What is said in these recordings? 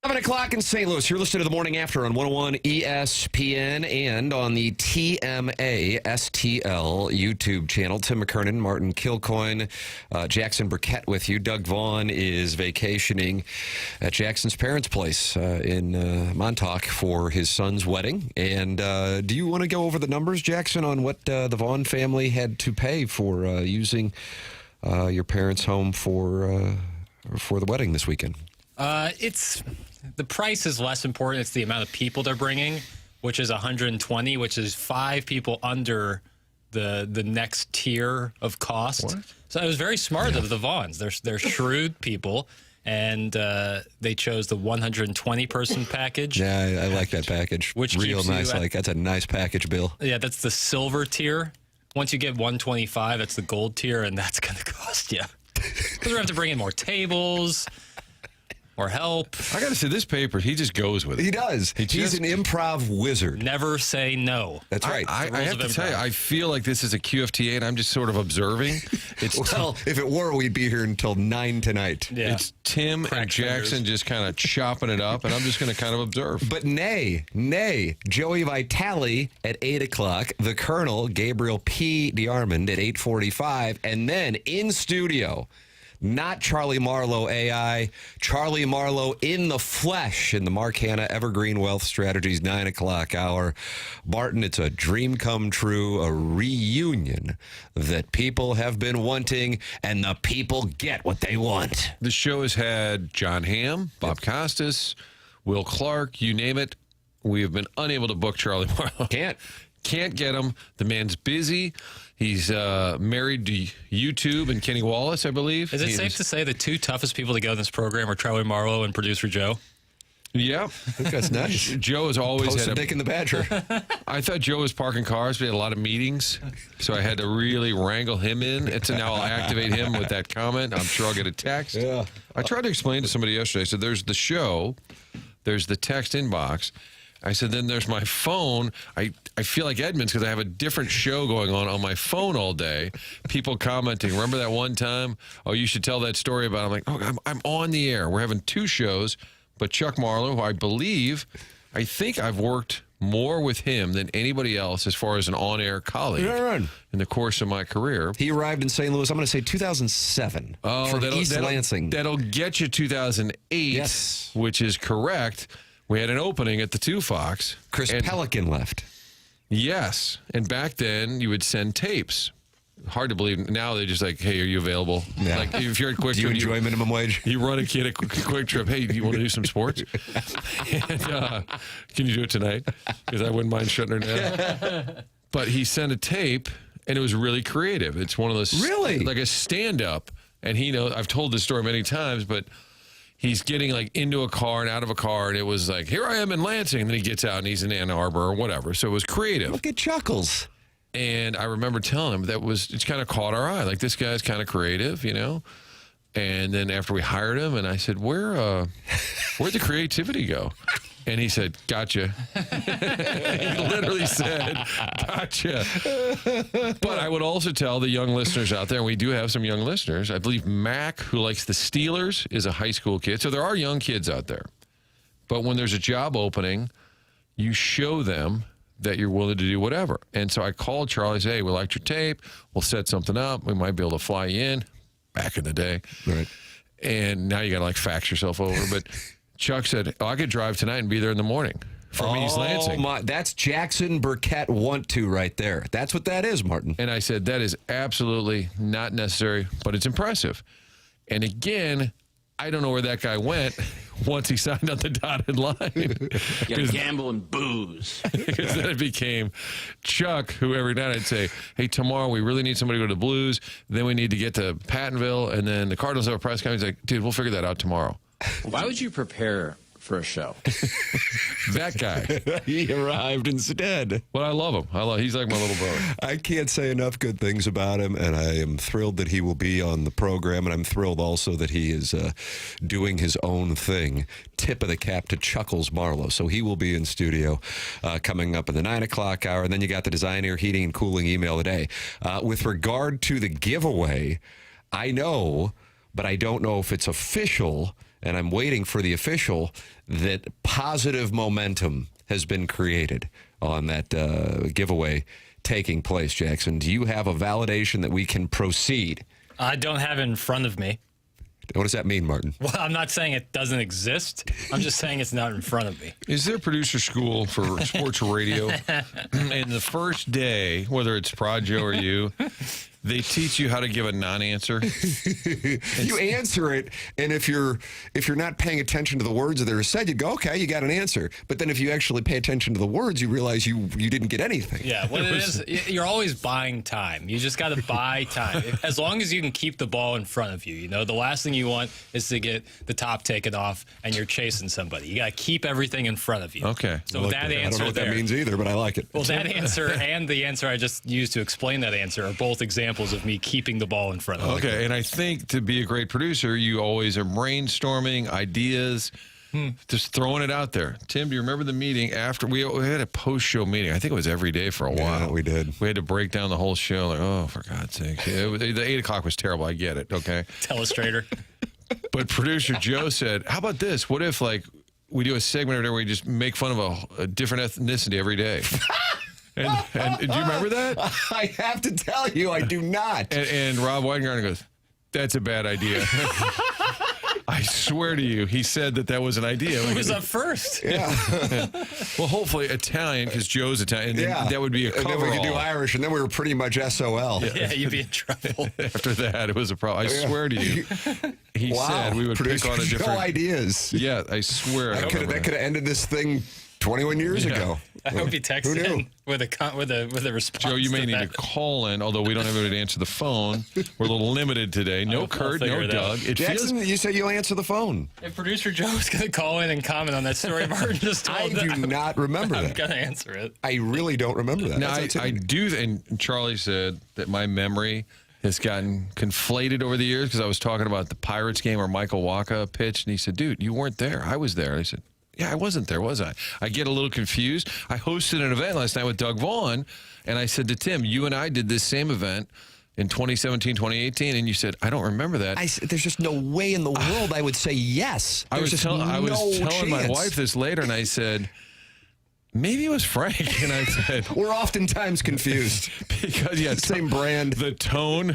7 o'clock in St. Louis. You're listening to the Morning After on 101 ESPN and on the TMA STL YouTube channel. Tim McKernan, Martin Kilcoyne, Jackson Burkett with you. Doug Vaughn is vacationing at Jackson's parents' place in Montauk for his son's wedding. And do you want to go over the numbers, Jackson, on what the Vaughn family had to pay for using your parents' home for the wedding this weekend? The price is less important. It's the amount of people they're bringing, which is 120, which is 5 people under the next tier of cost. What? So it was very smart of the Vaughns. They're shrewd people, and they chose the 120-person package. Yeah, I like that package. Which real keeps nice. you That's a nice package, Bill. Yeah, that's the silver tier. Once you get 125, that's the gold tier, and that's going to cost you. Because we're going to have to bring in more tables. Or help. I got to say, this paper, he just goes with it. He does. He's an improv wizard. Never say no. That's right. I have to tell you, I feel like this is a QFTA, and I'm just sort of observing. Well, if it were, we'd be here until 9 tonight. Yeah. It's Tim and Jackson just kind of chopping it up, and I'm just going to kind of observe. But nay, Joey Vitale at 8 o'clock, the Colonel, Gabriel P. DeArmond at 8:45, and then in studio, not Charlie Marlow AI, Charlie Marlow in the flesh in the Mark Hanna Evergreen Wealth Strategies 9 o'clock hour. Martin, it's a dream come true, a reunion that people have been wanting, and the people get what they want. The show has had John Hamm, Bob Costas, Will Clark, you name it. We have been unable to book Charlie Marlow. Can't get him. The man's busy. He's married to YouTube and Kenny Wallace, I believe. Is it safe to say the two toughest people to go in this program are Charlie Marlow and producer Joe? Yeah. I think that's nice. Joe has always had Dick and the Badger. I thought Joe was parking cars. We had a lot of meetings, so I had to really wrangle him in. And so now I'll activate him with that comment. I'm sure I'll get a text. Yeah. I tried to explain to somebody yesterday. So there's the show, there's the text inbox. I said, then there's my phone. I feel like Edmonds because I have a different show going on my phone all day. People commenting. Remember that one time? Oh, you should tell that story about. I'm like, oh, I'm on the air. We're having 2 shows, but Chuck Marlow, who I think I've worked more with him than anybody else as far as an on-air colleague in the course of my career. He arrived in St. Louis, I'm going to say 2007 from East Lansing. That'll get you 2008, yes, which is correct. We had an opening at the 2 Fox. Chris Pelican left. Yes. And back then, you would send tapes. Hard to believe. Now they're just like, hey, are you available? Yeah. Like, if you're at Quick Do you enjoy minimum wage? You run a kid at Quick Trip. Hey, do you want to do some sports? And, can you do it tonight? Because I wouldn't mind shutting her down. But he sent a tape, and it was really creative. It's one of those. Really? Like a stand-up. And he knows, I've told this story many times, but he's getting like into a car and out of a car, and it was like, here I am in Lansing. And then he gets out and he's in Ann Arbor or whatever. So it was creative. Look at Chuckles. And I remember telling him it's kind of caught our eye. Like, this guy's kind of creative, you know? And then after we hired him, and I said, where'd the creativity go? And he said, gotcha. He literally said, gotcha. But I would also tell the young listeners out there, and we do have some young listeners, I believe Mac, who likes the Steelers, is a high school kid. So there are young kids out there. But when there's a job opening, you show them that you're willing to do whatever. And so I called Charlie and said, hey, we liked your tape. We'll set something up. We might be able to fly you in. Back in the day. Right. And now you got to like fax yourself over. But Chuck said, I could drive tonight and be there in the morning from East Lansing. That's Jackson Burkett want to right there. That's what that is, Martin. And I said, that is absolutely not necessary, but it's impressive. And again, I don't know where that guy went once he signed on the dotted line. You gotta gamble and booze. Because then it became Chuck, who every night I'd say, hey, tomorrow we really need somebody to go to the Blues. Then we need to get to Pattonville. And then the Cardinals have a press conference. He's like, dude, we'll figure that out tomorrow. Why would you prepare for a show? That guy. He arrived instead. But I love him. He's like my little brother. I can't say enough good things about him, and I am thrilled that he will be on the program, and I'm thrilled also that he is doing his own thing. Tip of the cap to Chuckles Marlow. So he will be in studio coming up in the 9 o'clock hour, and then you got the Design, Air, Heating, and Cooling email today. With regard to the giveaway, I know, but I don't know if it's official, and I'm waiting for the official that positive momentum has been created on that giveaway taking place. Jackson, do you have a validation that we can proceed? I don't have it in front of me. What does that mean, Martin? Well, I'm not saying it doesn't exist. I'm just saying it's not in front of me. Is there a producer school for sports radio? And the first day, whether it's Prod Joe or you, they teach you how to give a non-answer. You answer it, and if you're not paying attention to the words that are said, you go, okay, you got an answer. But then if you actually pay attention to the words, you realize you didn't get anything. Yeah, what it is, you're always buying time. You just got to buy time. As long as you can keep the ball in front of you, you know, the last thing you want is to get the top taken off and you're chasing somebody. You got to keep everything in front of you. Okay. So Like that that. answer I don't know what there, that means either, but I like it. well, that answer and the answer I just used to explain that answer are both examples of me keeping the ball in front of me. Okay, and I think to be a great producer, you always are brainstorming ideas, just throwing it out there. Tim, do you remember the meeting after we had a post-show meeting? I think it was every day for a while. Yeah, we did. We had to break down the whole show. Like, oh, for God's sake. The 8 o'clock was terrible. I get it, okay? Telestrator. But producer Joe said, how about this? What if, like, we do a segment every day where we just make fun of a different ethnicity every day? And do you remember that? I have to tell you, I do not. And Rob Weingarten goes, that's a bad idea. I swear to you, he said that was an idea. Who was up first? Yeah. Well, hopefully Italian, because Joe's Italian. And Yeah. that would be a And then we could do coverall. Irish, and then we were pretty much SOL. Yeah, you'd be in trouble. After that, it was a problem. I swear to you, he Wow. said we would Producer pick on a Joe different. ideas. Yeah, I swear. I That remember could have ended this thing 21 years Yeah. ago. I hope he texted Who knew? in with a response. Joe, you may to need that. to call in, although we don't have anybody to answer the phone. We're a little limited today. No I'll Kurt, figure no it out. Doug. It Jackson, feels you said you'll answer the phone. If producer Joe's going to call in and comment on that story, Martin just told I do not remember I'm that. going to answer it. I really don't remember that. Now, That's I do, and Charlie said that my memory has gotten conflated over the years because I was talking about the Pirates game where Michael Wacha pitched, and he said, dude, you weren't there. I was there. I said, yeah, I wasn't there, was I? I get a little confused. I hosted an event last night with Doug Vaughn, and I said to Tim, you and I did this same event in 2017, 2018, and you said, I don't remember that. there's just no way in the world I would say yes. I was There's just telling my chance. wife this later, and I said, maybe it was Frank. And I said, We're oftentimes confused. because, yeah, Same brand. the tone,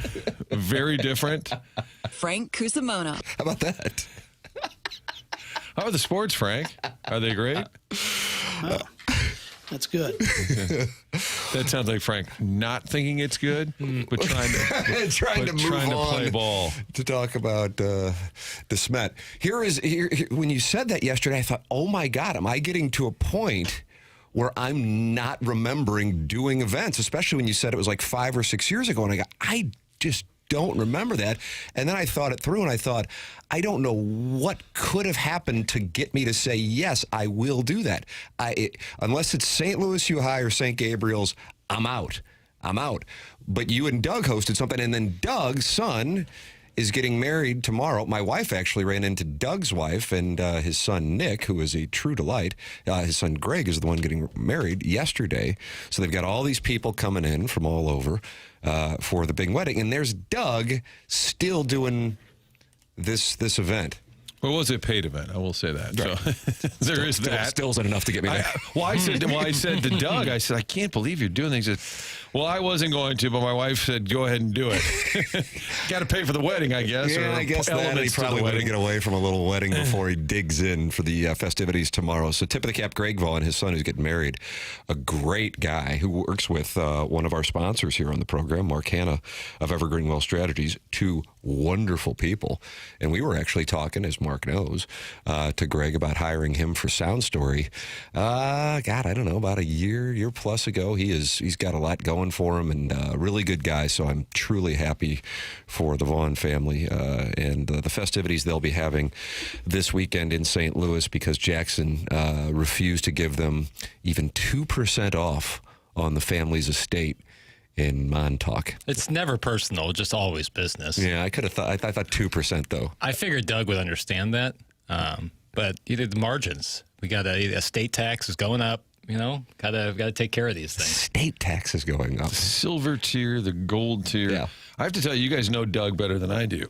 very different. Frank Cusimano. How about that? How are the sports, Frank? Are they great? That's good. That sounds like Frank not thinking it's good, but trying to trying to move trying to on play ball. to talk about DeSmet. Here, when you said that yesterday, I thought, oh my God, am I getting to a point where I'm not remembering doing events, especially when you said it was like 5 or 6 years ago, and I go, I just don't remember that. And then I thought it through, and I thought, I don't know what could have happened to get me to say, yes, I will do that. Unless it's St. Louis U High or St. Gabriel's, I'm out. But you and Doug hosted something, and then Doug's son is getting married tomorrow. My wife actually ran into Doug's wife and his son Nick, who is a true delight. His son Greg is the one getting married yesterday. So they've got all these people coming in from all over for the big wedding. And there's Doug still doing this event. Well, it was a paid event, I will say that. Right. So there is that. Still isn't enough to get me there. I said to Doug, I said, I can't believe you're doing things. He said, well, I wasn't going to, but my wife said, go ahead and do it. Got to pay for the wedding, I guess. Yeah, or I guess that he elements to the probably want to wedding. get away from a little wedding before he digs in for the festivities tomorrow. So tip of the cap, Greg Vaughn, his son who's getting married, a great guy who works with one of our sponsors here on the program, Mark Hanna of Evergreen Wealth Strategies, 2 wonderful people. And we were actually talking, as Mark knows, to Greg about hiring him for Sound Story. God, I don't know, about a year plus ago. He's got a lot going for him, and really good guy. So I'm truly happy for the Vaughn family and the festivities they'll be having this weekend in St. Louis, because Jackson refused to give them even 2% off on the family's estate in Montauk. It's never personal, just always business. Yeah, I could have thought. I thought 2% though. I figured Doug would understand that, but you did the margins. We got a state tax is going up. You know, gotta take care of these things. State tax is going up. Silver tier, the gold tier. Yeah. I have to tell you, you guys know Doug better than I do.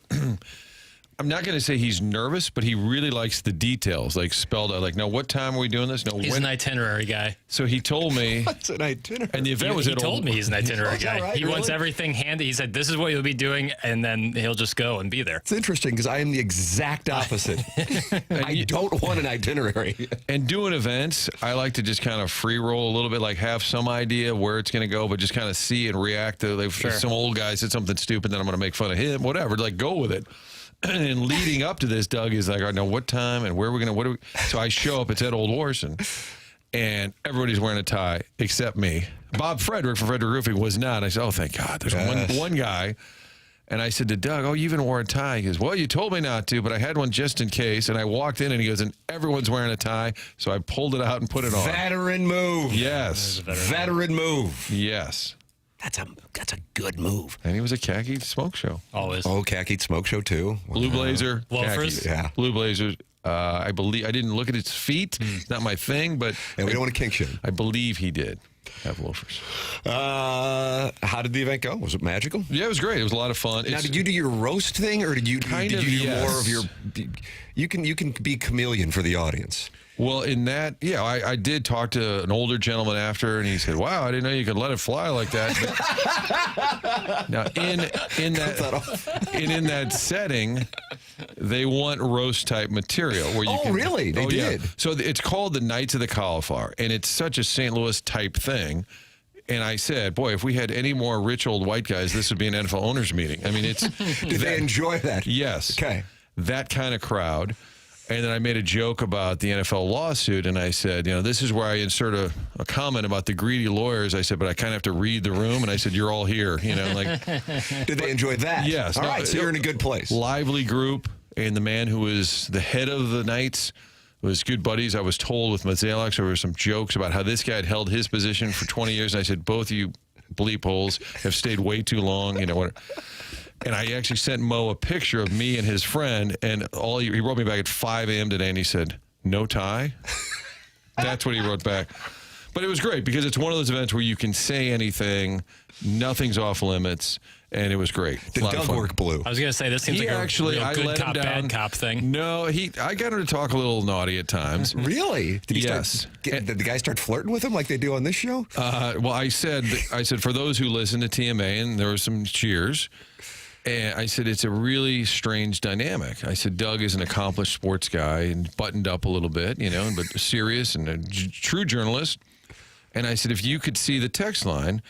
I'm not going to say he's nervous, but he really likes the details, like spelled out. Like, no, what time are we doing this? No, He's an itinerary guy. So he told me. What's an itinerary? And the event was He at told Old. me he's an itinerary guy. right? He wants Really? everything handy. He said, this is what you'll be doing, and then he'll just go and be there. It's interesting because I am the exact opposite. I don't want an itinerary. And doing events, I like to just kind of free roll a little bit, like have some idea where it's going to go, but just kind of see and react to. Like, if some old guy said something stupid, then I'm going to make fun of him. Whatever, like go with it. And leading up to this, Doug is like, I know what time and where we're going to, So I show up, it's at Old Warson, and everybody's wearing a tie except me. Bob Frederick from Frederick Roofing was not. I said, oh, thank God. There's one guy. And I said to Doug, oh, you even wore a tie? He goes, well, you told me not to, but I had one just in case. And I walked in and he goes, and everyone's wearing a tie. So I pulled it out and put it on. Veteran move. Yes. Veteran move. Yes. That's a good move. And he was a khaki smoke show. Always. Oh, khaki smoke show too. Blue blazer. Loafers? Khaki. Yeah. Blue blazers. I believe, I didn't look at his feet. It's not my thing, but. And we don't want to kink shame. I believe he did have loafers. How did the event go? Was it magical? Yeah, it was great. It was a lot of fun. Now, did you do your roast thing, or did you do more of your? You can be chameleon for the audience. Well, in that, yeah, I did talk to an older gentleman after, and he said, "Wow, I didn't know you could let it fly like that." But now, in that setting, they want roast type material where you can. Really? They did. Yeah. So it's called the Knights of the Cauliflower, and it's such a St. Louis type thing. And I said, boy, if we had any more rich old white guys, this would be an NFL owners meeting. I mean, it's. Did they enjoy that? Yes. Okay. That kind of crowd. And then I made a joke about the NFL lawsuit, and I said, this is where I insert a comment about the greedy lawyers. I said, but I kind of have to read the room, and I said, you're all here, like. Did they enjoy that? Yes. All right, so you're in a good place. Lively group, and the man who was the head of the Knights was good buddies. I was told with Mazalek, there were some jokes about how this guy had held his position for 20 years, and I said, both of you bleep holes have stayed way too long, what. And I actually sent Mo a picture of me and his friend, and he wrote me back at 5 a.m. today, and he said, no tie? That's what he wrote back. But it was great because it's one of those events where you can say anything, nothing's off limits, and it was great. Did Doug work blue? I was going to say, this seems like a real good cop, bad cop thing. No, I got him to talk a little naughty at times. Really? Did did the guy start flirting with him like they do on this show? Well, I said for those who listen to TMA, and there were some cheers, and I said, it's a really strange dynamic. I said, Doug is an accomplished sports guy and buttoned up a little bit, but serious and a true journalist. And I said, if you could see the text line,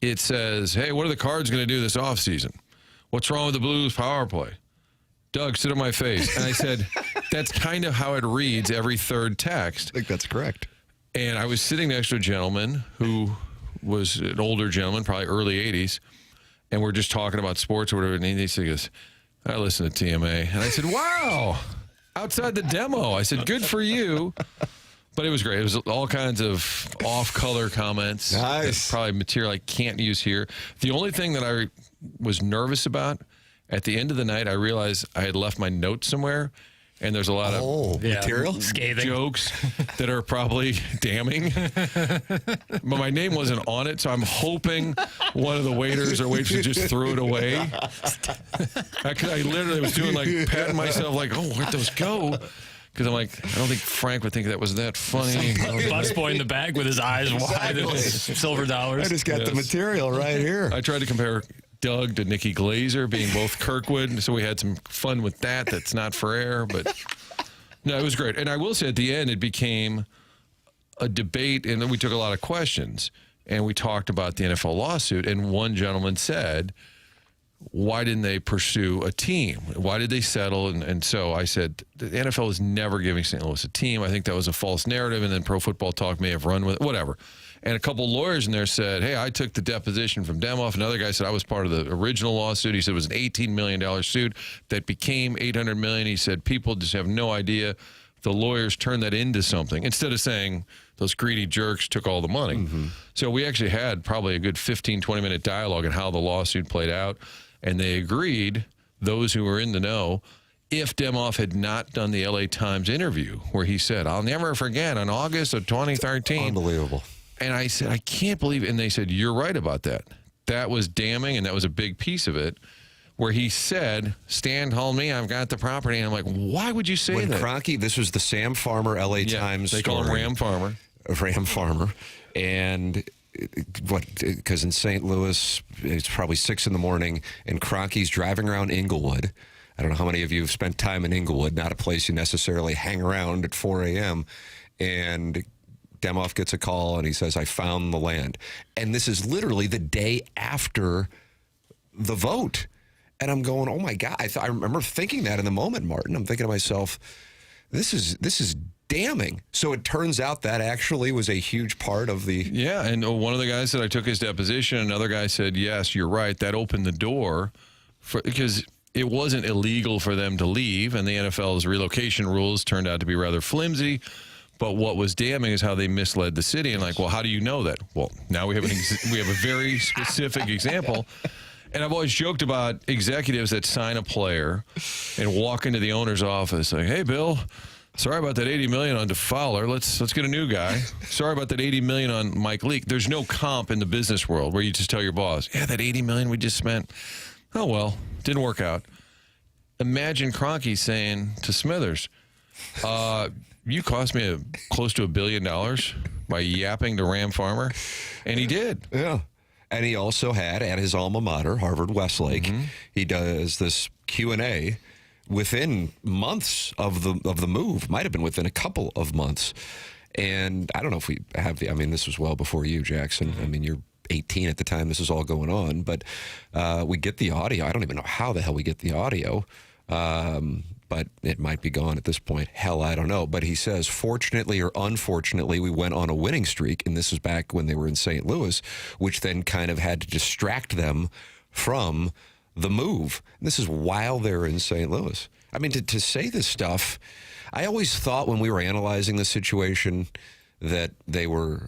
it says, hey, what are the Cards going to do this offseason? What's wrong with the Blues power play? Doug, sit on my face. And I said, that's kind of how it reads every third text. I think that's correct. And I was sitting next to a gentleman who was an older gentleman, probably early 80s. And we're just talking about sports or whatever. And he goes, I listen to TMA. And I said, wow, outside the demo. I said, good for you. But it was great. It was all kinds of off-color comments. Nice. Probably material I can't use here. The only thing that I was nervous about, at the end of the night, I realized I had left my notes somewhere. And there's a lot of material? Scathing jokes that are probably damning. But my name wasn't on it, so I'm hoping one of the waiters or waitresses just threw it away. I literally was doing patting myself oh, where'd those go? Because I'm like, I don't think Frank would think that was that funny. Busboy in the back with his eyes wide and his silver dollars. I just got the material right here. I tried to compare Doug to Nikki Glazer, being both Kirkwood, so we had some fun with that. That's not for air, but no, it was great. And I will say at the end, it became a debate, and then we took a lot of questions, and we talked about the NFL lawsuit, and one gentleman said, why didn't they pursue a team? Why did they settle? And so I said, the NFL is never giving St. Louis a team. I think that was a false narrative, and then Pro Football Talk may have run with it, whatever. And a couple lawyers in there said, hey, I took the deposition from Demoff. Another guy said I was part of the original lawsuit. He said it was an $18 million suit that became $800 million. He said people just have no idea. The lawyers turned that into something instead of saying those greedy jerks took all the money. Mm-hmm. So we actually had probably a good 15, 20-minute dialogue on how the lawsuit played out. And they agreed, those who were in the know, if Demoff had not done the LA Times interview where he said, I'll never forget, in August of 2013. Unbelievable. And I said, I can't believe it. And they said, you're right about that. That was damning, and that was a big piece of it. where he said, Stan told me I've got the property. And I'm like, why would you say When that? Kroenke, this was the Sam Farmer LA Times They call him story. Ram Farmer. Ram Farmer. And because in St. Louis, it's probably 6 in the morning, and Kroenke's driving around Inglewood. I don't know how many of you have spent time in Inglewood, not a place you necessarily hang around at 4 a.m. And Demoff gets a call, and he says, I found the land. And this is literally the day after the vote. And I'm going, oh, my God. I remember thinking that in the moment, Martin. I'm thinking to myself, this is damning. So it turns out that actually was a huge part of the... Yeah, and one of the guys said I took his deposition. Another guy said, yes, you're right. That opened the door because it wasn't illegal for them to leave, and the NFL's relocation rules turned out to be rather flimsy. But what was damning is how they misled the city. And like, well, how do you know that? Well, now we have we have a very specific example. And I've always joked about executives that sign a player and walk into the owner's office like, hey, Bill, sorry about that $80 million on DeFowler. Let's get a new guy. Sorry about that $80 million on Mike Leake. There's no comp in the business world where you just tell your boss, yeah, that $80 million we just spent. Oh, well, didn't work out. Imagine Kroenke saying to Smithers, you cost me close to $1 billion by yapping to Ram Farmer. And he did. Yeah. And he also had at his alma mater, Harvard Westlake, he does this Q&A within months of the move. Might have been within a couple of months. And I don't know if we have this was well before you, Jackson. I mean, you're 18 at the time this is all going on. But we get the audio. I don't even know how the hell we get the audio. But it might be gone at this point. Hell, I don't know. But he says, fortunately or unfortunately, we went on a winning streak. And this is back when they were in St. Louis, which then kind of had to distract them from the move. And this is while they're in St. Louis. I mean, to say this stuff, I always thought when we were analyzing the situation that they were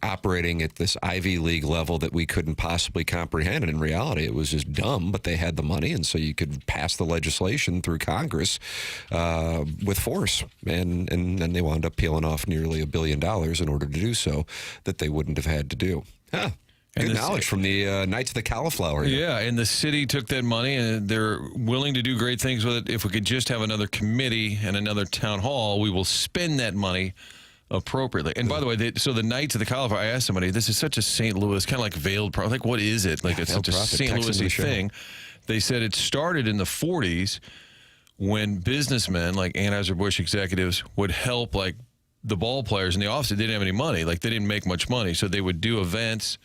operating at this Ivy League level that we couldn't possibly comprehend. And in reality, it was just dumb, but they had the money, and so you could pass the legislation through Congress with force. And then they wound up peeling off nearly $1 billion in order to do so that they wouldn't have had to do. Huh. Good knowledge from the Knights of the Cauliflower. Yeah, and the city took that money, and they're willing to do great things with it. If we could just have another committee and another town hall, we will spend that money appropriately. And by the way, so the Knights of the Cauliflower, I asked somebody, this is such a St. Louis, kind of like veiled profit. Like, what is it? Like, it's such a St. Louis thing. They said it started in the 40s when businessmen, like Anheuser-Busch executives, would help, like, the ball players in the office. They didn't have any money. Like, they didn't make much money. So they would do events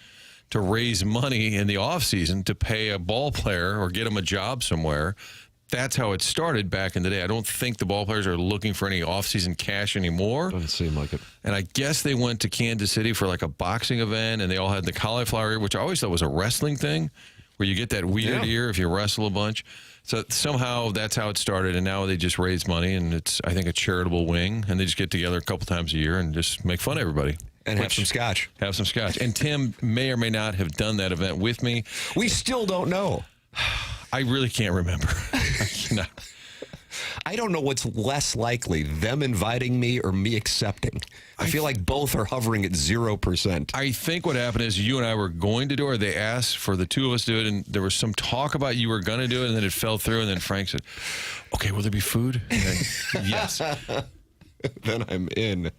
to raise money in the off season to pay a ball player or get them a job somewhere. That's how it started back in the day. I don't think the ball players are looking for any off-season cash anymore. Doesn't seem like it. And I guess they went to Kansas City for like a boxing event, and they all had the cauliflower ear, which I always thought was a wrestling thing, where you get that weird ear if you wrestle a bunch. So somehow that's how it started, and now they just raise money, and it's, I think, a charitable wing, and they just get together a couple times a year and just make fun of everybody. And have some scotch. Have some scotch. And Tim may or may not have done that event with me. We still don't know. I really can't remember. No. I don't know what's less likely, them inviting me or me accepting. I feel like both are hovering at 0%. I think what happened is you and I were going to do it, or they asked for the two of us to do it, and there was some talk about you were going to do it, and then it fell through, and then Frank said, okay, will there be food? And then, yes. Then I'm in.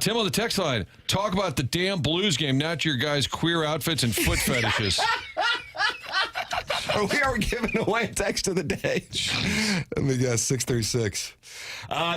Tim on the text line, talk about the damn Blues game, not your guys' queer outfits and foot fetishes. We are giving away a text of the day. Let me guess, 636.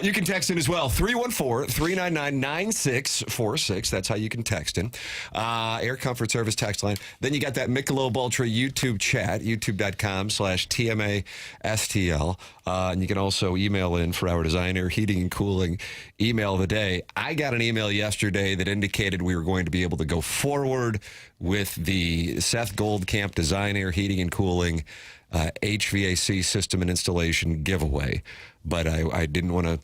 You can text in as well, 314-399-9646. That's how you can text in. Air Comfort Service text line. Then you got that Michelob Ultra YouTube chat, youtube.com/TMASTL. And you can also email in for our designer, heating and cooling email of the day. I got an email yesterday that indicated we were going to be able to go forward with the Seth Goldcamp Design Air Heating and Cooling HVAC system and installation giveaway, but I didn't want to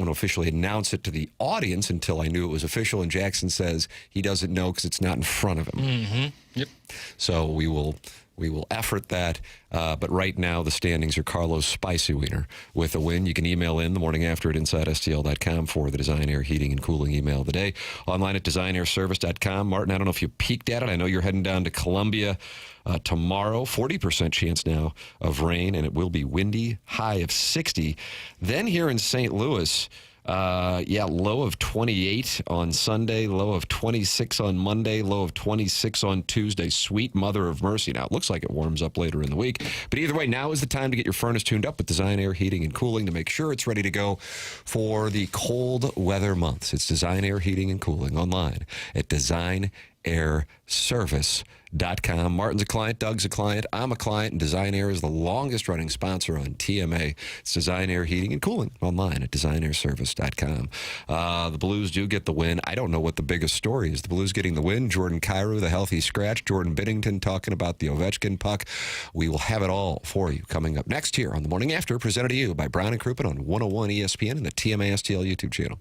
officially announce it to the audience until I knew it was official. And Jackson says he doesn't know because it's not in front of him. Mm-hmm. Yep. So we'll We will effort that. But right now, the standings are Carlos Spicy Wiener with a win. You can email in the morning after at InsideSTL.com for the Design Air Heating and Cooling email of the day. Online at DesignAirService.com. Martin, I don't know if you peeked at it. I know you're heading down to Columbia tomorrow. 40% chance now of rain, and it will be windy, high of 60. Then here in St. Louis, low of 28 on Sunday, low of 26 on Monday, low of 26 on Tuesday. Sweet mother of mercy. Now, it looks like it warms up later in the week. But either way, now is the time to get your furnace tuned up with Design Air Heating and Cooling to make sure it's ready to go for the cold weather months. It's Design Air Heating and Cooling online at DesignAirService.com. Martin's a client, Doug's a client, I'm a client, and Design Air is the longest running sponsor on TMA. It's Design Air Heating and Cooling online at DesignAirService.com. The Blues do get the win. I don't know what the biggest story is. The Blues getting the win, Jordan Kyrou, the healthy scratch, Jordan Binnington talking about the Ovechkin puck. We will have it all for you coming up next here on The Morning After, presented to you by Brown and Crouppen on 101 ESPN and the TMA STL YouTube channel.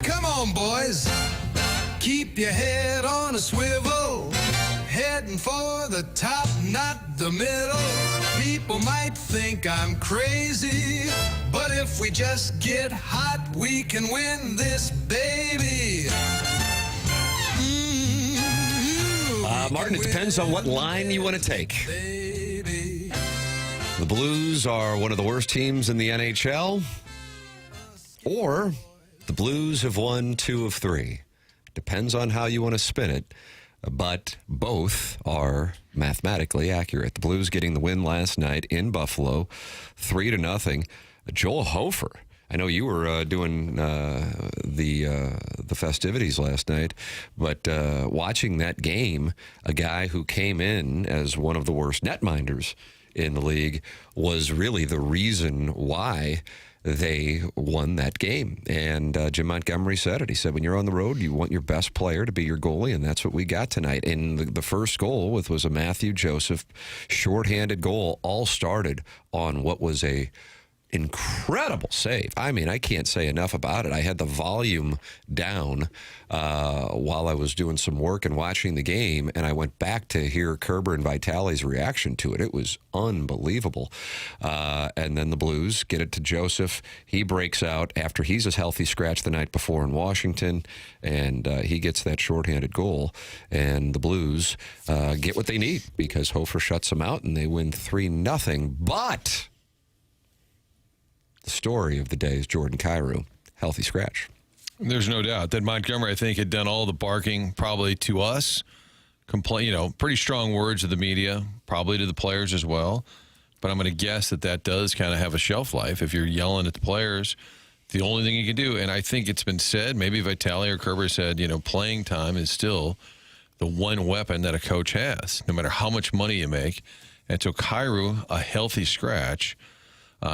Come on, boys. Keep your head on a swivel. Head heading for the top, not the middle. People might think I'm crazy, but if we just get hot, we can win this, baby. Martin, it depends on what line you want to take. The Blues are one of the worst teams in the NHL, or the Blues have won 2 of 3. Depends on how you want to spin it, but both are mathematically accurate. The Blues getting the win last night in Buffalo, 3-0. Joel Hofer. I know you were doing the festivities last night, but watching that game, a guy who came in as one of the worst netminders in the league was really the reason why they won that game. And Jim Montgomery said it. He said, when you're on the road, you want your best player to be your goalie, and that's what we got tonight. And the first goal was a Matthew Joseph shorthanded goal, all started on what was a incredible save. I mean, I can't say enough about it. I had the volume down while I was doing some work and watching the game, and I went back to hear Kerber and Vitale's reaction to it. It was unbelievable. And then the Blues get it to Joseph. He breaks out after he's a healthy scratch the night before in Washington, and he gets that shorthanded goal. And the Blues get what they need because Hofer shuts them out, and they win 3-0. But the story of the day is Jordan Kyrou, healthy scratch. There's no doubt that Montgomery, I think, had done all the barking probably to us. Pretty strong words of the media, probably to the players as well. But I'm going to guess that does kind of have a shelf life. If you're yelling at the players, the only thing you can do, and I think it's been said, maybe Vitale or Kerber said, playing time is still the one weapon that a coach has, no matter how much money you make. And so Kyrou, a healthy scratch,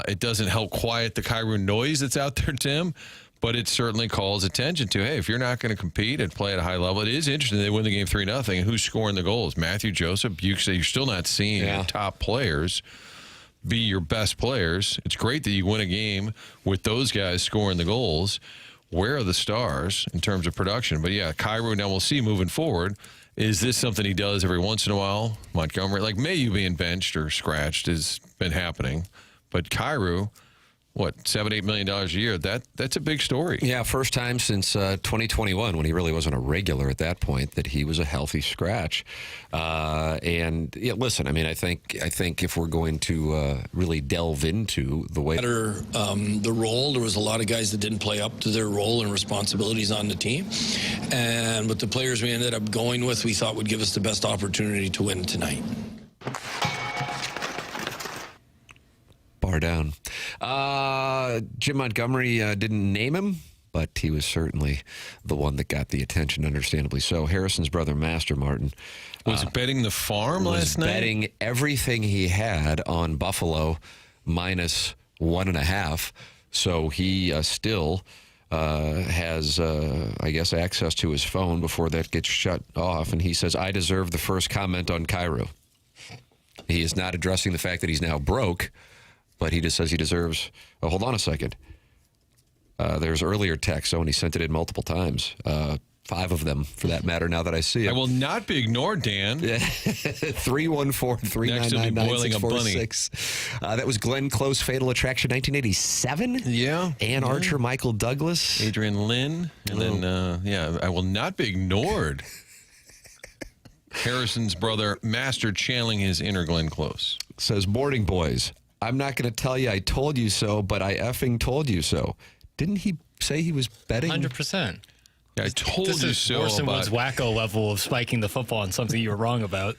it doesn't help quiet the Kyrou noise that's out there, Tim, but it certainly calls attention to, hey, if you're not going to compete and play at a high level, it is interesting they win the game 3-0. And who's scoring the goals? Matthew Joseph. You're still not seeing your top players be your best players. It's great that you win a game with those guys scoring the goals. Where are the stars in terms of production? But, yeah, Kyrou, now we'll see moving forward. Is this something he does every once in a while? Montgomery, like Mayu being benched or scratched has been happening. But Kyrou, $7-8 million a year, that's a big story. Yeah, first time since 2021 when he really wasn't a regular at that point that he was a healthy scratch. Listen, I mean, I think if we're going to really delve into the way the role, there was a lot of guys that didn't play up to their role and responsibilities on the team. And with the players we ended up going with, we thought would give us the best opportunity to win tonight. Bar down. Jim Montgomery didn't name him, but he was certainly the one that got the attention, understandably so. Harrison's brother, Master Martin, was betting the farm last night? Betting everything he had on Buffalo minus 1.5. So he still has, I guess, access to his phone before that gets shut off. And he says, I deserve the first comment on Kyrou. He is not addressing the fact that he's now broke, but he just says he deserves. Oh, hold on a second. There's earlier text, and he sent it in multiple times. 5 of them, for that matter, now that I see it. I will not be ignored, Dan. 314-399-9646. That was Glenn Close, Fatal Attraction, 1987. Yeah. Ann Archer, Michael Douglas. Adrian Lynn. And then, I will not be ignored. Harrison's brother, Master, channeling his inner Glenn Close. Says, morning, boys. I'm not going to tell you I told you so, but I effing told you so. Didn't he say he was betting? 100%. Yeah, I told this you is so. Orson Welles' wacko level of spiking the football on something you were wrong about.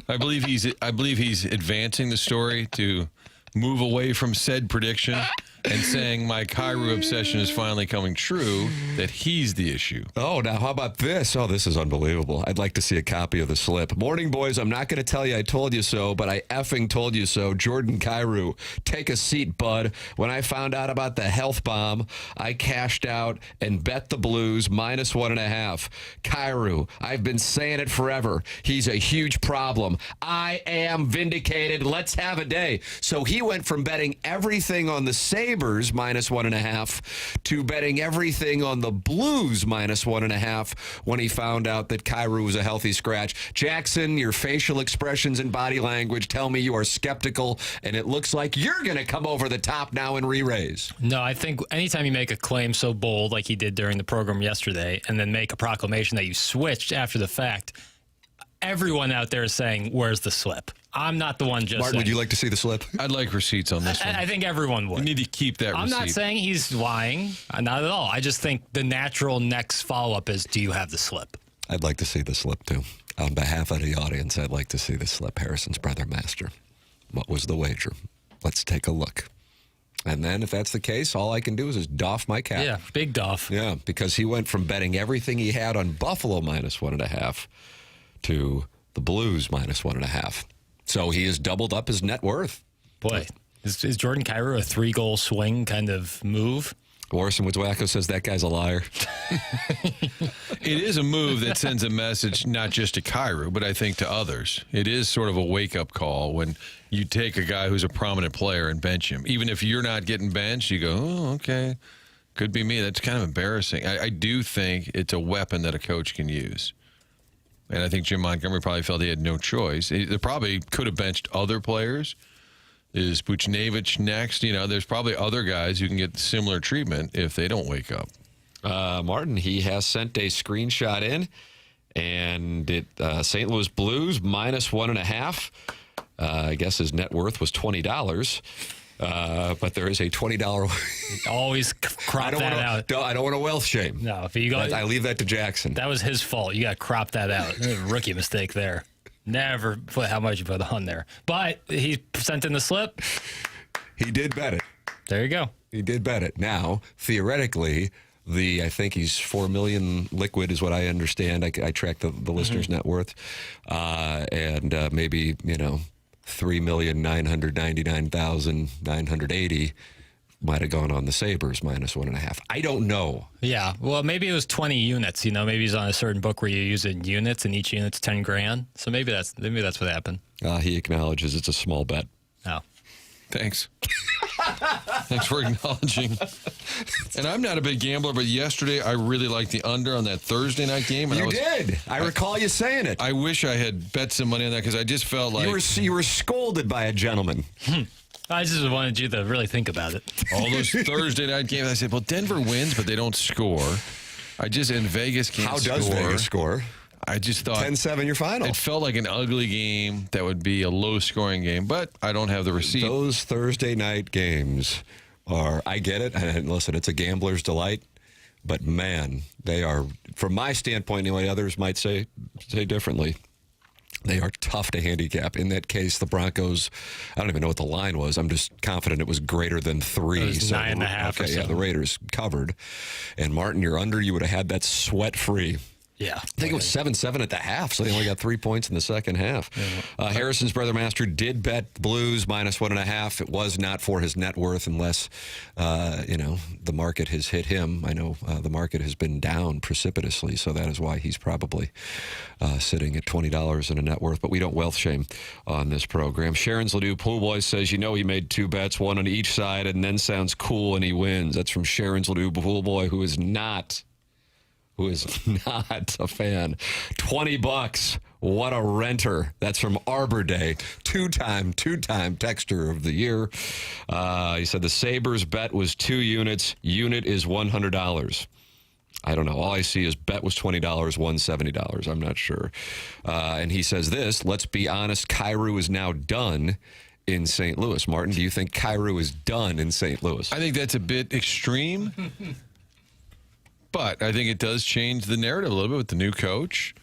I believe he's advancing the story to move away from said prediction and saying my Kyrou obsession is finally coming true, that he's the issue. Oh, now how about this? Oh, this is unbelievable. I'd like to see a copy of the slip. Morning, boys. I'm not going to tell you I told you so, but I effing told you so. Jordan Kyrou, take a seat, bud. When I found out about the health bomb, I cashed out and bet the Blues minus 1.5. Kyrou, I've been saying it forever. He's a huge problem. I am vindicated. Let's have a day. So he went from betting everything on the save Sabres -1.5 to betting everything on the Blues -1.5 when he found out that Kyrou was a healthy scratch. Jackson, your facial expressions and body language tell me you are skeptical, and it looks like you're going to come over the top now and re-raise. No, I think anytime you make a claim so bold like he did during the program yesterday and then make a proclamation that you switched after the fact, everyone out there is saying, where's the slip? I'm not the one just Martin, saying. would you like to see the slip? I'd like receipts on this one. I think everyone would. You need to keep that I'm receipt. not saying he's lying. Not at all. I just think the natural next follow-up is, do you have the slip? I'd like to see the slip, too. On behalf of the audience, I'd like to see the slip. Harrison's brother, Master. What was the wager? Let's take a look. And then, if that's the case, all I can do is just doff my cap. Yeah, big doff. Yeah, because he went from betting everything he had on Buffalo -1.5 to the Blues -1.5. So he has doubled up his net worth. Boy, is Jordan Kyrou a 3-goal swing kind of move? Orson Wacko says that guy's a liar. It is a move that sends a message not just to Kyrou, but I think to others. It is sort of a wake-up call when you take a guy who's a prominent player and bench him. Even if you're not getting benched, you go, oh, okay, could be me. That's kind of embarrassing. I do think it's a weapon that a coach can use. And I think Jim Montgomery probably felt he had no choice. They probably could have benched other players. Is Buchnevich next? You know, there's probably other guys who can get similar treatment if they don't wake up. Martin, he has sent a screenshot in, and it St. Louis Blues -1.5. I guess his net worth was $20. But there is a $20. Always crop that out. I don't want to wealth shame. No, if you go, I leave that to Jackson. That was his fault. You got to crop that out. Rookie mistake there. Never put how much you put on there. But he sent in the slip. He did bet it. There you go. He did bet it. Now, theoretically, I think he's $4 million liquid is what I understand. I track the listener's net worth. And maybe, $3,999,980 might have gone on the Sabres -1.5. I don't know. Yeah. Well, maybe it was 20 units. Maybe he's on a certain book where you use it in units, and each unit's 10 grand. So maybe that's what happened. He acknowledges it's a small bet. Oh. Thanks. Thanks for acknowledging. And I'm not a big gambler, but yesterday I really liked the under on that Thursday night game. And You did. I recall you saying it. I wish I had bet some money on that because I just felt like You were scolded by a gentleman. I just wanted you to really think about it. all those Thursday night games. I said, well, Denver wins, but they don't score. In Vegas can't How score. does Vegas score? I just thought 10-7 your final. it felt like an ugly game that would be a low-scoring game, but I don't have the receipt. Those Thursday night games are, I get it, and listen, it's a gambler's delight, but man, they are, from my standpoint anyway, others might say differently. They are tough to handicap. In that case, the Broncos, I don't even know what the line was. I'm just confident it was greater than 3. It was 9.5 or Okay, so. yeah, the Raiders covered. And Martin, you're under, you would have had that sweat-free. Yeah. I think it was 7-7 at the half, so they only got 3 points in the second half. Harrison's brother Master did bet Blues -1.5. It was not for his net worth unless, the market has hit him. I know the market has been down precipitously, so that is why he's probably sitting at $20 in a net worth. But we don't wealth shame on this program. Sharon's Ladue Pool Boy says, he made 2 bets, one on each side, and then sounds cool and he wins. That's from Sharon's Ladue Pool Boy, who is not a fan. $20. What a renter. That's from Arbor Day. Two-time texter of the year. He said the Sabres bet was 2 units. Unit is $100. I don't know. All I see is bet was $20, won $70. I'm not sure. And he says this, let's be honest, Kyrou is now done in St. Louis. Martin, do you think Kyrou is done in St. Louis? I think that's a bit extreme. But I think it does change the narrative a little bit with the new coach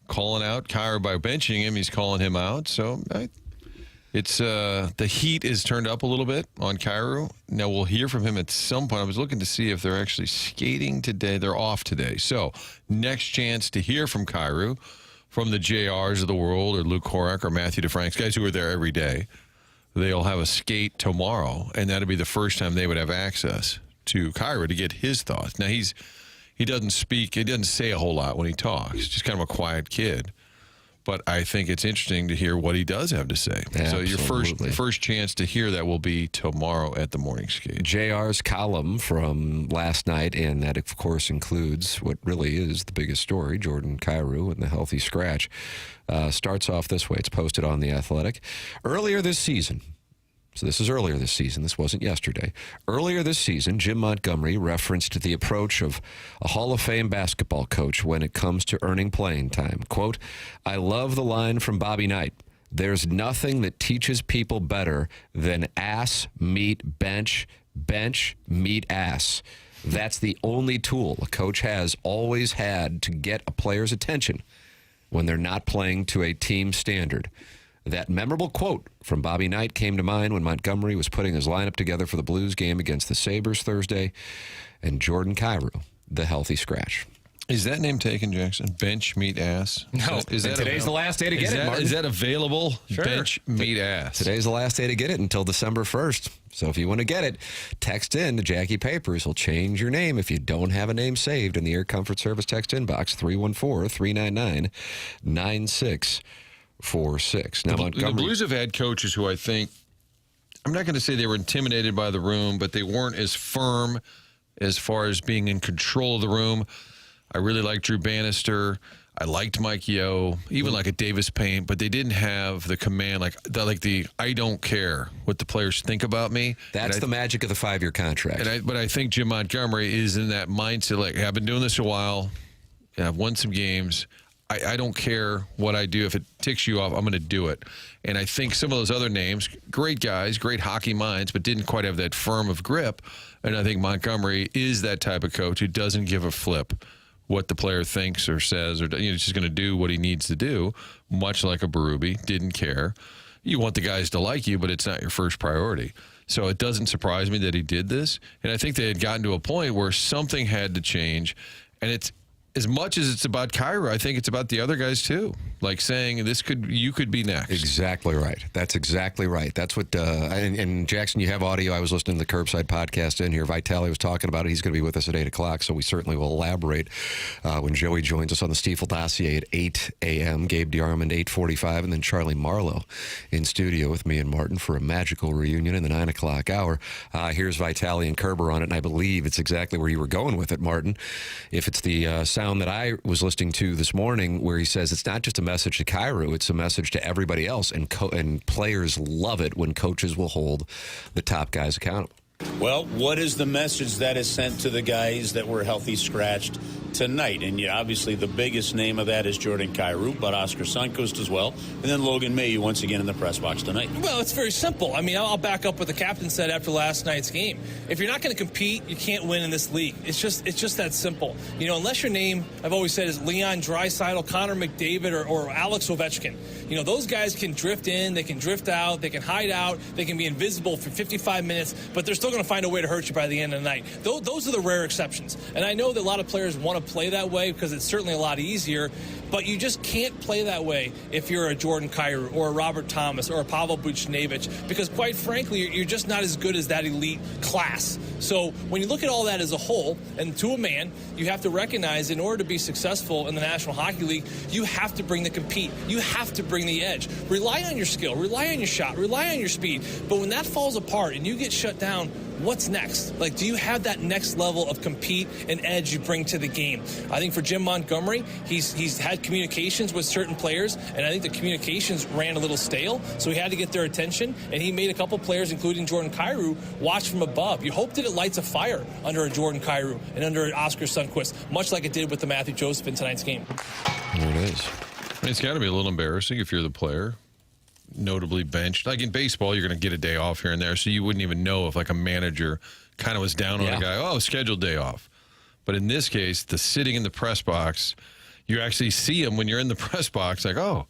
calling out Kyrou by benching him. He's calling him out. So it's the heat is turned up a little bit on Kyrou. Now we'll hear from him at some point. I was looking to see if they're actually skating today. They're off today. So next chance to hear from Kyrou from the JRs of the world or Luke Horak or Matthew DeFranks, guys who are there every day. They'll have a skate tomorrow, and that'll be the first time they would have access to Kyrou to get his thoughts. Now, he doesn't speak, he doesn't say a whole lot when he talks, just kind of a quiet kid. But I think it's interesting to hear what he does have to say. Absolutely. So your first chance to hear that will be tomorrow at the morning skate. JR's column from last night, and that, of course, includes what really is the biggest story, Jordan Kyrou and the healthy scratch, starts off this way. It's posted on The Athletic. Earlier this season, so this is earlier this season. This wasn't yesterday. Earlier this season, Jim Montgomery referenced the approach of a Hall of Fame basketball coach when it comes to earning playing time. Quote, I love the line from Bobby Knight. There's nothing that teaches people better than ass meet bench, bench meet ass. That's the only tool a coach has always had to get a player's attention when they're not playing to a team standard. That memorable quote from Bobby Knight came to mind when Montgomery was putting his lineup together for the Blues game against the Sabres Thursday, and Jordan Kyrou, the healthy scratch. Is that name taken, Jackson? Bench meet ass? No. Today's the last day to get it, Martin. Is that available? Sure. Bench meet ass. Today's the last day to get it until December 1st. So if you want to get it, text in to Jackie Papers. He'll change your name if you don't have a name saved in the Air Comfort Service text inbox, 314-399-9646. Now, The Blues have had coaches who I think, I'm not going to say they were intimidated by the room, but they weren't as firm as far as being in control of the room. I really liked Drew Bannister. I liked Mike Yeo, even like a Davis Payne, but they didn't have the command, like the I don't care what the players think about me. That's the magic of the 5-year contract. But I think Jim Montgomery is in that mindset, like, hey, I've been doing this a while, and I've won some games. I don't care what I do. If it ticks you off, I'm going to do it. And I think some of those other names, great guys, great hockey minds, but didn't quite have that firm of grip. And I think Montgomery is that type of coach who doesn't give a flip what the player thinks or says, or just going to do what he needs to do, much like a Berube, didn't care. You want the guys to like you, but it's not your first priority. So it doesn't surprise me that he did this. And I think they had gotten to a point where something had to change. And it's, as much as it's about Kyrou, I think it's about the other guys too. Like saying you could be next. Exactly right. That's exactly right. That's what, and Jackson, you have audio. I was listening to the Curbside podcast in here. Vitale was talking about it. He's going to be with us at 8 o'clock, so we certainly will elaborate when Joey joins us on the Stiefel Dossier at 8 a.m. Gabe DeArmond, 8:45, and then Charlie Marlow in studio with me and Martin for a magical reunion in the 9 o'clock hour. Here's Vitale and Kerber on it, and I believe it's exactly where you were going with it, Martin. If it's the sound that I was listening to this morning where he says it's not just a message to Kyrou, it's a message to everybody else, and players love it when coaches will hold the top guys accountable. Well, what is the message that is sent to the guys that were healthy scratched tonight? And obviously the biggest name of that is Jordan Kyrou, but Oscar Sundqvist as well. And then Logan Mailloux once again in the press box tonight. Well, it's very simple. I mean, I'll back up what the captain said after last night's game. If you're not going to compete, you can't win in this league. It's just that simple. Unless your name, I've always said, is Leon Draisaitl, Connor McDavid, or Alex Ovechkin. Those guys can drift in, they can drift out, they can hide out, they can be invisible for 55 minutes, but they're still going to find a way to hurt you by the end of the night. Those are the rare exceptions. And I know that a lot of players want to play that way because it's certainly a lot easier, but you just can't play that way if you're a Jordan Kyrou or a Robert Thomas or a Pavel Buchnevich, because quite frankly, you're just not as good as that elite class. So when you look at all that as a whole, and to a man, you have to recognize in order to be successful in the National Hockey League, you have to bring the compete. You have to bring the edge. Rely on your skill, rely on your shot, rely on your speed. But when that falls apart and you get shut down, what's next? Like, do you have that next level of compete and edge you bring to the game? I think for Jim Montgomery, he's had communications with certain players, and I think the communications ran a little stale, so he had to get their attention, and he made a couple players, including Jordan Kyrou, watch from above. You hope that it lights a fire under a Jordan Kyrou and under an Oscar Sundqvist, much like it did with the Matthew Joseph in tonight's game. There it is. It's got to be a little embarrassing if you're the player, notably benched. Like in baseball, you're going to get a day off here and there, so you wouldn't even know if like a manager kind of was down on a guy, scheduled day off. But in this case, the sitting in the press box, you actually see him when you're in the press box, like, oh,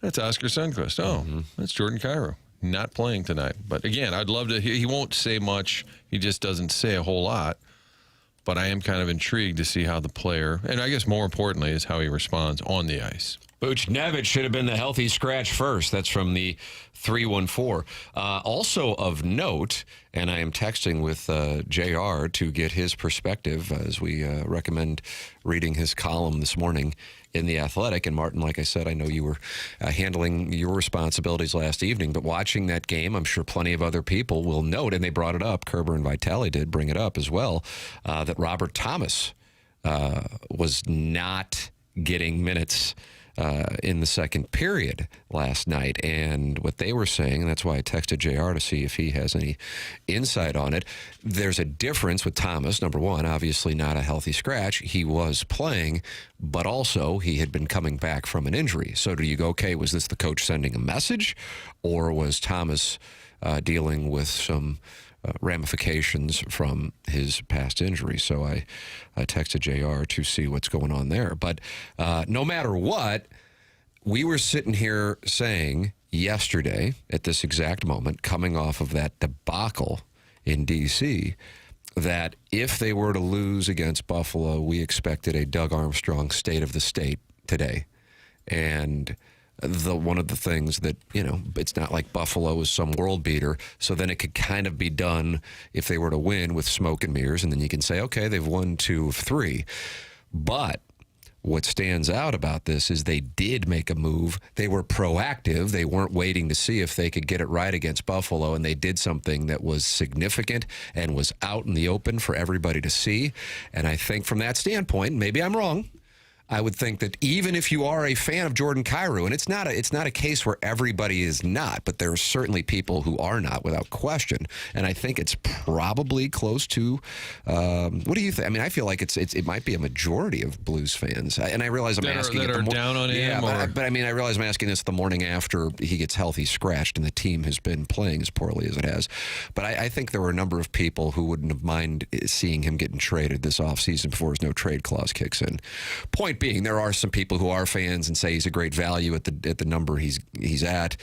that's Oscar Sundqvist. Oh, that's Jordan Kyrou. Not playing tonight. But again, I'd love to hear. He won't say much. He just doesn't say a whole lot. But I am kind of intrigued to see how the player, and I guess more importantly, is how he responds on the ice. Buchnevich should have been the healthy scratch first. That's from the 314. Also of note, and I am texting with JR to get his perspective as we recommend reading his column this morning in The Athletic. And Martin, like I said, I know you were handling your responsibilities last evening, but watching that game, I'm sure plenty of other people will note, and they brought it up, Kerber and Vitale did bring it up as well, that Robert Thomas was not getting minutes in the second period last night. And what they were saying, and that's why I texted JR to see if he has any insight on it, there's a difference with Thomas. Number one, obviously not a healthy scratch. He was playing, but also he had been coming back from an injury. So do you go, okay, was this the coach sending a message, or was Thomas dealing with some ramifications from his past injury? So I texted JR to see what's going on there. But no matter what, we were sitting here saying yesterday at this exact moment, coming off of that debacle in D.C., that if they were to lose against Buffalo, we expected a Doug Armstrong state of the state today. And one of the things that, it's not like Buffalo is some world beater, so then it could kind of be done if they were to win with smoke and mirrors, and then you can say, okay, they've won 2 of 3. But what stands out about this is they did make a move. They were proactive. They weren't waiting to see if they could get it right against Buffalo, and they did something that was significant and was out in the open for everybody to see. And I think from that standpoint, maybe I'm wrong, I would think that even if you are a fan of Jordan Kyrou, and it's not a case where everybody is not, but there are certainly people who are not without question. And I think it's probably close to, what do you think? I mean, I feel like it might be a majority of Blues fans. And I realize I'm asking that are down on him. Yeah, but I mean, I realize I'm asking this the morning after he gets healthy scratched and the team has been playing as poorly as it has. But I think there were a number of people who wouldn't have minded seeing him getting traded this offseason before his no trade clause kicks in. Point being, there are some people who are fans and say he's a great value at the number he's at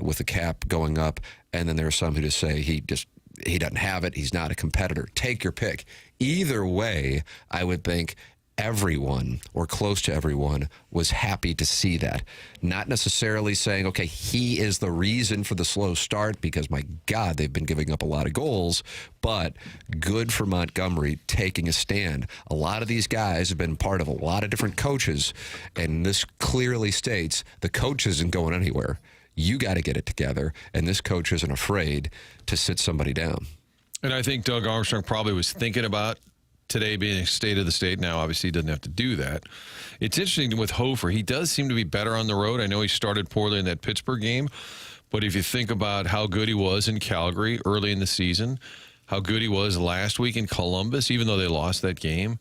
with the cap going up, and then there are some who just say he doesn't have it. He's not a competitor. Take your pick. Either way, I would think everyone, or close to everyone, was happy to see that. Not necessarily saying, okay, he is the reason for the slow start, because, my God, they've been giving up a lot of goals, but good for Montgomery taking a stand. A lot of these guys have been part of a lot of different coaches, and this clearly states the coach isn't going anywhere. You got to get it together, and this coach isn't afraid to sit somebody down. And I think Doug Armstrong probably was thinking about today being a state of the state. Now, obviously, he doesn't have to do that. It's interesting with Hofer. He does seem to be better on the road. I know he started poorly in that Pittsburgh game, but if you think about how good he was in Calgary early in the season, how good he was last week in Columbus, even though they lost that game,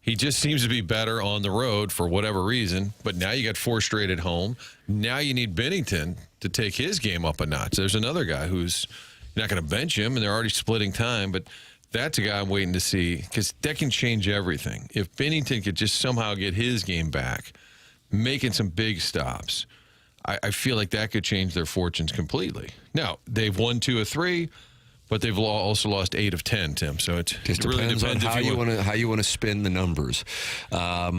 he just seems to be better on the road for whatever reason. But now you got 4 straight at home. Now you need Binnington to take his game up a notch. There's another guy who's you're not going to bench him, and they're already splitting time, but that's a guy I'm waiting to see, because that can change everything. If Binnington could just somehow get his game back, making some big stops, I feel like that could change their fortunes completely. Now, they've won 2 of 3, but they've also lost 8 of 10, Tim. So it really depends on how you want to spin the numbers. I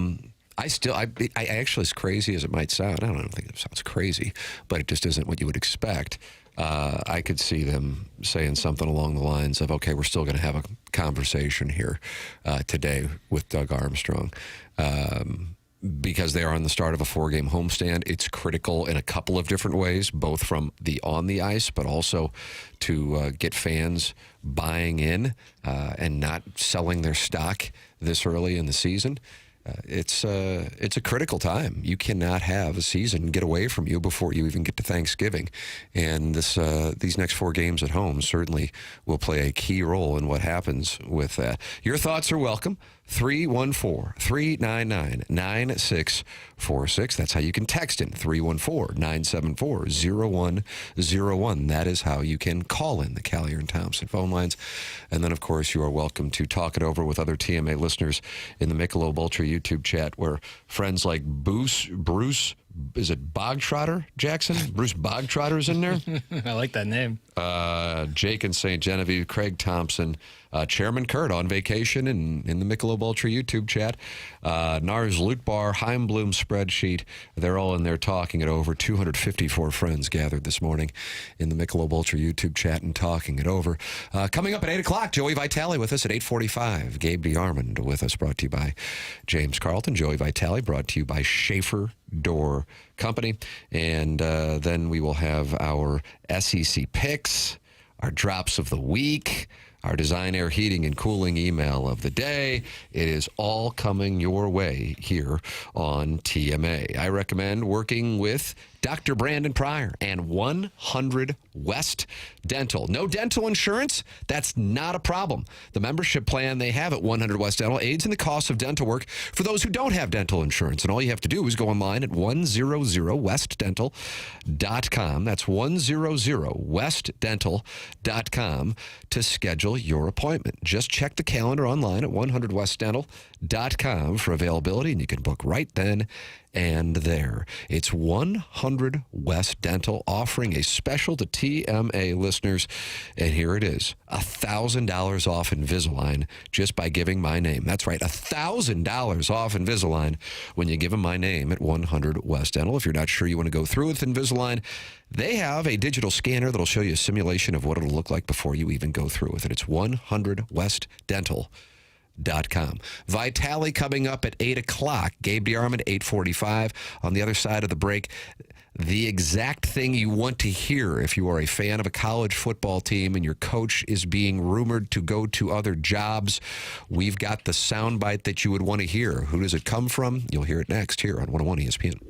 actually, as crazy as it might sound, I don't think it sounds crazy, but it just isn't what you would expect. I could see them saying something along the lines of, okay, we're still going to have a conversation here today with Doug Armstrong. Because they are on the start of a 4-game homestand. It's critical in a couple of different ways, both from the on the ice, but also to get fans buying in and not selling their stock this early in the season. It's a critical time. You cannot have a season get away from you before you even get to Thanksgiving. And these next 4 games at home certainly will play a key role in what happens with that. Your thoughts are welcome. 314-399-9646. That's how you can text in. 314-974-0101. That is how you can call in the Callier and Thompson phone lines. And then, of course, you are welcome to talk it over with other TMA listeners in the Michelob Ultra YouTube chat, where friends like Bruce, is it Bogtrotter, Jackson? Bruce Bogtrotter's in there. I like that name. Jake in St. Genevieve, Craig Thompson, Chairman Kurt on vacation in the Michelob Ultra YouTube chat. Nars Loot Bar, Heimbloom spreadsheet. They're all in there talking it over. 254 friends gathered this morning in the Michelob Ultra YouTube chat and talking it over. Coming up at 8 o'clock, Joey Vitale with us at 8:45. Gabe DeArmond with us, brought to you by James Carlton. Joey Vitale brought to you by Schaefer Door Company. And then we will have our SEC picks, our drops of the week, our Design Air Heating and Cooling email of the day. It is all coming your way here on TMA. I recommend working with Dr. Brandon Pryor and 100 West Dental. No dental insurance? That's not a problem. The membership plan they have at 100 West Dental aids in the cost of dental work for those who don't have dental insurance. And all you have to do is go online at 100westdental.com. That's 100westdental.com to schedule your appointment. Just check the calendar online at 100westdental.com for availability, and you can book right then and there. It's 100 West Dental offering a special to TMA listeners, and here it is, $1,000 off Invisalign just by giving my name. That's right, $1,000 off Invisalign when you give them my name at 100 West Dental. If you're not sure you want to go through with Invisalign, they have a digital scanner that'll show you a simulation of what it'll look like before you even go through with it. It's 100westdental.com. Vitale coming up at 8 o'clock. Gabe DeArmond, 8:45. On the other side of the break, the exact thing you want to hear if you are a fan of a college football team and your coach is being rumored to go to other jobs. We've got the soundbite that you would want to hear. Who does it come from? You'll hear it next here on 101 ESPN.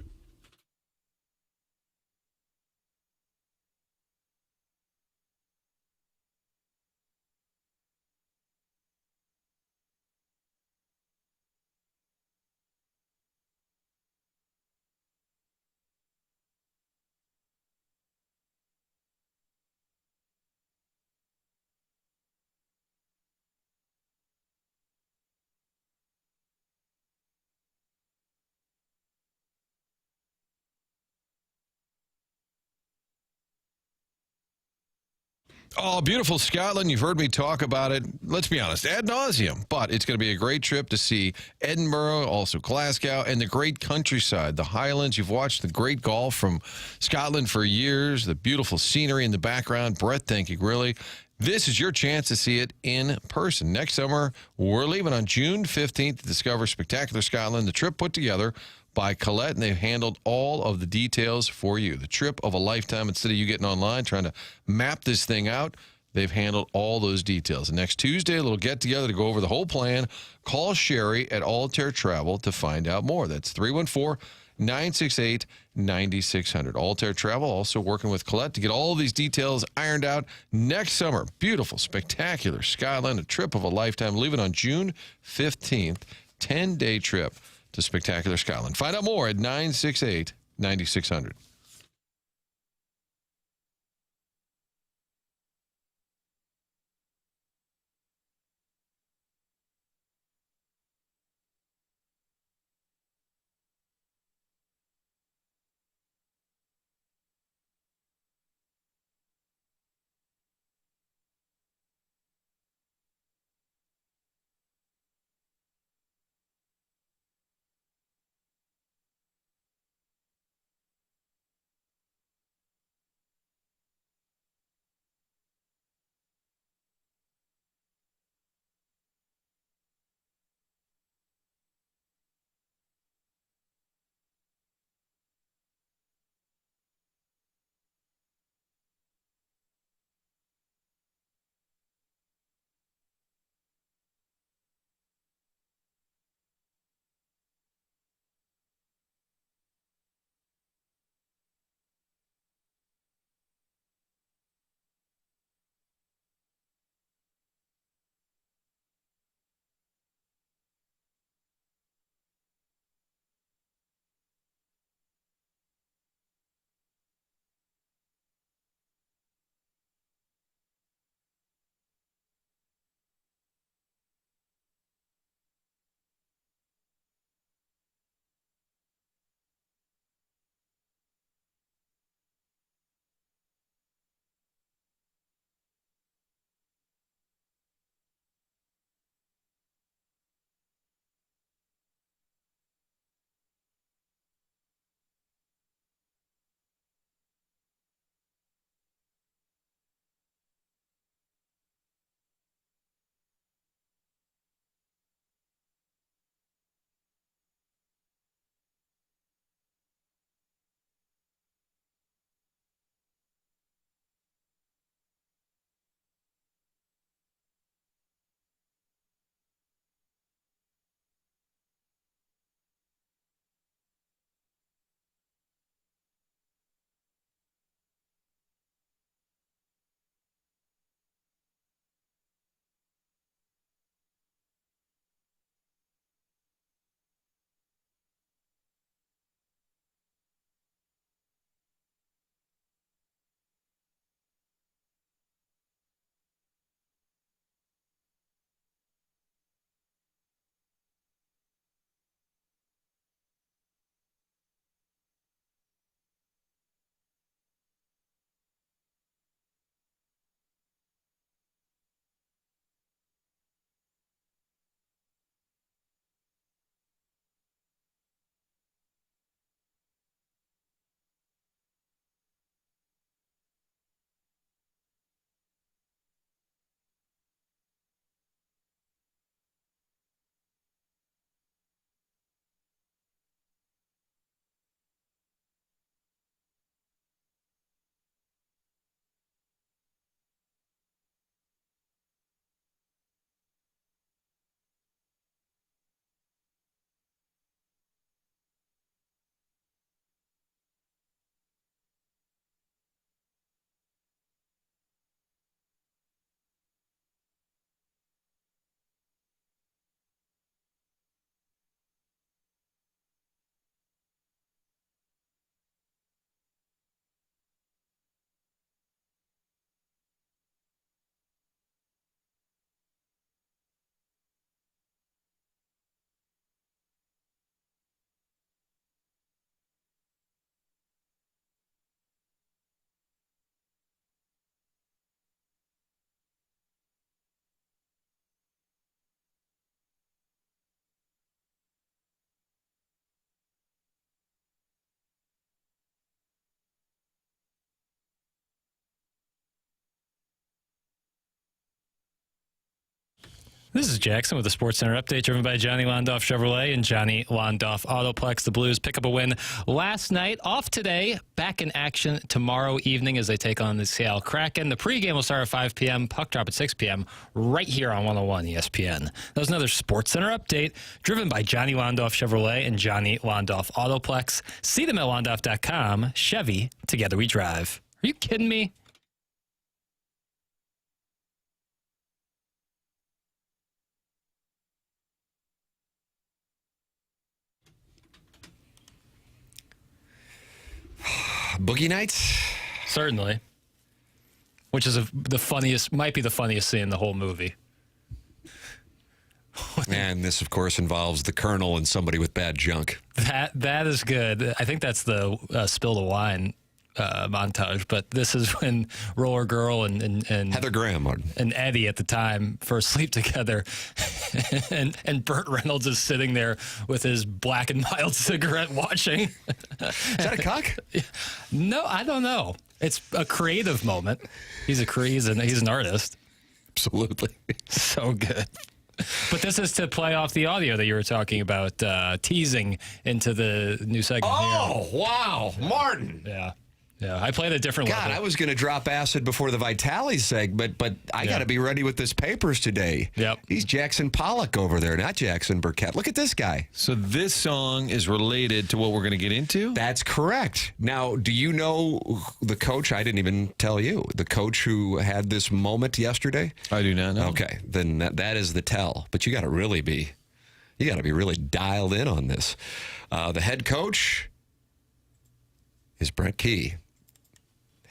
Oh, beautiful Scotland. You've heard me talk about it. Let's be honest, ad nauseum. But it's going to be a great trip to see Edinburgh, also Glasgow, and the great countryside, the Highlands. You've watched the great golf from Scotland for years, the beautiful scenery in the background, breathtaking, really. This is your chance to see it in person. Next summer, we're leaving on June 15th to discover spectacular Scotland. The trip put together by Colette, and they've handled all of the details for you. The trip of a lifetime. Instead of you getting online trying to map this thing out, they've handled all those details. And next Tuesday, a little get-together to go over the whole plan. Call Sherry at Altair Travel to find out more. That's 314-968-9600. Altair Travel also working with Colette to get all of these details ironed out next summer. Beautiful, spectacular Scotland, a trip of a lifetime. Leaving on June 15th, 10-day trip to spectacular Scotland. Find out more at 968-9600. This is Jackson with the Sports Center update, driven by Johnny Londoff Chevrolet and Johnny Londoff Autoplex. The Blues pick up a win last night, off today, back in action tomorrow evening as they take on the Seattle Kraken. The pregame will start at 5 p.m., puck drop at 6 p.m., right here on 101 ESPN. That was another Sports Center update, driven by Johnny Londoff Chevrolet and Johnny Londoff Autoplex. See them at londoff.com. Chevy, together we drive. Are you kidding me? Boogie Nights? Certainly. Which is might be the funniest scene in the whole movie. And this, of course, involves the Colonel and somebody with bad junk. That is good. I think that's the spill the wine montage, but this is when Roller Girl and Heather Graham, Martin. and Eddie at the time first sleep together, and Burt Reynolds is sitting there with his Black and Mild cigarette watching. Is that a cock? No, I don't know. It's a creative moment. He's an artist. Absolutely. So good. But this is to play off the audio that you were talking about, teasing into the new segment. Oh, wow. Martin. Yeah. Yeah, I played a different God, level. I was going to drop acid before the Vitale segment, but I got to be ready with this papers today. Yep. He's Jackson Pollock over there, not Jackson Burkett. Look at this guy. So this song is related to what we're going to get into? That's correct. Now, do you know the coach? I didn't even tell you. The coach who had this moment yesterday? I do not know. Okay, then that is the tell. But you got to be really dialed in on this. The head coach is Brent Key.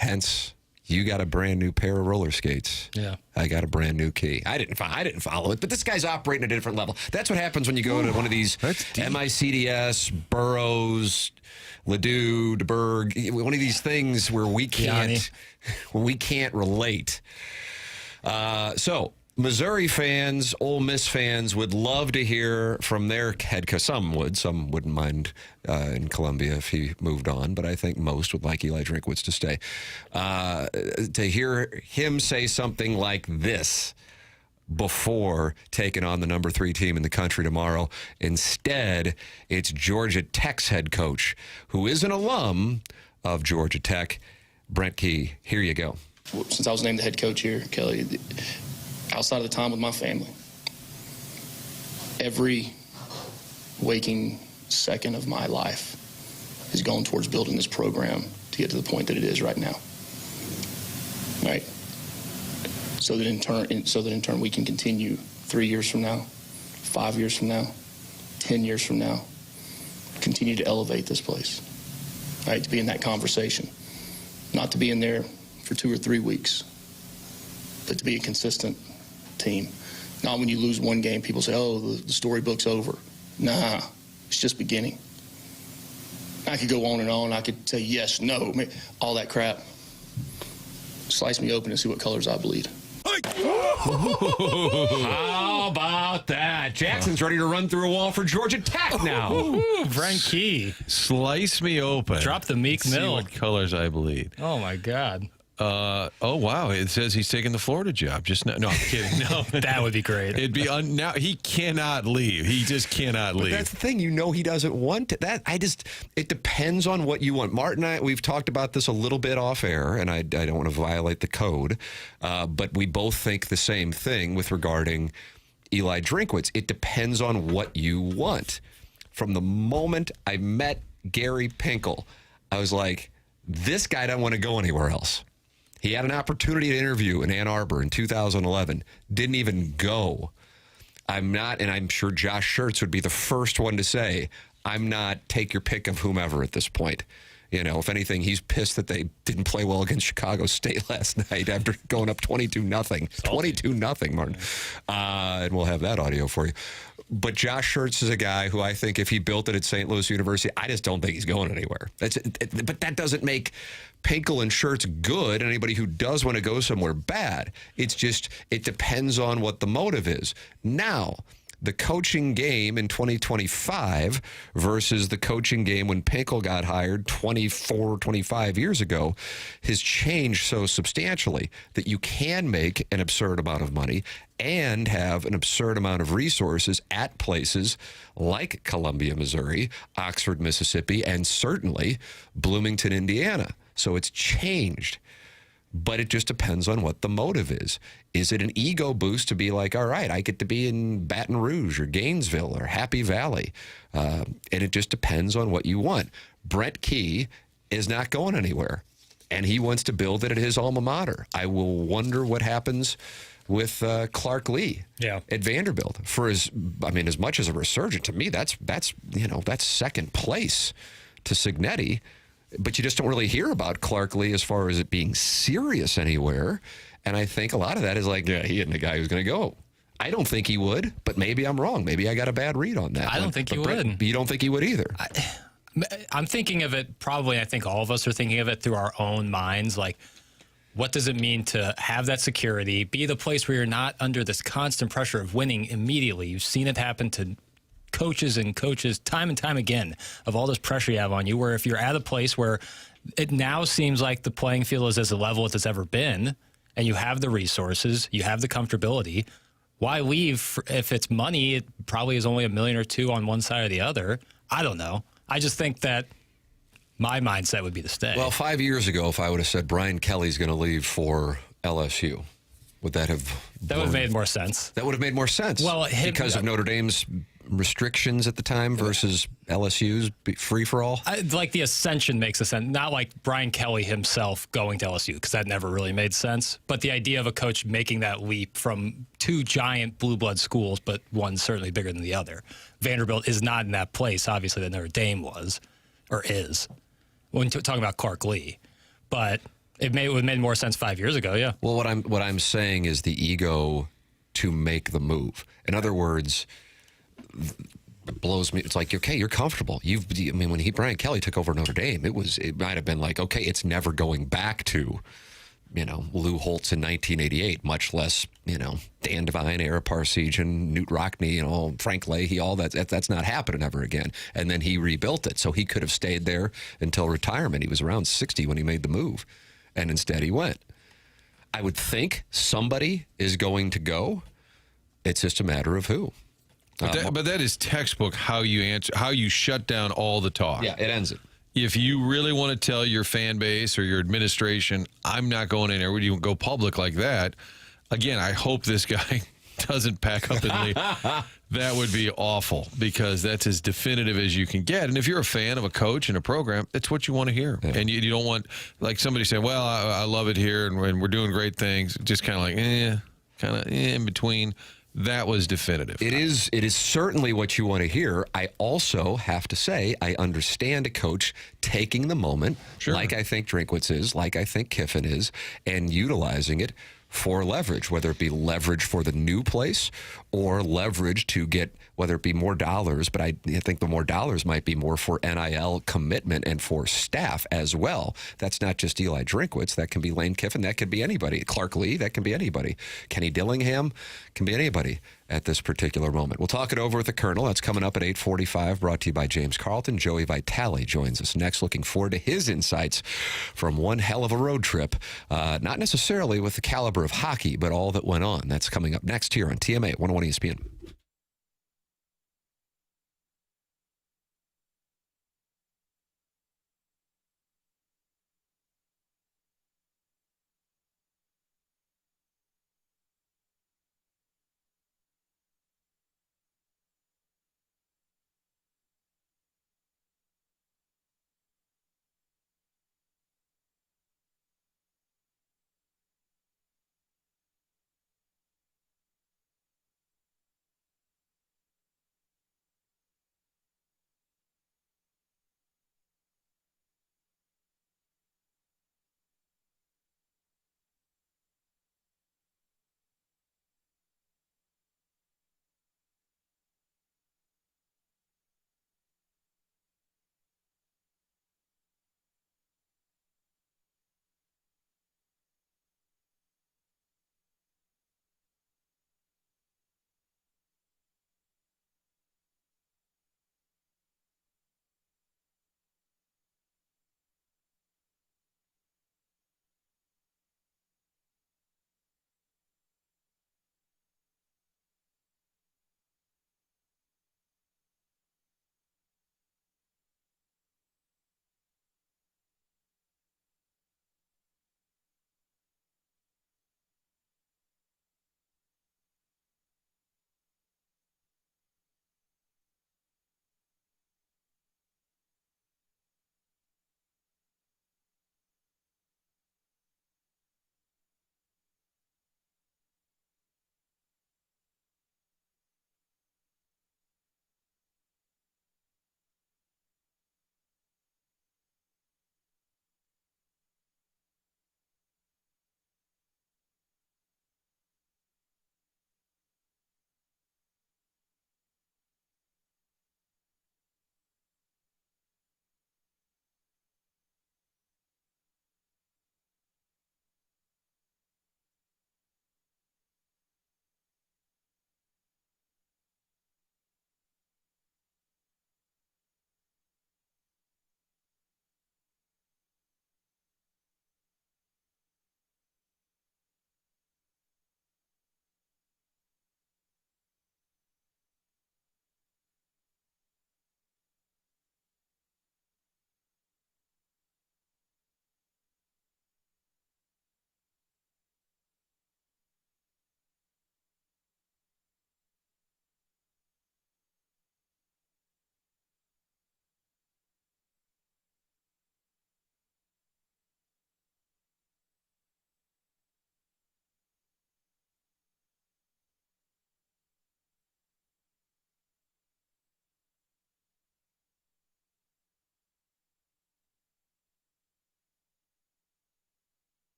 Hence, you got a brand new pair of roller skates. Yeah. I got a brand new key. I didn't follow it, but this guy's operating at a different level. That's what happens when you go to one of these MICDS, Burroughs, Ladue, DeBerg, one of these things where we can't relate. So Missouri fans, Ole Miss fans would love to hear from their head coach. Some wouldn't mind in Columbia if he moved on, but I think most would like Eli Drinkwitz to stay. To hear him say something like this before taking on the number 3 team in the country tomorrow. Instead, it's Georgia Tech's head coach, who is an alum of Georgia Tech, Brent Key. Here you go. Since I was named the head coach here, Kelly, outside of the time with my family, every waking second of my life is going towards building this program to get to the point that it is right now. Right? So that in turn we can continue 3 years from now, 5 years from now, 10 years from now, continue to elevate this place. Right? To be in that conversation. Not to be in there for 2 or 3 weeks, but to be a consistent team. Not when you lose one game, people say, oh, the storybook's over. Nah, it's just beginning. I could go on and on. I could say yes, no, all that crap. Slice me open and see what colors I bleed. How about that? Jackson's ready to run through a wall for Georgia Tech now. Brent Key. Slice me open. Drop the Meek See Mill. what colors I bleed. Oh, my God. Oh, wow. It says he's taking the Florida job. No, I'm kidding. No. That would be great. It'd be now he cannot leave. He just cannot leave. That's the thing. He doesn't want it. It depends on what you want. Martin and I, we've talked about this a little bit off air, and I don't want to violate the code, but we both think the same thing with regarding Eli Drinkwitz. It depends on what you want. From the moment I met Gary Pinkel, I was like, this guy doesn't want to go anywhere else. He had an opportunity to interview in Ann Arbor in 2011. Didn't even go. I'm not, and I'm sure Josh Schertz would be the first one to say, I'm not, take your pick of whomever at this point. You know, if anything, he's pissed that they didn't play well against Chicago State last night after going up 22-0. 22-0, Martin. And we'll have that audio for you. But Josh Schertz is a guy who I think if he built it at St. Louis University, I just don't think he's going anywhere. But that doesn't make Pinkel and Schertz good, and anybody who does want to go somewhere bad. It's just, it depends on what the motive is. Now, the coaching game in 2025 versus the coaching game when Pinkel got hired 24, 25 years ago has changed so substantially that you can make an absurd amount of money and have an absurd amount of resources at places like Columbia, Missouri, Oxford, Mississippi, and certainly Bloomington, Indiana. So it's changed. But it just depends on what the motive is. Is it an ego boost to be like, all right, I get to be in Baton Rouge or Gainesville or Happy Valley? And it just depends on what you want. Brent Key is not going anywhere, and he wants to build it at his alma mater. I will wonder what happens with Clark Lee at Vanderbilt. As much as a resurgent, to me, that's second place to Cignetti. But you just don't really hear about Clark Lee as far as it being serious anywhere. And I think a lot of that is like, yeah, he isn't the guy who's going to go. I don't think he would, but maybe I'm wrong. Maybe I got a bad read on that. I don't think he would. You don't think he would either? I'm thinking of it, probably I think all of us are thinking of it through our own minds. Like, what does it mean to have that security, be the place where you're not under this constant pressure of winning immediately? You've seen it happen to coaches time and time again, of all this pressure you have on you, where if you're at a place where it now seems like the playing field is as a level as it's ever been, and you have the resources, you have the comfortability, why leave? If it's money, it probably is only $1 million or $2 million on one side or the other. I don't know. I just think that my mindset would be to stay. Well, 5 years ago, if I would have said Brian Kelly's going to leave for LSU, would that have... That would have made more sense. That would have made more sense. Well, because of Notre Dame's restrictions at the time versus LSU's free-for-all? Like the ascension makes a sense. Not like Brian Kelly himself going to LSU, because that never really made sense. But the idea of a coach making that leap from two giant blue blood schools, but one certainly bigger than the other. Vanderbilt is not in that place, obviously, that Notre Dame was, or is, when talking about Clark Lee. But it would have made more sense 5 years ago, yeah. Well, what I'm saying is the ego to make the move. In other words, it blows me. It's like, okay, you're comfortable. When Brian Kelly took over Notre Dame, it might have been like, okay, it's never going back to, Lou Holtz in 1988, much less, Dan Devine, Ara Parseghian, Newt Rockne, Frank Leahy, all that's not happening ever again. And then he rebuilt it. So he could have stayed there until retirement. He was around 60 when he made the move. And instead he went. I would think somebody is going to go. It's just a matter of who. But that is textbook how you shut down all the talk. Yeah, it ends it. If you really want to tell your fan base or your administration, I'm not going in there, would you go public like that? Again, I hope this guy doesn't pack up and leave. That would be awful, because that's as definitive as you can get. And if you're a fan of a coach and a program, that's what you want to hear. Yeah. And you don't want, like, somebody saying, well, I love it here and we're doing great things. Just kind of like, in between. That was definitive. It is certainly what you want to hear. I also have to say, I understand a coach taking the moment, like I think Drinkwitz is, like I think Kiffin is, and utilizing it for leverage, whether it be leverage for the new place or leverage to get, whether it be more dollars, but I think the more dollars might be more for NIL commitment and for staff as well. That's not just Eli Drinkwitz. That can be Lane Kiffin. That could be anybody. Clark Lee, that can be anybody. Kenny Dillingham can be anybody at this particular moment. We'll talk it over with the Colonel. That's coming up at 8:45, brought to you by James Carlton. Joey Vitale joins us next. Looking forward to his insights from one hell of a road trip. Not necessarily with the caliber of hockey, but all that went on. That's coming up next here on TMA 101 ESPN.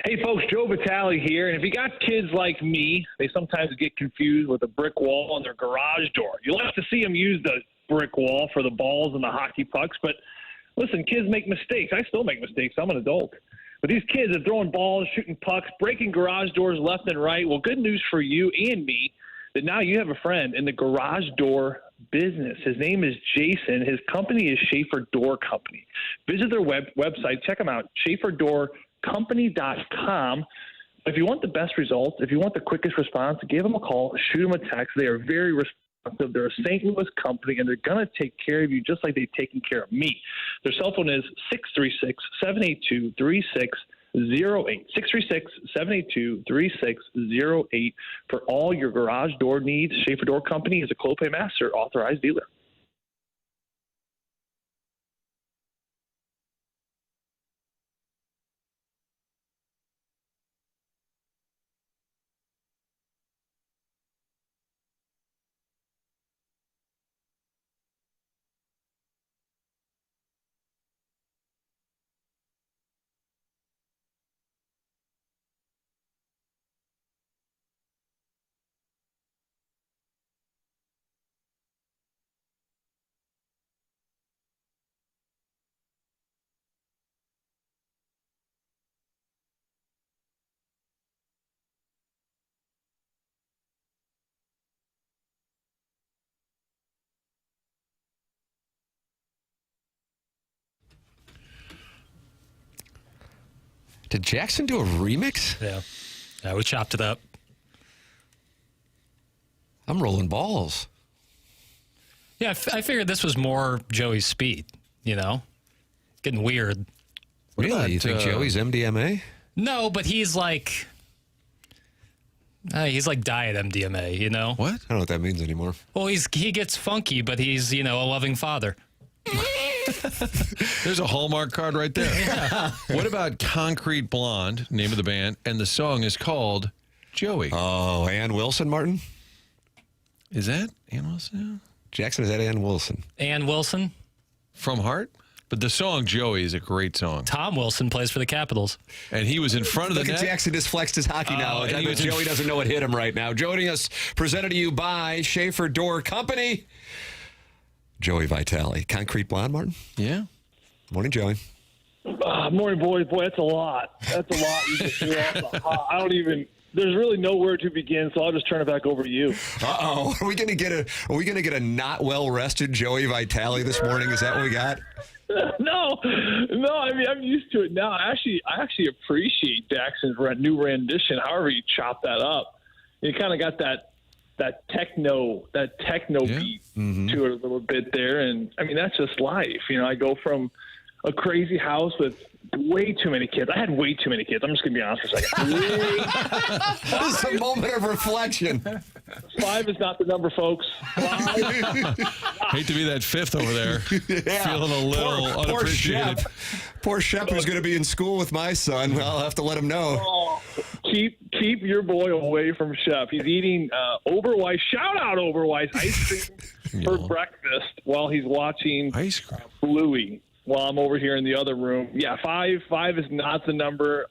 Hey, folks, Joe Vitale here. And if you got kids like me, they sometimes get confused with a brick wall on their garage door. You like to see them use the brick wall for the balls and the hockey pucks. But listen, kids make mistakes. I still make mistakes. I'm an adult. But these kids are throwing balls, shooting pucks, breaking garage doors left and right. Well, good news for you and me that now you have a friend in the garage door business. His name is Jason. His company is Schaefer Door Company. Visit their website. Check them out, SchaeferDoorCompany.com. If you want the best results, if you want the quickest response, give them a call, shoot them a text. They are very responsive. They're a St. Louis company, and they're going to take care of you just like they've taken care of me. Their cell phone is 636-782-3608. 636-782-3608 for all your garage door needs. Schaefer Door Company is a Clopay Master authorized dealer. Did Jackson do a remix? Yeah. We chopped it up. I'm rolling balls. Yeah, I figured this was more Joey's speed, Getting weird. Really? You think Joey's MDMA? No, but he's like diet MDMA, What? I don't know what that means anymore. Well, he gets funky, but he's, a loving father. There's a Hallmark card right there. Yeah. What about Concrete Blonde, name of the band, and the song is called Joey? Oh, Ann Wilson, Martin? Is that Ann Wilson? Jackson, is that Ann Wilson? Ann Wilson? From Heart? But the song Joey is a great song. Tom Wilson plays for the Capitals. And he was in front of the net. Look at Jackson just flexed his hockey knowledge. I bet Joey doesn't know what hit him right now. Joining us, presented to you by Schaefer Door Company, Joey Vitale. Concrete Blonde, Martin? Yeah. Morning, Joey. Morning, boys. Boy, that's a lot. That's a lot. You just threw off the hot. I don't even. There's really nowhere to begin, so I'll just turn it back over to you. Uh-oh. Are we gonna get a not well rested Joey Vitale this morning? Is that what we got? No. I mean, I'm used to it now. I actually appreciate Jackson's new rendition. However you chop that up, you kind of got that techno beat to it a little bit there, and I mean that's just life. I go from a crazy house with way too many kids. I had way too many kids. I'm just gonna be honest for a second. This is a moment of reflection. 5 is not the number, folks. 5. Hate to be that fifth over there. Yeah. Feeling a little unappreciated. Poor Shep, who's going to be in school with my son. Well, I'll have to let him know. Oh, keep your boy away from Shep. He's eating Overweiss. Shout out Overweiss ice cream for breakfast while he's watching ice cream. Bluey. While I'm over here in the other room. Yeah, 5 is not the number.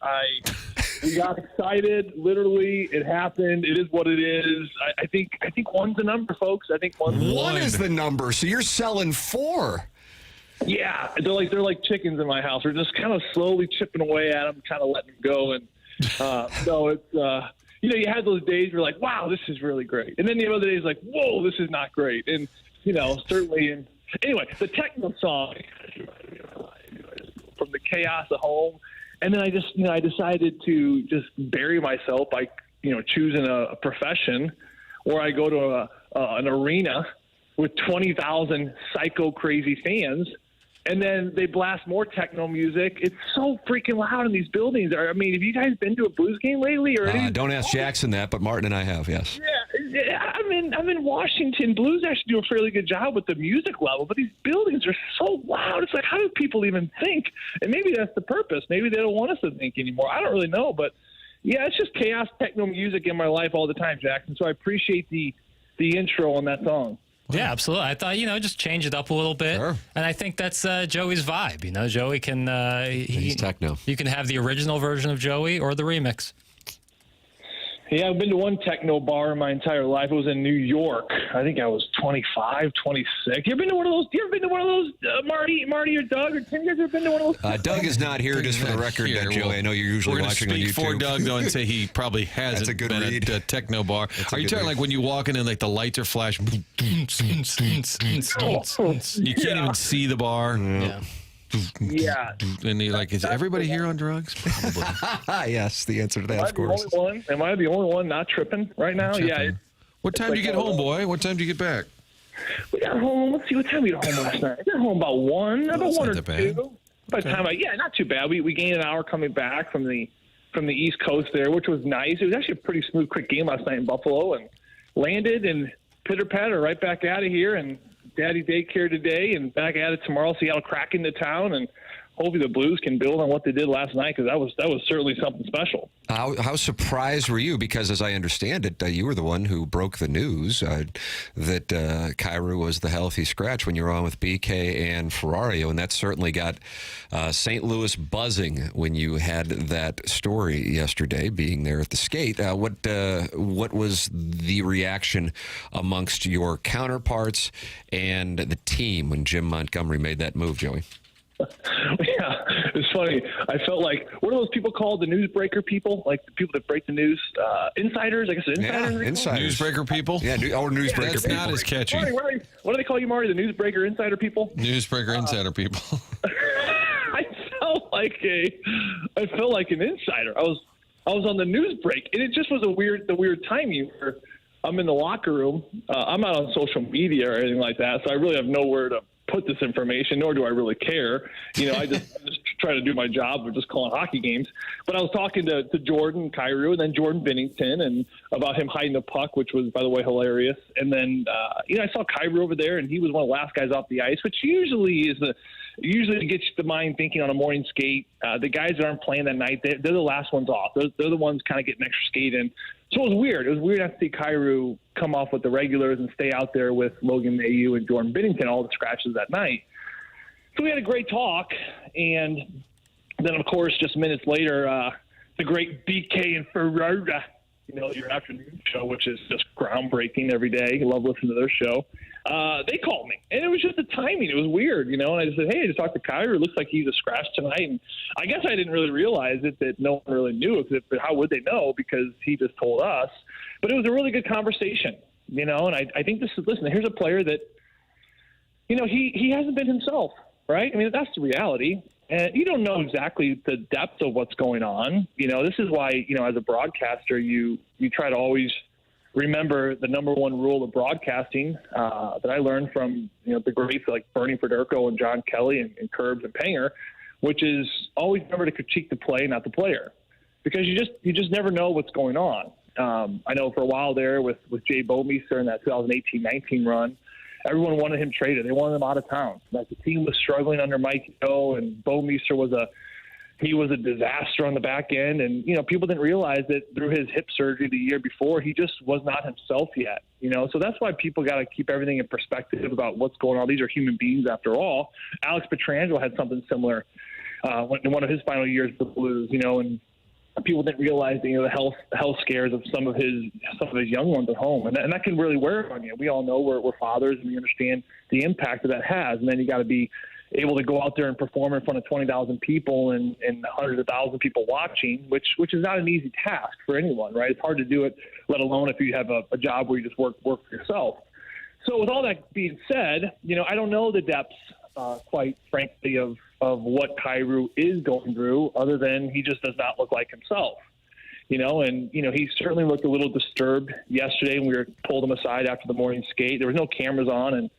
We got excited. Literally, it happened. It is what it is. I think 1's the number, folks. I think 1's One is the number. So you're selling 4. Yeah, they're like chickens in my house. We're just kind of slowly chipping away at them, kind of letting them go. And no, it's you had those days where you're like, wow, this is really great, and then the other days like, whoa, this is not great. And certainly. And anyway, the techno song from the chaos of home, and then I decided to just bury myself by choosing a profession where I go to an arena with 20,000 psycho crazy fans, and then they blast more techno music. It's so freaking loud in these buildings. I mean, have you guys been to a Blues game lately? Or don't ask Jackson that, but Martin and I have, yes. Yeah, I'm in Washington. Blues actually do a fairly good job with the music level, but these buildings are so loud. It's like, how do people even think? And maybe that's the purpose. Maybe they don't want us to think anymore. I don't really know, but yeah, it's just chaos techno music in my life all the time, Jackson. So I appreciate the intro on that song. Yeah, absolutely. I thought, just change it up a little bit. Sure. And I think that's Joey's vibe. Joey can... He's techno. You can have the original version of Joey or the remix. Yeah, I've been to one techno bar in my entire life. It was in New York. I think I was 25, 26. You ever been to one of those? Marty or Doug or Tim? You guys ever been to one of those? Doug is not here, just for the record, here. Joey. I know you're usually We're gonna watching on speak YouTube. for Doug, though, and say he probably hasn't That's a good been read. at a techno bar. Are you good talking read. like when you walk in and like the lights are flashing? You can't even see the bar. Yeah. Yeah. And you're like, is everybody here on drugs? Probably. Yes, the answer to that, of course. Am I the only one not tripping right now? Yeah. What time do you get home, boy? What time do you get back? We got home. Let's see what time we got home last night. I got home about 1 that's or not that bad. 2. By the time not too bad. We gained an hour coming back from the East Coast there, which was nice. It was actually a pretty smooth, quick game last night in Buffalo, and landed and pitter patter right back out of here, and Daddy daycare today, and back at it tomorrow. Seattle crack into town, and hopefully the Blues can build on what they did last night, because that was certainly something special. How surprised were you? Because as I understand it, you were the one who broke the news that Kyrou was the healthy scratch when you were on with BK and Ferrario, and that certainly got St. Louis buzzing when you had that story yesterday, being there at the skate. What was the reaction amongst your counterparts and the team when Jim Montgomery made that move, Joey? Yeah, it's funny. I felt like, what are those people called? The newsbreaker people? Like the people that break the news? Insiders? I guess insiders. Yeah, insiders. Newsbreaker people? Yeah, or newsbreaker That's people. not as catchy. Marty, what do they call you, Marty? The newsbreaker insider people? Newsbreaker insider people. I felt like an insider. I was on the news break, and it just was the weird timing where I'm in the locker room. I'm not on social media or anything like that, so I really have nowhere to put this information, nor do I really care. I just try to do my job of just calling hockey games. But I was talking to Jordan Kyrou and then Jordan Binnington and about him hiding the puck, which was, by the way, hilarious. And then, I saw Kyrou over there, and he was one of the last guys off the ice, which usually gets the mind thinking on a morning skate. The guys that aren't playing that night, they're the last ones off. They're the ones kind of getting extra skate in. So it was weird. It was weird to see Kyrou come off with the regulars and stay out there with Logan Mailloux and Jordan Binnington, all the scratches that night. So we had a great talk, and then, of course, just minutes later, the great BK and Ferrara, your afternoon show, which is just groundbreaking every day. I love listening to their show. They called me, and it was just the timing. It was weird, and I just said, hey, I just talked to Kyrou. It looks like he's a scratch tonight. And I guess I didn't really realize it, that no one really knew. But how would they know? Because he just told us. But it was a really good conversation, and I think listen, here's a player that, he hasn't been himself, right? I mean, that's the reality. And you don't know exactly the depth of what's going on. This is why, as a broadcaster, you try to always remember the number one rule of broadcasting that I learned from, the greats like Bernie Federko and John Kelly and Curbs and Panger, which is always remember to critique the play, not the player, because you just never know what's going on. I know for a while there with Jay Bouwmeester in that 2018-19 run, everyone wanted him traded. They wanted him out of town. Like the team was struggling under Mike Yeo, and Bouwmeester was a disaster on the back end. And, people didn't realize that through his hip surgery the year before, he just was not himself yet, So that's why people got to keep everything in perspective about what's going on. These are human beings after all. Alex Pietrangelo had something similar in one of his final years with the Blues, and people didn't realize, the health scares of some of his young ones at home. And that can really wear on you. We all know we're fathers, and we understand the impact that has. And then you got to be able to go out there and perform in front of 20,000 people and hundreds of thousands of people watching, which is not an easy task for anyone, right? It's hard to do it, let alone if you have a job where you just work for yourself. So with all that being said, I don't know the depths, quite frankly, of what Kyrou is going through, other than he just does not look like himself. And he certainly looked a little disturbed yesterday when we pulled him aside after the morning skate. There was no cameras on,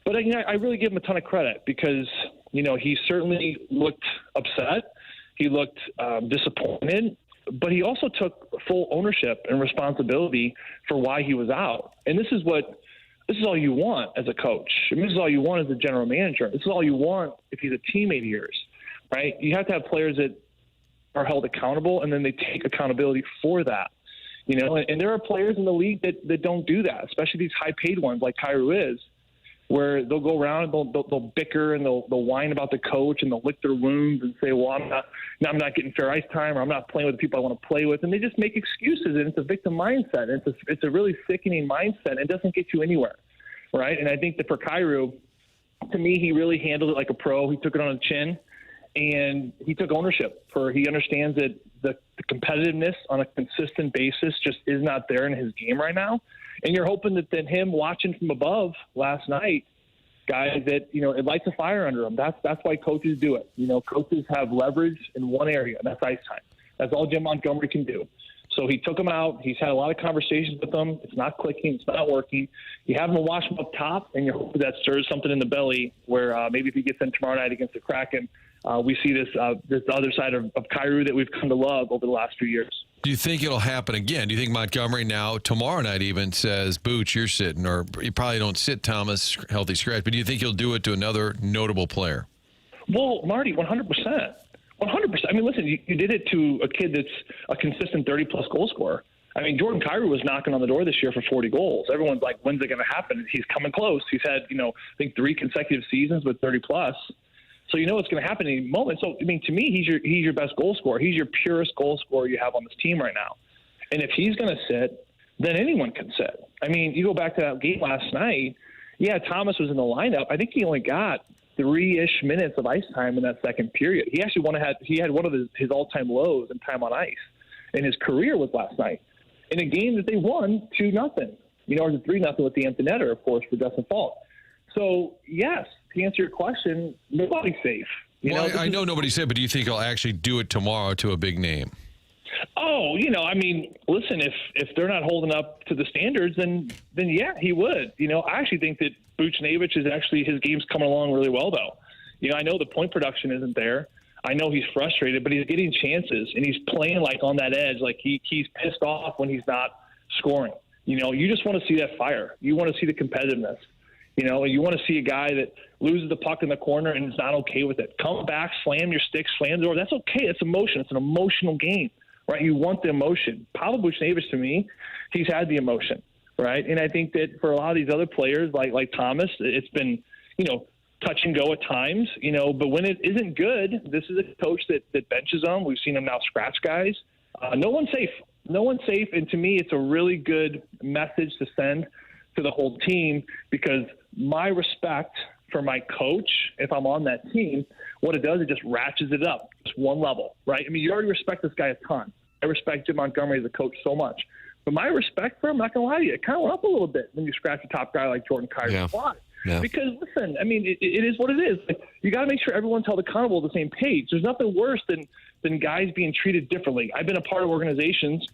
but I really give him a ton of credit because, he certainly looked upset. He looked disappointed, but he also took full ownership and responsibility for why he was out. And this is all you want as a coach. I mean, this is all you want as a general manager. This is all you want if he's a teammate of yours, right? You have to have players that are held accountable, and then they take accountability for that. And there are players in the league that don't do that, especially these high-paid ones like Kyrou is. where they'll go around and they'll bicker and they'll whine about the coach and they'll lick their wounds and say, well, I'm not getting fair ice time, or I'm not playing with the people I want to play with. And they just make excuses, and it's a victim mindset. And it's a really sickening mindset, and it doesn't get you anywhere, right? And I think that for Kyrou, to me, he really handled it like a pro. He took it on the chin, and he took ownership. He understands that the competitiveness on a consistent basis just is not there in his game right now. And you're hoping that him watching from above last night, guys, that, it lights a fire under him. That's why coaches do it. Coaches have leverage in one area, and that's ice time. That's all Jim Montgomery can do. So he took him out. He's had a lot of conversations with them. It's not clicking. It's not working. You have him watch him up top, and you hope that stirs something in the belly where maybe if he gets in tomorrow night against the Kraken, we see this other side of Kyrou that we've come to love over the last few years. Do you think it'll happen again? Do you think Montgomery now, tomorrow night even, says, Booch, you're sitting, or you probably don't sit Thomas, healthy scratch, but do you think he'll do it to another notable player? Well, Marty, 100%. 100%. I mean, listen, you did it to a kid that's a consistent 30-plus goal scorer. I mean, Jordan Kyrou was knocking on the door this year for 40 goals. Everyone's like, when's it going to happen? He's coming close. He's had, I think 3 consecutive seasons with 30-plus. So it's going to happen in any moment. So, I mean, to me, he's your best goal scorer. He's your purest goal scorer you have on this team right now. And if he's going to sit, then anyone can sit. I mean, you go back to that game last night. Yeah, Thomas was in the lineup. I think he only got 3-ish minutes of ice time in that second period. He actually had one of his all-time lows in time on ice in his career was last night in a game that they won 2-0. Or 3-0 with the empty netter, of course, for Justin Falk. So, yes, to answer your question, nobody's safe. I know nobody's safe, but do you think he'll actually do it tomorrow to a big name? Oh, I mean, listen, if they're not holding up to the standards, then yeah, he would. I actually think that Buchnevich is actually, his game's coming along really well, though. I know the point production isn't there. I know he's frustrated, but he's getting chances, and he's playing like on that edge, like he's pissed off when he's not scoring. You just want to see that fire. You want to see the competitiveness. You want to see a guy that loses the puck in the corner and is not okay with it. Come back, slam your stick, slam the door. That's okay. It's emotion. It's an emotional game, right? You want the emotion. Pavel Buchnevich, to me, he's had the emotion, right? And I think that for a lot of these other players, like Thomas, it's been, touch and go at times, but when it isn't good, this is a coach that benches them. We've seen him now scratch guys. No one's safe. No one's safe. And to me, it's a really good message to send to the whole team, because my respect for my coach, if I'm on that team, what it does, it just ratchets it up just one level, right? I mean, you already respect this guy a ton. I respect Jim Montgomery as a coach so much. But my respect for him, I'm not going to lie to you, it kind of went up a little bit when you scratch a top guy like Jordan Kyrou. Yeah. Why? Yeah. Because, listen, I mean, it is what it is. Like, you got to make sure everyone's held accountable at the same page. There's nothing worse than guys being treated differently. I've been a part of organizations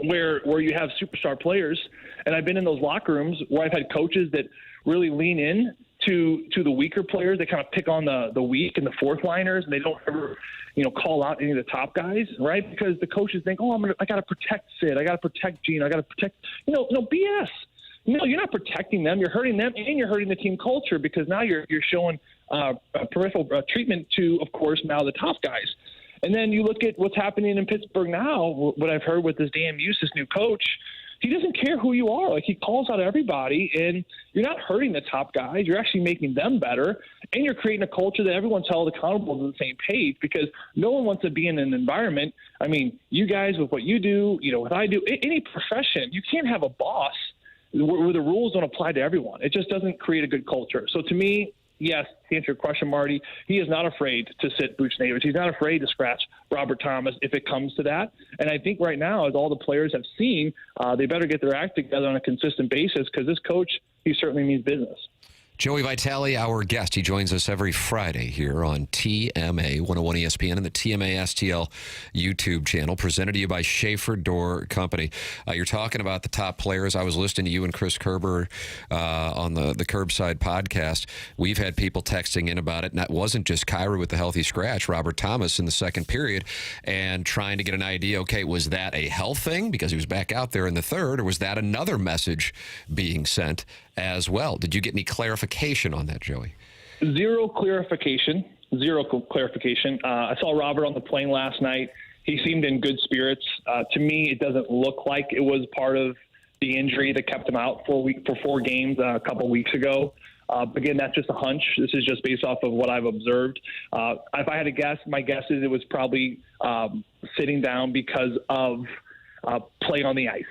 where you have superstar players, and I've been in those locker rooms where I've had coaches that really lean in to the weaker players. They kind of pick on the weak and the fourth liners, and they don't ever, call out any of the top guys, right? Because the coaches think, I got to protect Sid, I got to protect Gene, I got to protect, BS. No, you're not protecting them. You're hurting them, and you're hurting the team culture, because now you're showing peripheral treatment to, of course, now the top guys. And then you look at what's happening in Pittsburgh now, what I've heard with this Dan Hughes, this new coach. He doesn't care who you are. Like, he calls out everybody, and you're not hurting the top guys. You're actually making them better, and you're creating a culture that everyone's held accountable to the same page, because no one wants to be in an environment. I mean, you guys, with what you do, what I do, any profession, you can't have a boss where the rules don't apply to everyone. It just doesn't create a good culture. So to me, yes, to answer your question, Marty, he is not afraid to sit Buchnevich. He's not afraid to scratch Robert Thomas if it comes to that. And I think right now, as all the players have seen, they better get their act together on a consistent basis, because this coach, he certainly means business. Joey Vitale, our guest. He joins us every Friday here on TMA 101 ESPN and the TMA STL YouTube channel, presented to you by Schaefer Door Company. You're talking about the top players. I was listening to you and Chris Kerber on the Curbside podcast. We've had people texting in about it, and that wasn't just Kyrou with the healthy scratch, Robert Thomas in the second period, and trying to get an idea, okay, was that a health thing because he was back out there in the third, or was that another message being sent as well? Did you get any clarification on that, Joey? Zero clarification. I saw Robert on the plane last night. He seemed in good spirits. To me, it doesn't look like it was part of the injury that kept him out for 4 games a couple weeks ago. Again, that's just a hunch. This is just based off of what I've observed. If I had to guess, my guess is it was probably sitting down because of play on the ice.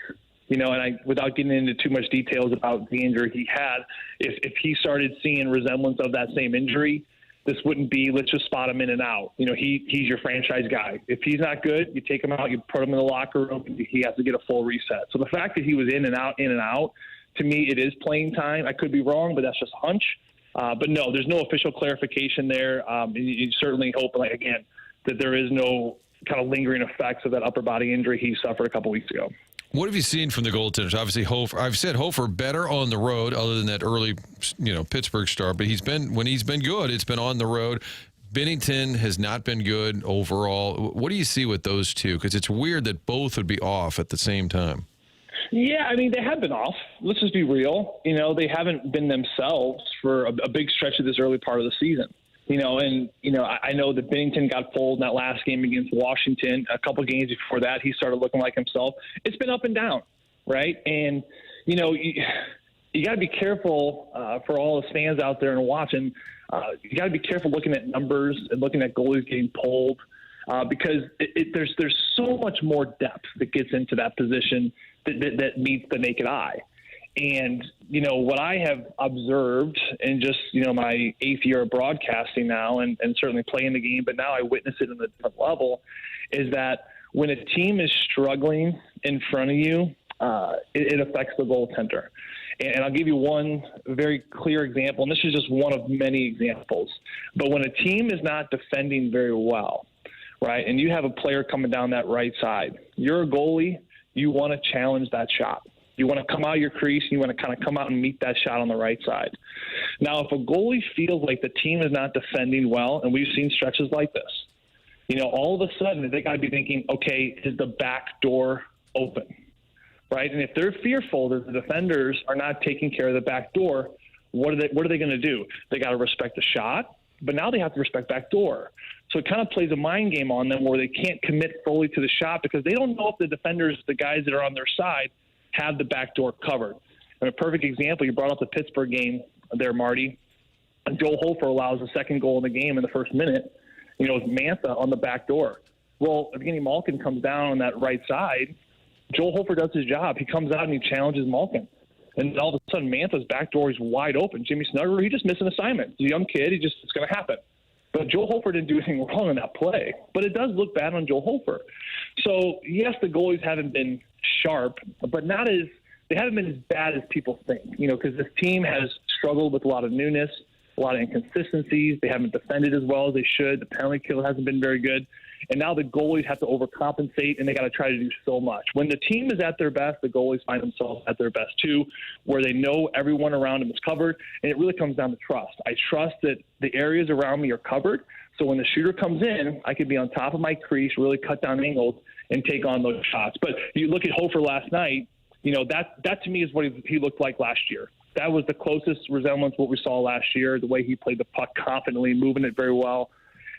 And without getting into too much details about the injury he had, if he started seeing resemblance of that same injury, this wouldn't be, let's just spot him in and out. He's your franchise guy. If he's not good, you take him out, you put him in the locker room, and he has to get a full reset. So the fact that he was in and out, to me, it is playing time. I could be wrong, but that's just a hunch. But no, there's no official clarification there. You certainly hope, again, that there is no kind of lingering effects of that upper body injury he suffered a couple weeks ago. What have you seen from the goaltenders? Obviously, Hofer. I've said Hofer better on the road, other than that early, Pittsburgh start. But when he's been good, it's been on the road. Binnington has not been good overall. What do you see with those two? Because it's weird that both would be off at the same time. Yeah, they have been off. Let's just be real. They haven't been themselves for a big stretch of this early part of the season. I know that Binnington got pulled in that last game against Washington. A couple games before that, he started looking like himself. It's been up and down, right? And, you got to be careful for all the fans out there and watching. You got to be careful looking at numbers and looking at goalies getting pulled because there's so much more depth that gets into that position that meets the naked eye. And, what I have observed in just, my 8th year of broadcasting now and certainly playing the game, but now I witness it on a different level, is that when a team is struggling in front of you, it affects the goaltender. And I'll give you one very clear example, and this is just one of many examples. But when a team is not defending very well, right, and you have a player coming down that right side, you're a goalie, you want to challenge that shot. You want to come out of your crease, and you want to kind of come out and meet that shot on the right side. Now, if a goalie feels like the team is not defending well, and we've seen stretches like this, all of a sudden they got to be thinking, okay, is the back door open, right? And if they're fearful that the defenders are not taking care of the back door, what are they going to do? They got to respect the shot, but now they have to respect back door. So it kind of plays a mind game on them where they can't commit fully to the shot because they don't know if the defenders, the guys that are on their side, have the back door covered. And a perfect example, you brought up the Pittsburgh game there, Marty. Joel Hofer allows the second goal in the game in the first minute, with Mantha on the back door. Well, Evgeny Malkin comes down on that right side. Joel Hofer does his job. He comes out and he challenges Malkin. And all of a sudden, Mantha's back door is wide open. Jimmy Snugger, he just missed an assignment. He's a young kid. It's going to happen. But Joel Hofer didn't do anything wrong in that play. But it does look bad on Joel Hofer. So, yes, the goalies haven't been sharp, but they haven't been as bad as people think, because this team has struggled with a lot of newness, a lot of inconsistencies. They haven't defended as well as they should. The penalty kill hasn't been very good. And now the goalies have to overcompensate, and they got to try to do so much. When the team is at their best, the goalies find themselves at their best too, where they know everyone around them is covered, and it really comes down to trust. I trust that the areas around me are covered, so when the shooter comes in, I can be on top of my crease, really cut down angles, and take on those shots. But you look at Hofer last night, that to me is what he looked like last year. That was the closest resemblance to what we saw last year, the way he played the puck confidently, moving it very well,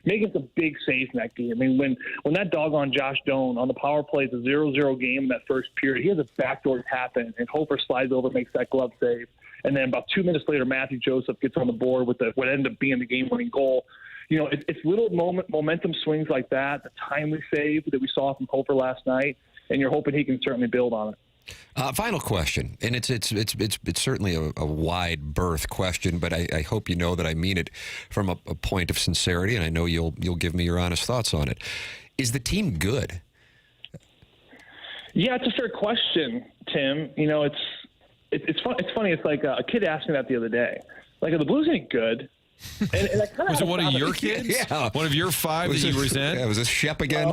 making some big saves in that game. When that doggone Josh Doan on the power play is a 0-0 game in that first period, he has a backdoor tap in, and Hofer slides over, makes that glove save. And then about 2 minutes later, Matthew Joseph gets on the board with what ended up being the game-winning goal. It's little momentum swings like that, the timely save that we saw from Hofer last night, and you're hoping he can certainly build on it. Final question, and it's certainly a wide berth question, but I hope you know that I mean it from a point of sincerity, and I know you'll give me your honest thoughts on it. Is the team good? Yeah, it's a fair question, Tim. It's funny. It's like a kid asked me that the other day. Like, are the Blues any good? And I kinda was it one of your kids? Yeah. One of your 5 that you resent? Yeah, was this Shep again?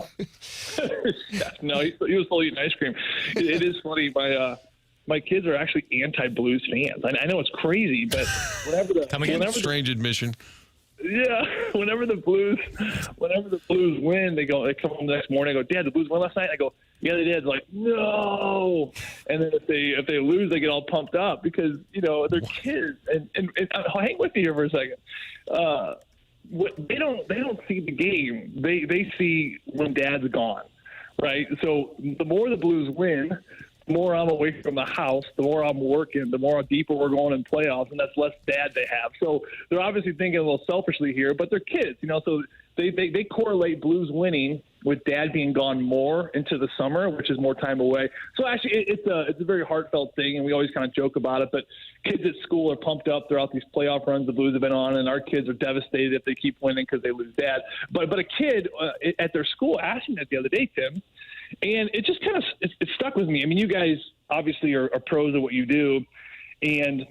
No, he was fully eating ice cream. It is funny. My kids are actually anti-Blues fans. I know it's crazy, but whenever strange admission. Yeah, whenever the Blues win, they come home the next morning. I go, Dad, the Blues won last night. I go, yeah, they did. They're like, no. And then if they lose, they get all pumped up because they're kids. And hang with me here for a second. They don't see the game. They see when Dad's gone, right? So the more the Blues win, the more I'm away from the house, the more I'm working, the more deeper we're going in playoffs, and that's less dad they have. So they're obviously thinking a little selfishly here, but they're kids, so they correlate Blues winning with dad being gone more into the summer, which is more time away. So actually it's a very heartfelt thing, and we always kind of joke about it, but kids at school are pumped up throughout these playoff runs the Blues have been on, and our kids are devastated if they keep winning because they lose dad. But a kid at their school asked me that the other day, Tim, and it just kind of it stuck with me. I mean, you guys obviously are pros at what you do, and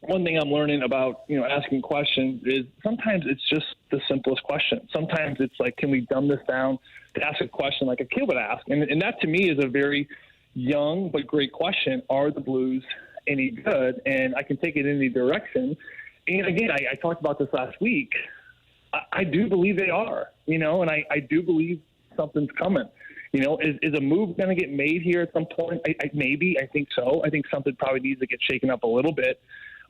one thing I'm learning about, asking questions is sometimes it's just the simplest question. Sometimes it's like, can we dumb this down to ask a question like a kid would ask? And that to me is a very young but great question. Are the Blues any good? And I can take it in any direction. And again, I talked about this last week. I do believe they are, and I do believe something's coming. Is a move going to get made here at some point? Maybe. I think so. I think something probably needs to get shaken up a little bit.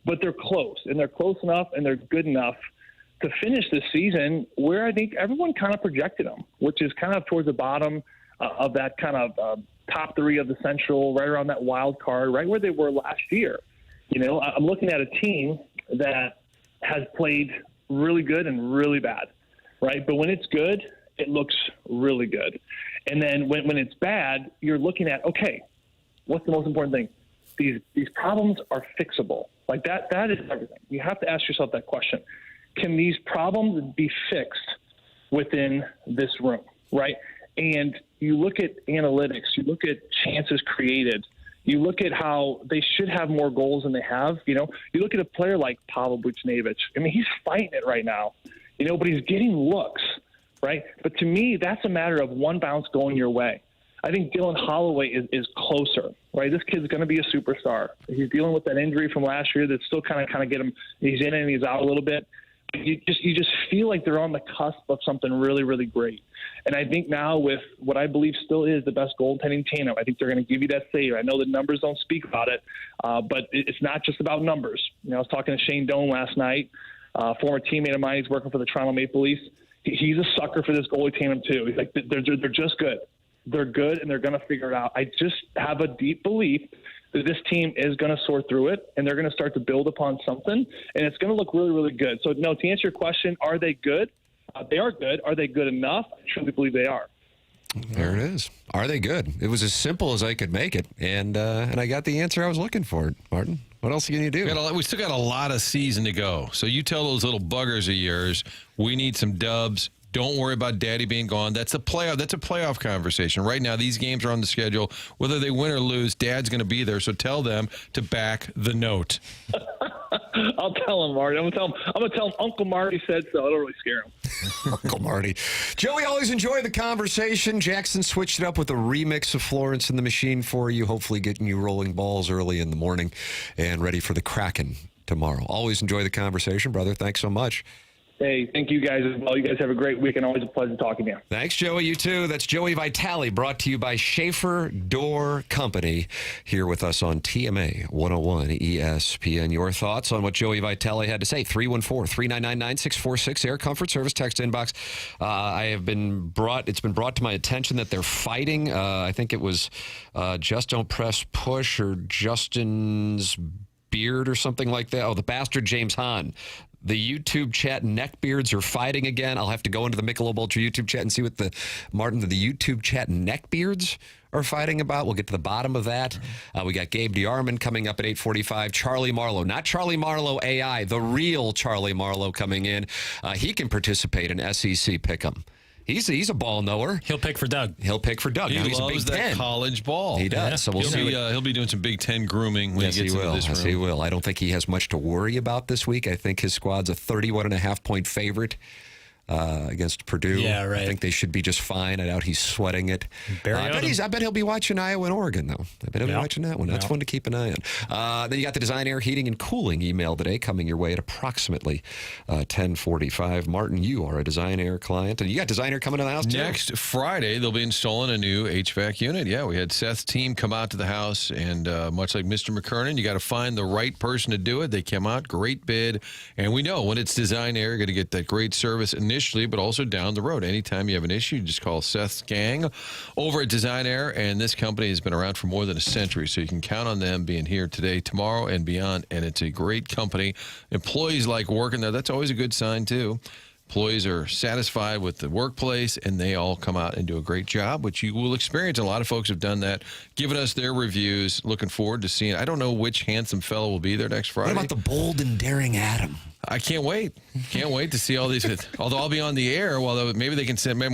But they're close, and they're close enough, and they're good enough to finish this season where I think everyone kind of projected them, which is kind of towards the bottom of that kind of top three of the Central, right around that wild card, right where they were last year. I'm looking at a team that has played really good and really bad, right? But when it's good, it looks really good. And then when it's bad, you're looking at, okay, what's the most important thing? These problems are fixable. Like that is everything. You have to ask yourself that question. Can these problems be fixed within this room, right? And you look at analytics, you look at chances created, you look at how they should have more goals than they have. You look at a player like Pavel Buchnevich. I mean, he's fighting it right now, but he's getting looks. Right? But to me, that's a matter of one bounce going your way. I think Dylan Holloway is closer, right? This kid's going to be a superstar. He's dealing with that injury from last year that's still kind of get him. He's in and he's out a little bit. You just feel like they're on the cusp of something really, really great. And I think now with what I believe still is the best goaltending tandem, I think they're going to give you that save. I know the numbers don't speak about it, but it's not just about numbers. I was talking to Shane Doan last night, former teammate of mine. He's working for the Toronto Maple Leafs. He's a sucker for this goalie tandem too. He's like, they're just good. They're good, and they're going to figure it out. I just have a deep belief that this team is going to sort through it, and they're going to start to build upon something, and it's going to look really, really good. So, no, to answer your question, are they good? They are good. Are they good enough? I truly believe they are. There it is. Are they good? It was as simple as I could make it, and I got the answer I was looking for, Martin. What else can you do? We still got a lot of season to go. So you tell those little buggers of yours, we need some dubs. Don't worry about Daddy being gone. That's a playoff conversation. Right now, these games are on the schedule. Whether they win or lose, Dad's going to be there. So tell them to back the note. I'll tell him, Marty. I'm going to tell him Uncle Marty said so. It'll really scare him. Uncle Marty. Joey, always enjoy the conversation. Jackson switched it up with a remix of Florence and the Machine for you, hopefully getting you rolling balls early in the morning and ready for the Kraken tomorrow. Always enjoy the conversation, brother. Thanks so much. Hey, thank you guys as well. You guys have a great week, and always a pleasure talking to you. Thanks, Joey. You too. That's Joey Vitale, brought to you by Schaefer Door Company, here with us on TMA 101 ESPN. Your thoughts on what Joey Vitale had to say? 314-399-9646, Air Comfort Service text inbox. It's been brought to my attention that they're fighting. I think it was Just Don't Press Push or Justin's Beard or something like that. Oh, the bastard James Hahn. The YouTube chat neckbeards are fighting again. I'll have to go into the Michelob Ultra YouTube chat and see what the YouTube chat neckbeards are fighting about. We'll get to the bottom of that. We got Gabe DeArmond coming up at 8:45. Charlie Marlow, not Charlie Marlow AI, the real Charlie Marlow coming in. He can participate in SEC Pick'em. He's a ball knower. He'll pick for Doug. He He's loves that Ten. college ball. He does. Yeah. So we'll see. He'll be doing some Big Ten grooming when he gets into this room. Yes, he will. I don't think he has much to worry about this week. I think his squad's a 31.5-point favorite against Purdue. Yeah, right. I think they should be just fine. I doubt he's sweating it. I bet he'll be watching Iowa and Oregon, though. I bet he'll be watching that one. That's fun to keep an eye on. Then you got the Design Air Heating and Cooling email today coming your way at approximately 10:45. Martin, you are a Design Air client, and you got Design Air coming to the house too. Next Friday, they'll be installing a new HVAC unit. Yeah, we had Seth's team come out to the house, and much like Mr. McKernan, you got to find the right person to do it. They came out, great bid, and we know when it's Design Air, you're going to get that great service initially. initially, but also down the road. Anytime you have an issue, just call Seth's gang over at Design Air, and this company has been around for more than a century, so you can count on them being here today, tomorrow, and beyond, and it's a great company. Employees like working there. That's always a good sign, too. Employees are satisfied with the workplace, and they all come out and do a great job, which you will experience. A lot of folks have done that, given us their reviews. Looking forward to seeing. I don't know which handsome fellow will be there next Friday. What about the bold and daring Adam? I can't wait. Can't wait to see all these. Although I'll be on the air, maybe they can send me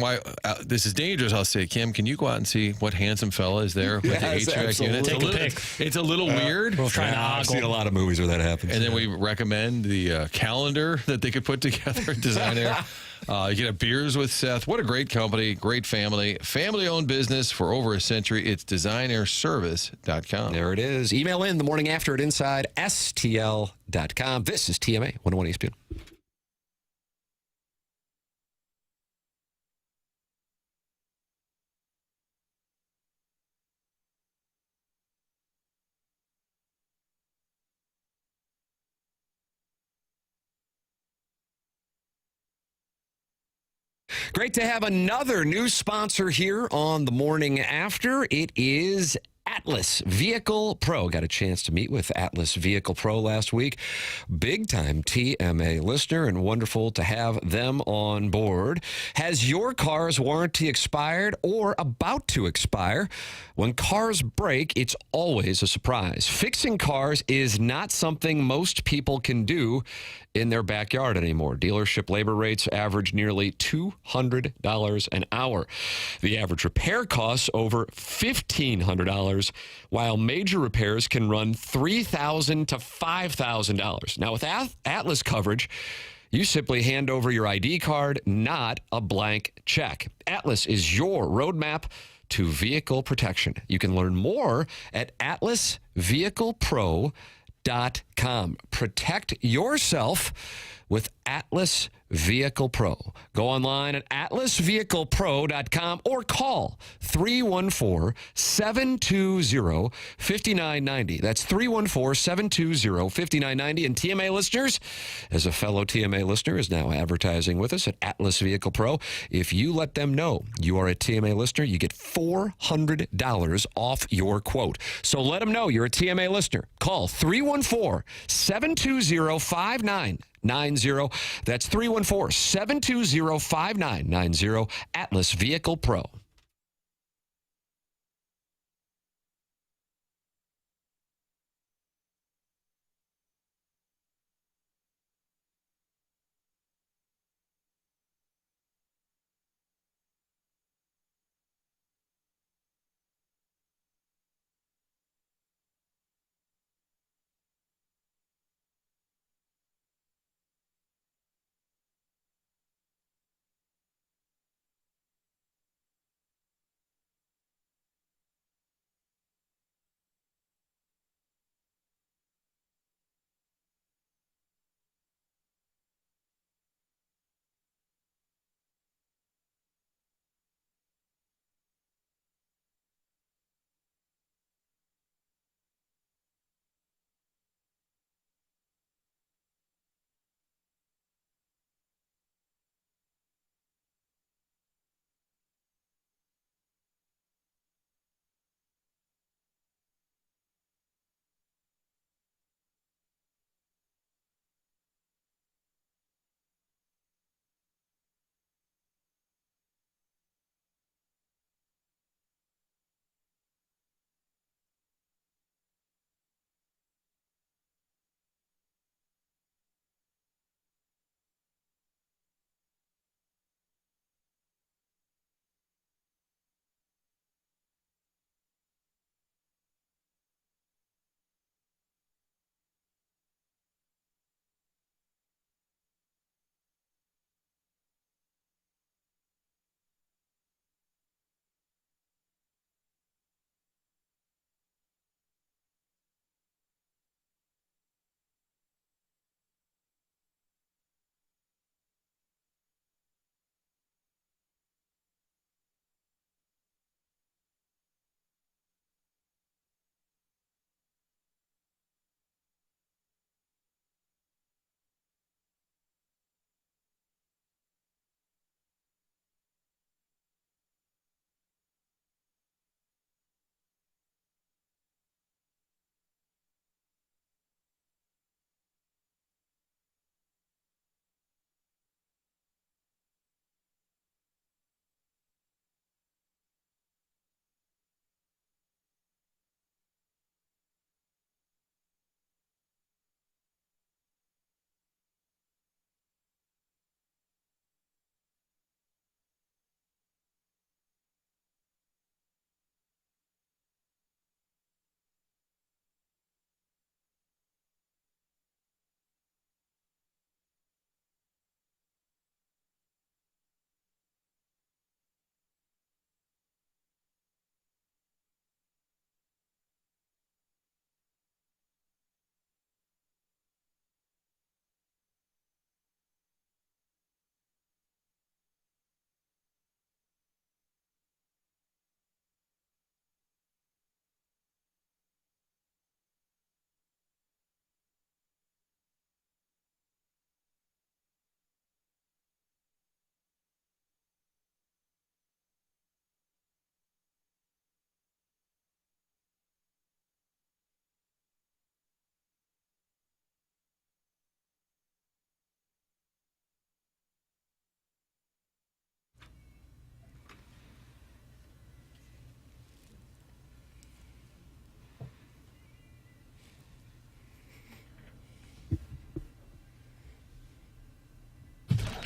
this is dangerous. I'll say, Kim, can you go out and see what handsome fella is there with the HVAC unit? It's a little weird. We'll try to I've seen a lot of movies where that happens. And then we recommend the calendar that they could put together at Design Air. You can have beers with Seth. What a great company, great family, family-owned business for over a century. It's designairservice.com. There it is. Email in the morning after at InsideSTL.com. This is TMA 101 ESPN. Great to have another new sponsor here on the Morning After. It is Atlas Vehicle Pro. Got a chance to meet with Atlas Vehicle Pro last week. Big time TMA listener, and wonderful to have them on board. Has your car's warranty expired or about to expire? When cars break, it's always a surprise. Fixing cars is not something most people can do in their backyard anymore. Dealership labor rates average nearly $200 an hour. The average repair costs over $1,500, while major repairs can run $3,000 to $5,000. Now, with Atlas coverage, you simply hand over your ID card, not a blank check. Atlas is your roadmap to vehicle protection. You can learn more at atlasvehiclepro.com. Protect yourself with Atlas Vehicle Pro. Go online at atlasvehiclepro.com or call 314-720-5990. That's 314-720-5990. And TMA listeners, as a fellow TMA listener is now advertising with us at Atlas Vehicle Pro, if you let them know you are a TMA listener, you get $400 off your quote. So let them know you're a TMA listener. Call 314-720-5990. That's 314-720-5990. Atlas Vehicle Pro.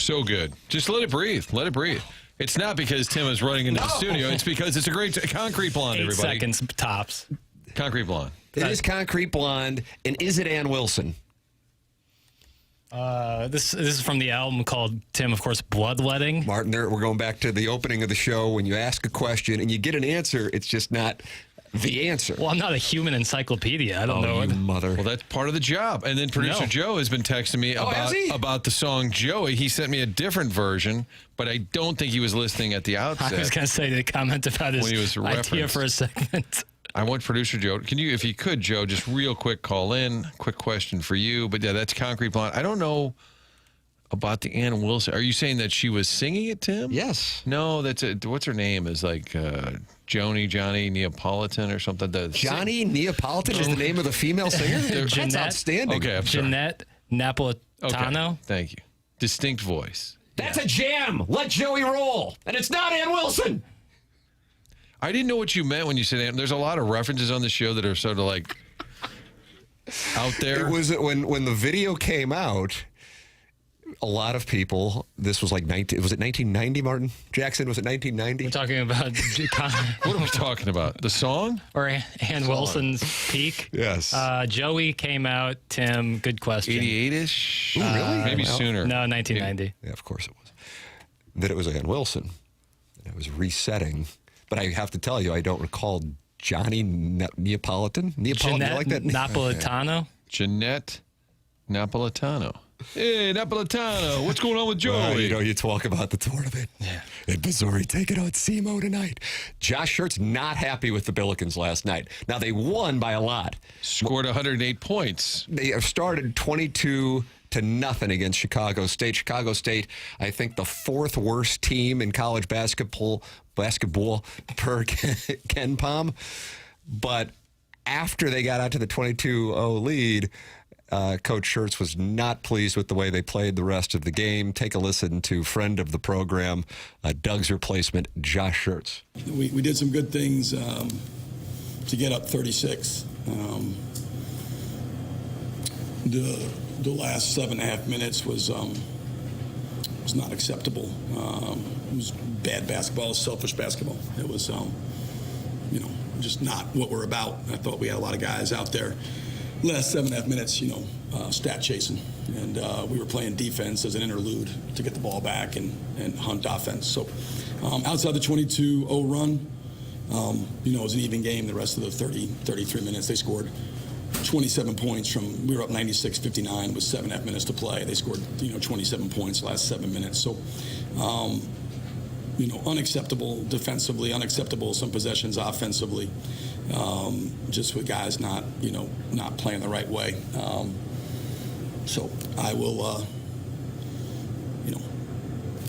So good. Just let it breathe. Let it breathe. It's not because Tim is running into the studio. It's because it's a great Concrete Blonde, 8 everybody. seconds tops. Concrete Blonde. It is Concrete Blonde, and is it Ann Wilson? This is from the album called, Tim, of course, Bloodletting. Martin, we're going back to the opening of the show. When you ask a question and you get an answer, it's just not the answer. Well, I'm not a human encyclopedia. I don't know. You mother. Well, that's part of the job. And then producer Joe has been texting me about the song Joey. He sent me a different version, but I don't think he was listening at the outset. I was going to say the comment about his idea referenced. for a segment. I want producer Joe. Can you, if you could, Joe, just real quick call in. Quick question for you. But yeah, that's Concrete Blonde. I don't know about the Ann Wilson. Are you saying that she was singing it, Tim? Yes. No, what's her name? Is like Johnny Neapolitan or something. Johnny Neapolitan is the name of the female singer? That's outstanding. Okay, I'm sorry. Jeanette Napolitano. Okay. Thank you. Distinct voice. That's a jam. Let Joey roll. And it's not Ann Wilson. I didn't know what you meant when you said Ann. There's a lot of references on the show that are sort of like out there. It was when the video came out, a lot of people, this was like, was it 1990, Martin? Jackson, was it 1990? We're talking about... What are we talking about? The song? Or Ann Wilson's peak? Yes. Joey came out, Tim, good question. 88-ish? Really? Maybe sooner. No, 1990. Yeah, of course it was. That it was Ann Wilson. And I was resetting. But I have to tell you, I don't recall Johnny Neapolitan. Jeanette like that? Napolitano. Jeanette Napolitano. Hey, Napolitano, what's going on with Joey? Well, you talk about the tournament. Yeah. And Missouri taking on SEMO tonight. Josh Schertz not happy with the Billikens last night. Now, they won by a lot. Scored 108 points. They have started 22-0 against Chicago State. Chicago State, I think, the fourth worst team in college basketball per Ken Palm. But after they got out to the 22-0 lead, Coach Schertz was not pleased with the way they played the rest of the game. Take a listen to friend of the program, Doug's replacement, Josh Schertz. We did some good things to get up 36. The last 7.5 minutes was not acceptable. It was bad basketball, selfish basketball. It was, just not what we're about. I thought we had a lot of guys out there. Last 7.5 minutes, stat chasing. And we were playing defense as an interlude to get the ball back and hunt offense. So outside the 22-0 run, it was an even game the rest of the 33 minutes. They scored 27 points we were up 96-59 with 7.5 minutes to play. They scored, 27 points the last 7 minutes. So, unacceptable defensively, unacceptable some possessions offensively, just with guys not playing the right way. So I will,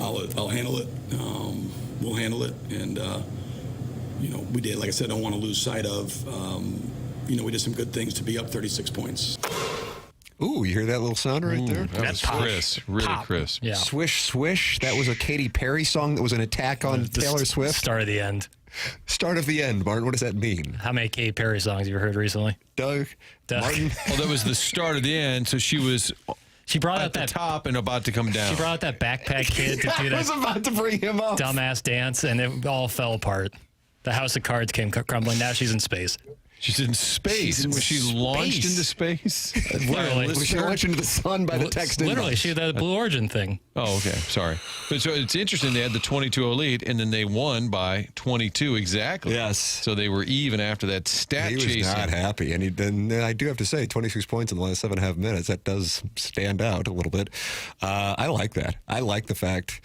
I'll handle it. We'll handle it. And, we did, like I said, I don't want to lose sight of, we did some good things to be up 36 points. Ooh, you hear that little sound right there? That was crisp, really crisp. Yeah. Swish, swish. That was a Katy Perry song that was an attack on Taylor Swift. Start of the end. Start of the end, Martin. What does that mean? How many Katy Perry songs have you heard recently? Doug. Martin. Well, that was the start of the end, so she was brought at out the that top and about to come down. She brought out that backpack kid to do I was that about to bring him up. dumbass dance, and it all fell apart. The house of cards came crumbling. Now she's in space. She's in space. Was she launched into space? Literally. She launched into the sun by the text. Literally, she did the Blue Origin thing. Oh, okay. Sorry. But so it's interesting. They had the 22-0 lead, and then they won by 22 exactly. Yes. So they were even after that stat chasing. He was not happy. And I do have to say, 26 points in the last 7.5 minutes, that does stand out a little bit. I like that. I like the fact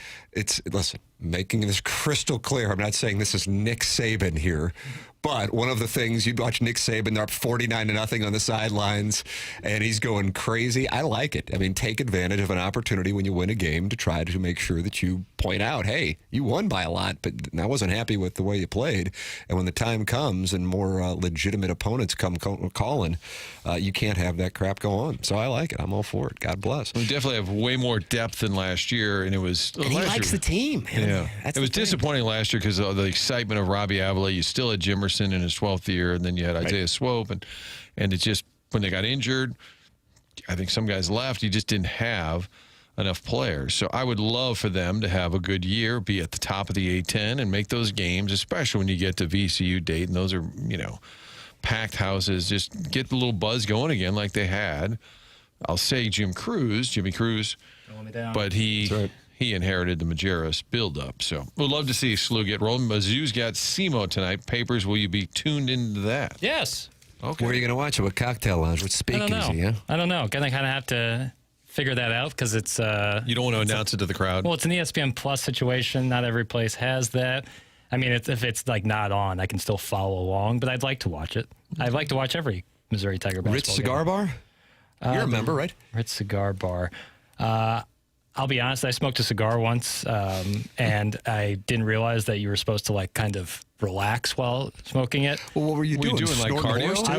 listen, making this crystal clear. I'm not saying this is Nick Saban here. But one of the things, you watch Nick Saban, they're up 49-0 on the sidelines, and he's going crazy. I like it. I mean, take advantage of an opportunity when you win a game to try to make sure that you point out, hey, you won by a lot, but I wasn't happy with the way you played. And when the time comes and more legitimate opponents come calling, you can't have that crap go on. So I like it. I'm all for it. God bless. We definitely have way more depth than last year, and it was. And he likes the team. Man. Yeah, it was disappointing last year because of the excitement of Robbie Avila. You still had Jimerson in his 12th year, and then you had Isaiah Swope, and it just, when they got injured, I think some guys left. You just didn't have enough players. So I would love for them to have a good year, be at the top of the A10 and make those games, especially when you get to VCU, Dayton. Those are, packed houses. Just get the little buzz going again like they had. I'll say Jimmy Cruz, but he inherited the Majerus buildup. So we'd love to see SLU get rolling. Mizzou's got SEMO tonight. Papers, will you be tuned into that? Yes. Okay. Where are you going to watch it? What cocktail lounge? What speakeasy? Yeah? I don't know. Gonna kind of have to figure that out because it's. You don't want to announce it to the crowd? Well, it's an ESPN Plus situation. Not every place has that. I mean, if it's like not on, I can still follow along, but I'd like to watch it. I'd like to watch every Missouri Tiger basketball Ritz Cigar game. Bar? You're a member, right? Ritz Cigar Bar. I'll be honest, I smoked a cigar once, and I didn't realize that you were supposed to kind of relax while smoking it. Well, what were you doing? Like cardio? I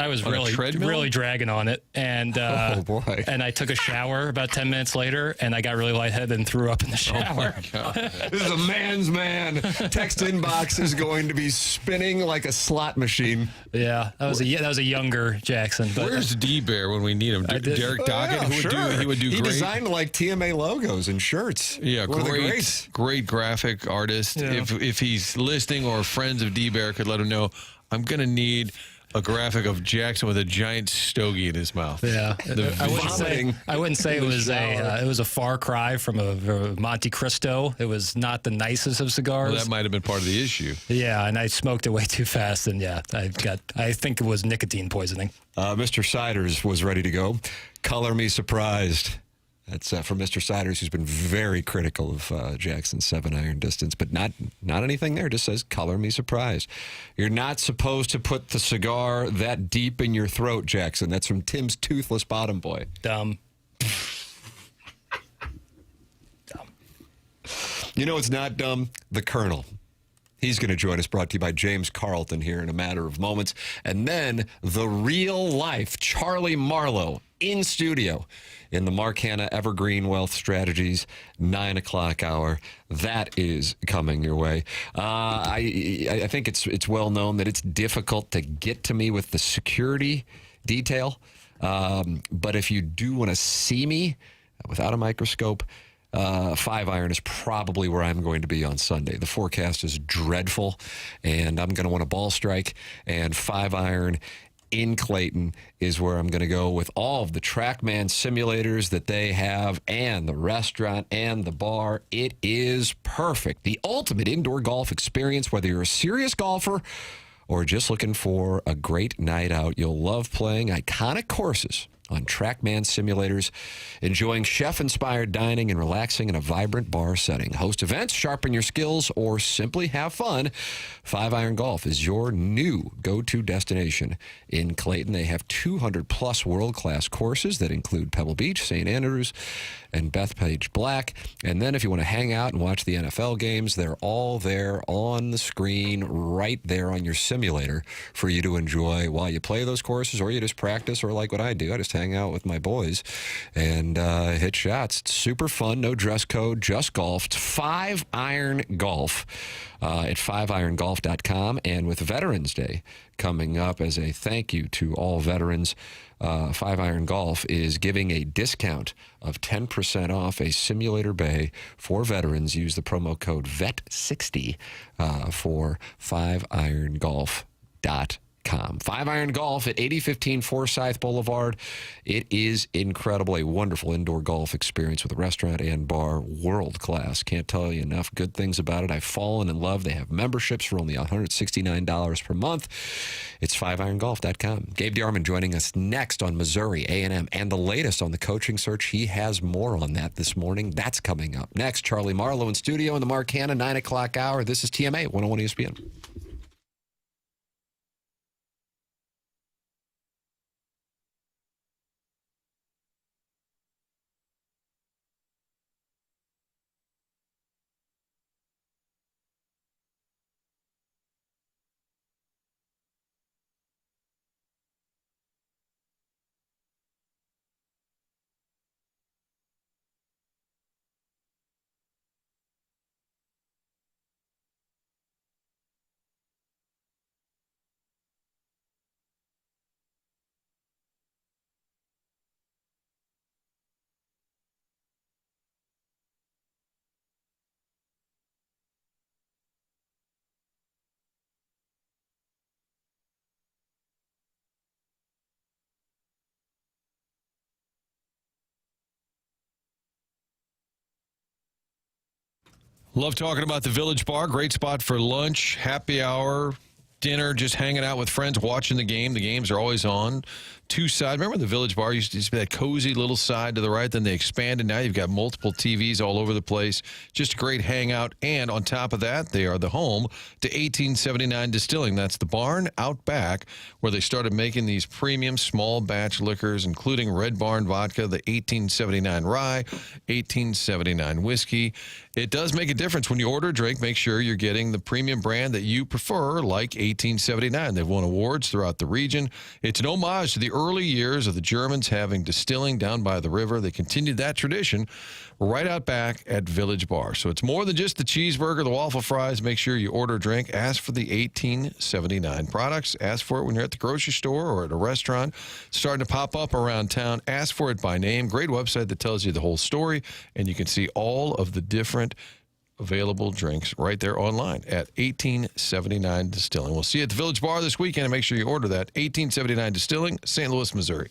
was really dragging on it, and oh boy! And I took a shower about 10 minutes later, and I got really lightheaded and threw up in the shower. Oh my God. This is a man's man. Text inbox is going to be spinning like a slot machine. Yeah, that was a younger Jackson. But where's D-Bear when we need him? Derek Doggett, he would do great. He designed TMA logos and shirts. Yeah, great graphic artist. Yeah. If he's listening or friends of D-Bear could let him know, I'm going to need a graphic of Jackson with a giant stogie in his mouth. Yeah, I wouldn't say it was a far cry from a Monte Cristo. It was not the nicest of cigars. Well, that might have been part of the issue. Yeah, and I smoked it way too fast, and I think it was nicotine poisoning. Mr. Siders was ready to go. Color me surprised. That's from Mr. Siders, who's been very critical of Jackson's 7-iron distance, but not anything there. Just says, color me surprised. You're not supposed to put the cigar that deep in your throat, Jackson. That's from Tim's Toothless Bottom Boy. Dumb. You know it's not dumb? The Colonel. He's going to join us, brought to you by James Carlton here in a matter of moments. And then the real-life Charlie Marlow in studio in the Mark Hanna Evergreen Wealth Strategies 9 o'clock hour. That is coming your way. I think it's well known that it's difficult to get to me with the security detail. But if you do want to see me without a microscope, 5-iron is probably where I'm going to be on Sunday. The forecast is dreadful, and I'm going to want a ball strike, and 5-iron in Clayton is where I'm going to go with all of the TrackMan simulators that they have and the restaurant and the bar. It is perfect. The ultimate indoor golf experience, whether you're a serious golfer or just looking for a great night out. You'll love playing iconic courses on TrackMan simulators, enjoying chef-inspired dining and relaxing in a vibrant bar setting. Host events, sharpen your skills, or simply have fun. 5-Iron Golf is your new go-to destination in Clayton. They have 200-plus world-class courses that include Pebble Beach, St. Andrews, and Bethpage Black. And then if you want to hang out and watch the NFL games, they're all there on the screen right there on your simulator for you to enjoy while you play those courses, or you just practice, or like what I do, I just hang out with my boys and hit shots. It's super fun, no dress code, just golf. It's 5-Iron Golf at 5irongolf.com. And with Veterans Day coming up as a thank you to all veterans, 5-Iron Golf is giving a discount of 10% off a simulator bay for veterans. Use the promo code VET60 for 5irongolf.com. 5-Iron Golf at 8015 Forsyth Boulevard. It is incredible. A wonderful indoor golf experience with a restaurant and bar. World class. Can't tell you enough good things about it. I've fallen in love. They have memberships for only $169 per month. It's 5irongolf.com. Gabe DeArmond joining us next on Missouri A&M and the latest on the coaching search. He has more on that this morning. That's coming up next. Charlie Marlow in studio in the Mark Hanna 9 o'clock hour. This is TMA 101 ESPN. Love talking about the Village Bar. Great spot for lunch, happy hour, dinner, just hanging out with friends, watching the game. The games are always on. Two sides. Remember the Village Bar used to be that cozy little side to the right, then they expanded. Now you've got multiple TVs all over the place. Just a great hangout. And on top of that, they are the home to 1879 Distilling. That's the barn out back where they started making these premium small batch liquors, including Red Barn vodka, the 1879 rye, 1879 whiskey. It does make a difference when you order a drink. Make sure you're getting the premium brand that you prefer, like 1879. They've won awards throughout the region. It's an homage to the early years of the Germans having distilling down by the river. They continued that tradition right out back at Village Bar. So it's more than just the cheeseburger, the waffle fries. Make sure you order a drink. Ask for the 1879 products. Ask for it when you're at the grocery store or at a restaurant. It's starting to pop up around town. Ask for it by name. Great website that tells you the whole story, and you can see all of the different available drinks right there online at 1879 Distilling. We'll see you at the Village Bar this weekend, and make sure you order that. 1879 Distilling, St. Louis, Missouri.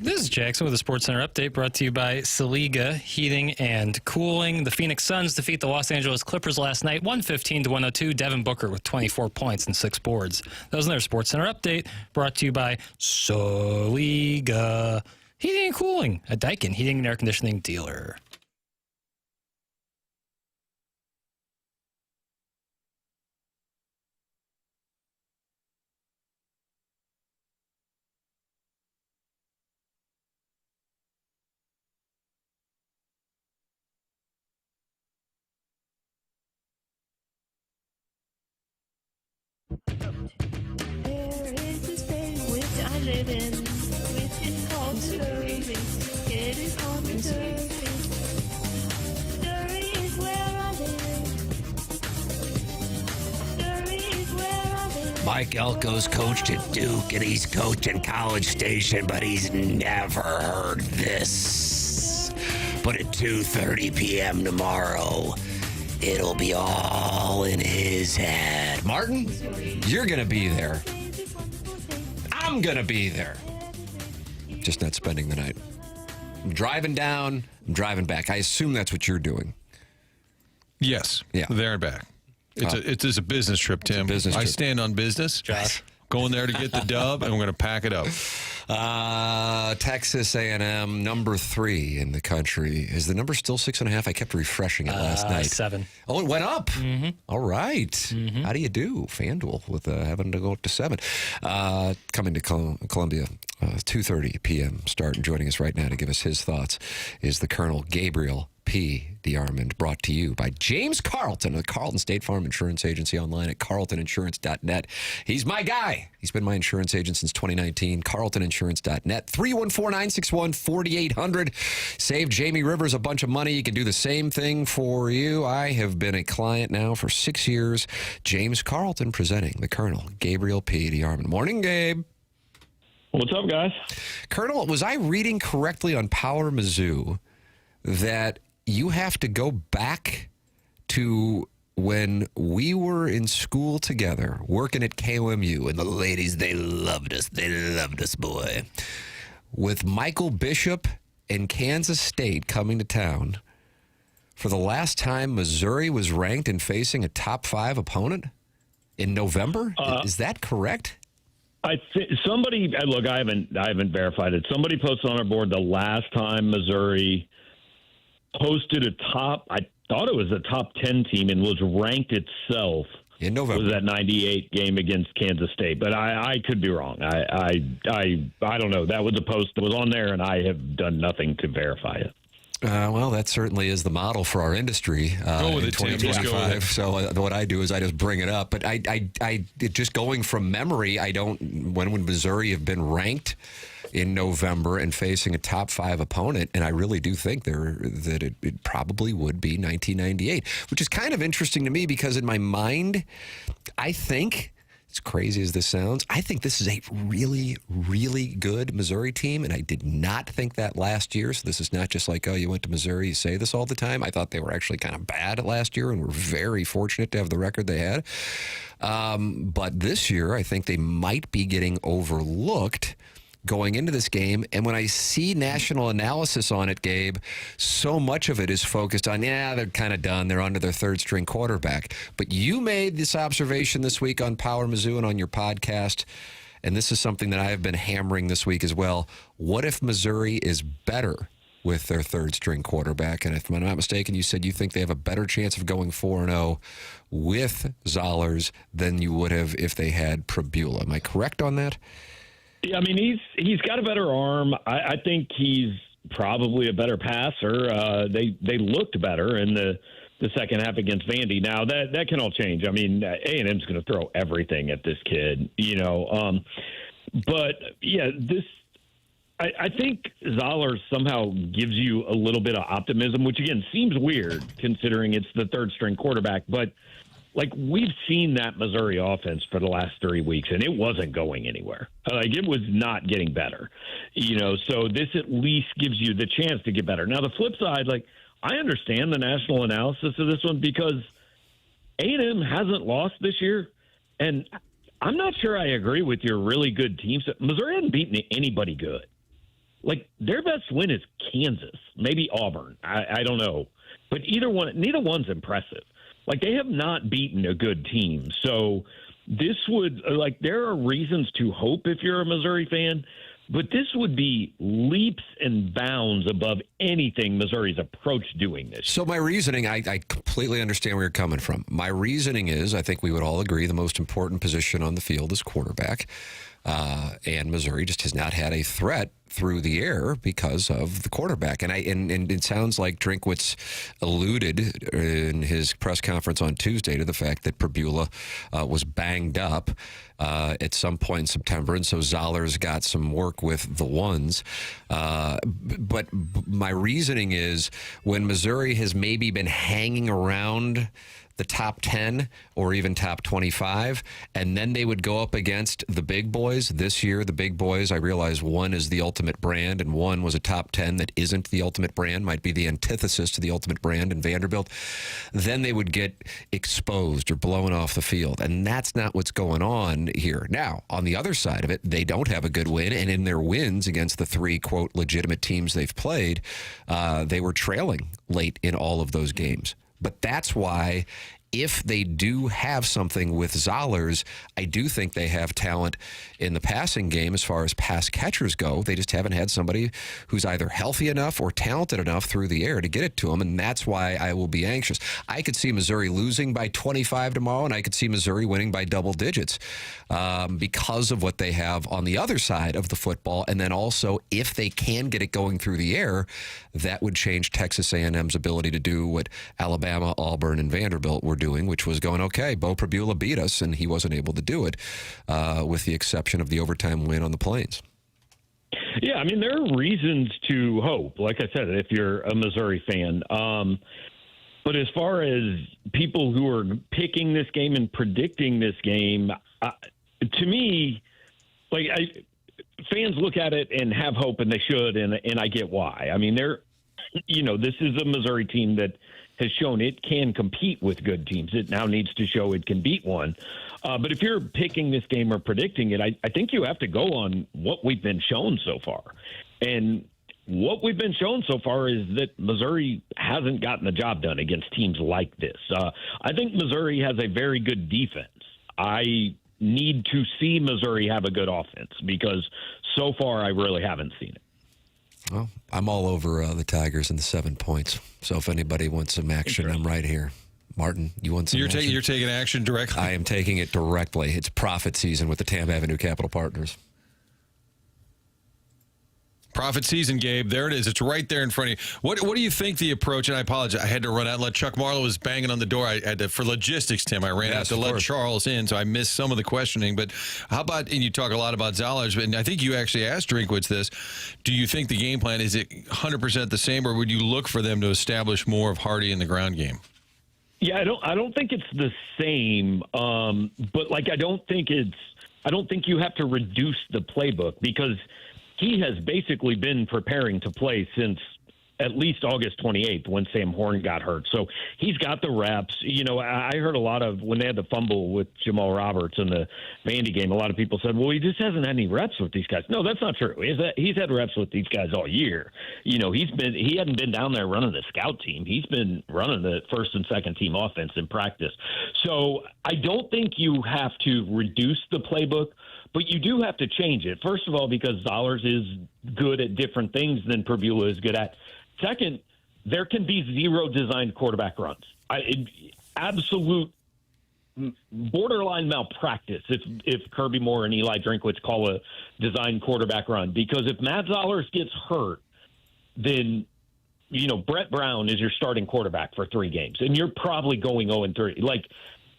This is Jackson with a SportsCenter update brought to you by Saliga Heating and Cooling. The Phoenix Suns defeat the Los Angeles Clippers last night, 115-102. Devin Booker with 24 points and 6 boards. That was another SportsCenter update brought to you by Saliga Heating and Cooling, a Daikin heating and air conditioning dealer. There is this place which I live in, which is called service. It is called service. Surrey is where I live. Surrey is where I live. Mike Elko's coached at Duke, and he's coaching College Station, but he's never heard this. But at 2:30 p.m. tomorrow, it'll be all in his head. Martin, you're going to be there. I'm going to be there. Just not spending the night. I'm driving down, I'm driving back. I assume that's what you're doing. Yes. Yeah. There and back. It's a business trip, Tim. business I trip. stand on business. Josh. Going there to get the dub, and we're going to pack it up. Texas A&M, number 3 in the country. Is the number still 6.5? I kept refreshing it last night. 7. Oh, it went up. Mm-hmm. All right. Mm-hmm. How do you do, FanDuel, with having to go up to 7? Coming to Columbia, 2:30 p.m. start, and joining us right now to give us his thoughts is the Colonel Gabriel P. DeArmond, brought to you by James Carlton of the Carlton State Farm Insurance Agency, online at carltoninsurance.net. He's my guy. He's been my insurance agent since 2019. carltoninsurance.net. 314-961-4800. Save Jamie Rivers a bunch of money. You can do the same thing for you. I have been a client now for 6 years. James Carlton presenting the Colonel Gabriel P. DeArmond. Morning, Gabe. What's up, guys? Colonel, was I reading correctly on Power Mizzou that you have to go back to when we were in school together, working at KOMU, and the ladies, they loved us. They loved us, boy. With Michael Bishop and Kansas State coming to town for the last time Missouri was ranked and facing a top 5 opponent in November? Is that correct? Somebody look. I haven't verified it. Somebody posted on our board the last time Missouri posted a top. I thought it was a top 10 team and was ranked itself in November. Was that 98 game against Kansas State? But I could be wrong. I don't know. That was a post that was on there, and I have done nothing to verify it. Well, that certainly is the model for our industry go with in it, Tim. 2025. So what I do is I just bring it up. But I just going from memory, when would Missouri have been ranked in November and facing a top 5 opponent? And I really do think that it probably would be 1998, which is kind of interesting to me because in my mind, I think, as crazy as this sounds, I think this is a really, really good Missouri team, and I did not think that last year. So this is not just like, oh, you went to Missouri, you say this all the time. I thought they were actually kind of bad last year, and we're very fortunate to have the record they had. But this year, I think they might be getting overlooked going into this game. And when I see national analysis on it, Gabe, so much of it is focused on, they're kind of done. They're under their third string quarterback. But you made this observation this week on Power Mizzou and on your podcast, and this is something that I have been hammering this week as well. What if Missouri is better with their third string quarterback? And if I'm not mistaken, you said you think they have a better chance of going 4-0 with Zollers than you would have if they had Prabula. Am I correct on that? Yeah, I mean, he's got a better arm. I think he's probably a better passer. They looked better in the second half against Vandy. Now that can all change. I mean, A&M's going to throw everything at this kid, But yeah, I think Zollers somehow gives you a little bit of optimism, which again seems weird considering it's the third string quarterback, but. Like, we've seen that Missouri offense for the last 3 weeks, and it wasn't going anywhere. Like, it was not getting better. So this at least gives you the chance to get better. Now, the flip side, like, I understand the national analysis of this one because A&M hasn't lost this year, and I'm not sure I agree with your really good teams. Missouri hasn't beaten anybody good. like their best win is Kansas, maybe Auburn. I don't know, but neither one's impressive. Like they have not beaten a good team, so this would there are reasons to hope if you're a Missouri fan. But this would be leaps and bounds above anything Missouri's approached doing this. So my reasoning, I completely understand where you're coming from. My reasoning is, I think we would all agree the most important position on the field is quarterback. And Missouri just has not had a threat through the air because of the quarterback. And it sounds like Drinkwitz alluded in his press conference on Tuesday to the fact that Pribula was banged up at some point in September, and so Zoller's got some work with the ones. But my reasoning is when Missouri has maybe been hanging around the top 10 or even top 25, and then they would go up against the big boys. This year, the big boys, I realize one is the ultimate brand and one was a top 10 that isn't the ultimate brand, might be the antithesis to the ultimate brand in Vanderbilt. Then they would get exposed or blown off the field, and that's not what's going on here. Now, on the other side of it, they don't have a good win, and in their wins against the three, quote, legitimate teams they've played, they were trailing late in all of those games. But that's why if they do have something with Zollers, I do think they have talent in the passing game as far as pass catchers go. They just haven't had somebody who's either healthy enough or talented enough through the air to get it to them, and that's why I will be anxious. I could see Missouri losing by 25 tomorrow, and I could see Missouri winning by double digits because of what they have on the other side of the football. And then also, if they can get it going through the air, that would change Texas A&M's ability to do what Alabama, Auburn, and Vanderbilt were doing, which was going, okay, Bo Pribula beat us, and he wasn't able to do it, with the exception of the overtime win on the Plains. Yeah, I mean, there are reasons to hope, like I said, if you're a Missouri fan. But as far as people who are picking this game and predicting this game, to me, fans look at it and have hope, and they should, and I get why. I mean, this is a Missouri team that has shown it can compete with good teams. It now needs to show it can beat one. But if you're picking this game or predicting it, I think you have to go on what we've been shown so far. And what we've been shown so far is that Missouri hasn't gotten the job done against teams like this. I think Missouri has a very good defense. I need to see Missouri have a good offense because so far I really haven't seen it. Well, I'm all over the Tigers and the 7 points. So if anybody wants some action, I'm right here. Martin, you want some action? You're taking action directly? I am taking it directly. It's profit season with the Tam Avenue Capital Partners. Profit season, Gabe. There it is. It's right there in front of you. What do you think the approach, and I apologize, I had to run out and let Chuck Marlow was banging on the door. I had to, for logistics, Tim, I ran out to let Charles in, so I missed some of the questioning. But how about, and you talk a lot about Zollers, but I think you actually asked Drinkwitz this, do you think the game plan, is it 100% the same, or would you look for them to establish more of Hardy in the ground game? Yeah, I don't think it's the same, but I don't think you have to reduce the playbook because he has basically been preparing to play since at least August 28th when Sam Horn got hurt. So he's got the reps. I heard a lot of when they had the fumble with Jamal Roberts in the Vandy game, a lot of people said, well, he just hasn't had any reps with these guys. No, that's not true. He's had reps with these guys all year. He hadn't been down there running the scout team. He's been running the first and second team offense in practice. So I don't think you have to reduce the playbook, but you do have to change it. First of all, because Zollers is good at different things than Pribula is good at. Second, there can be zero designed quarterback runs. Absolute borderline malpractice if Kirby Moore and Eli Drinkwitz call a designed quarterback run. Because if Matt Zollers gets hurt, then Brett Brown is your starting quarterback for 3 games, and you're probably going 0-3.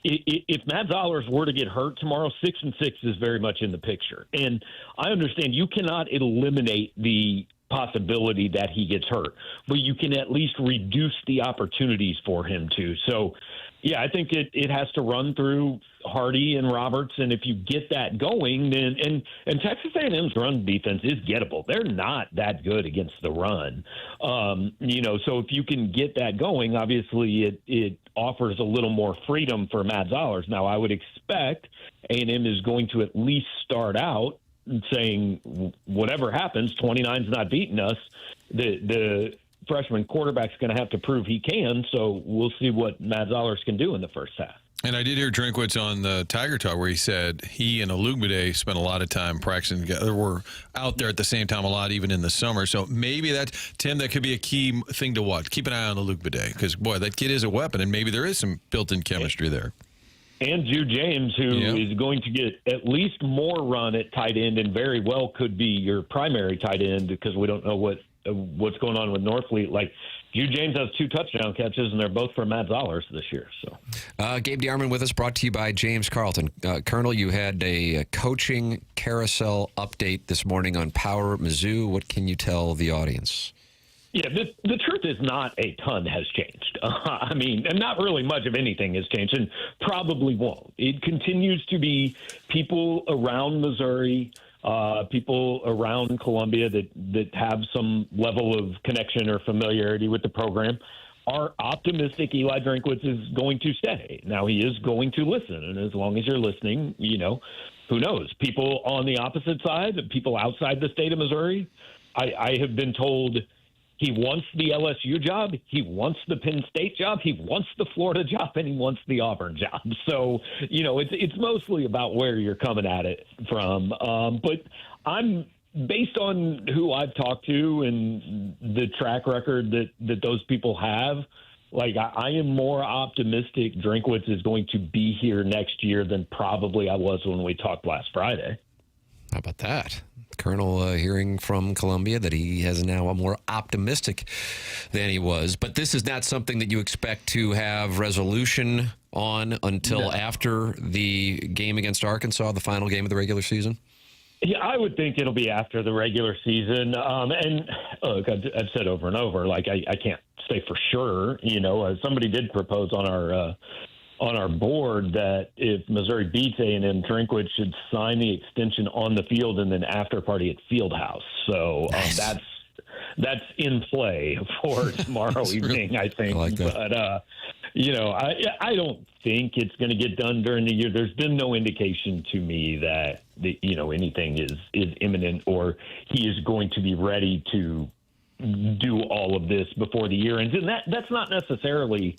If Matt Zollers were to get hurt tomorrow, 6-6 is very much in the picture. And I understand you cannot eliminate the possibility that he gets hurt, but you can at least reduce the opportunities for him to. So, yeah, I think it has to run through Hardy and Roberts, and if you get that going, then and Texas A&M's run defense is gettable. They're not that good against the run, so if you can get that going, obviously it offers a little more freedom for Matt Zollers. Now, I would expect A&M is going to at least start out saying whatever happens, 29's not beating us. The freshman quarterback's going to have to prove he can. So we'll see what Matt Zollers can do in the first half. And I did hear Drinkwitz on the Tiger Talk where he said he and Olugbade spent a lot of time practicing together. We're out there at the same time a lot, even in the summer. So maybe Tim, that could be a key thing to watch. Keep an eye on Olugbade because, boy, that kid is a weapon, and maybe there is some built-in chemistry there. And Jude James, who is going to get at least more run at tight end and very well could be your primary tight end because we don't know what's going on with Norfleet. Like, Jude James has 2 touchdown catches, and they're both for Matt Zollers this year. So, Gabe DeArmond with us, brought to you by James Carlton. Colonel, you had a coaching carousel update this morning on Power Mizzou. What can you tell the audience? Yeah, the truth is not a ton has changed. I mean, and not really much of anything has changed, and probably won't. It continues to be people around Missouri, people around Columbia that have some level of connection or familiarity with the program are optimistic Eli Drinkwitz is going to stay. Now, he is going to listen, and as long as you're listening, who knows? People on the opposite side, people outside the state of Missouri, I have been told he wants the LSU job, he wants the Penn State job, he wants the Florida job, and he wants the Auburn job. So, it's mostly about where you're coming at it from. But I'm based on who I've talked to and the track record that those people have. Like, I am more optimistic Drinkwitz is going to be here next year than probably I was when we talked last Friday. How about that? Colonel hearing from Columbia that he has now a more optimistic than he was. But this is not something that you expect to have resolution on until after the game against Arkansas, the final game of the regular season? Yeah, I would think it'll be after the regular season. And look, I've said over and over, like, I can't say for sure. Somebody did propose on our board that if Missouri beats A&M, Drinkwitz should sign the extension on the field and then after party at Fieldhouse. So that's in play for tomorrow evening, I think. I like that. But, I don't think it's going to get done during the year. There's been no indication to me that anything is imminent or he is going to be ready to do all of this before the year ends. And that's not necessarily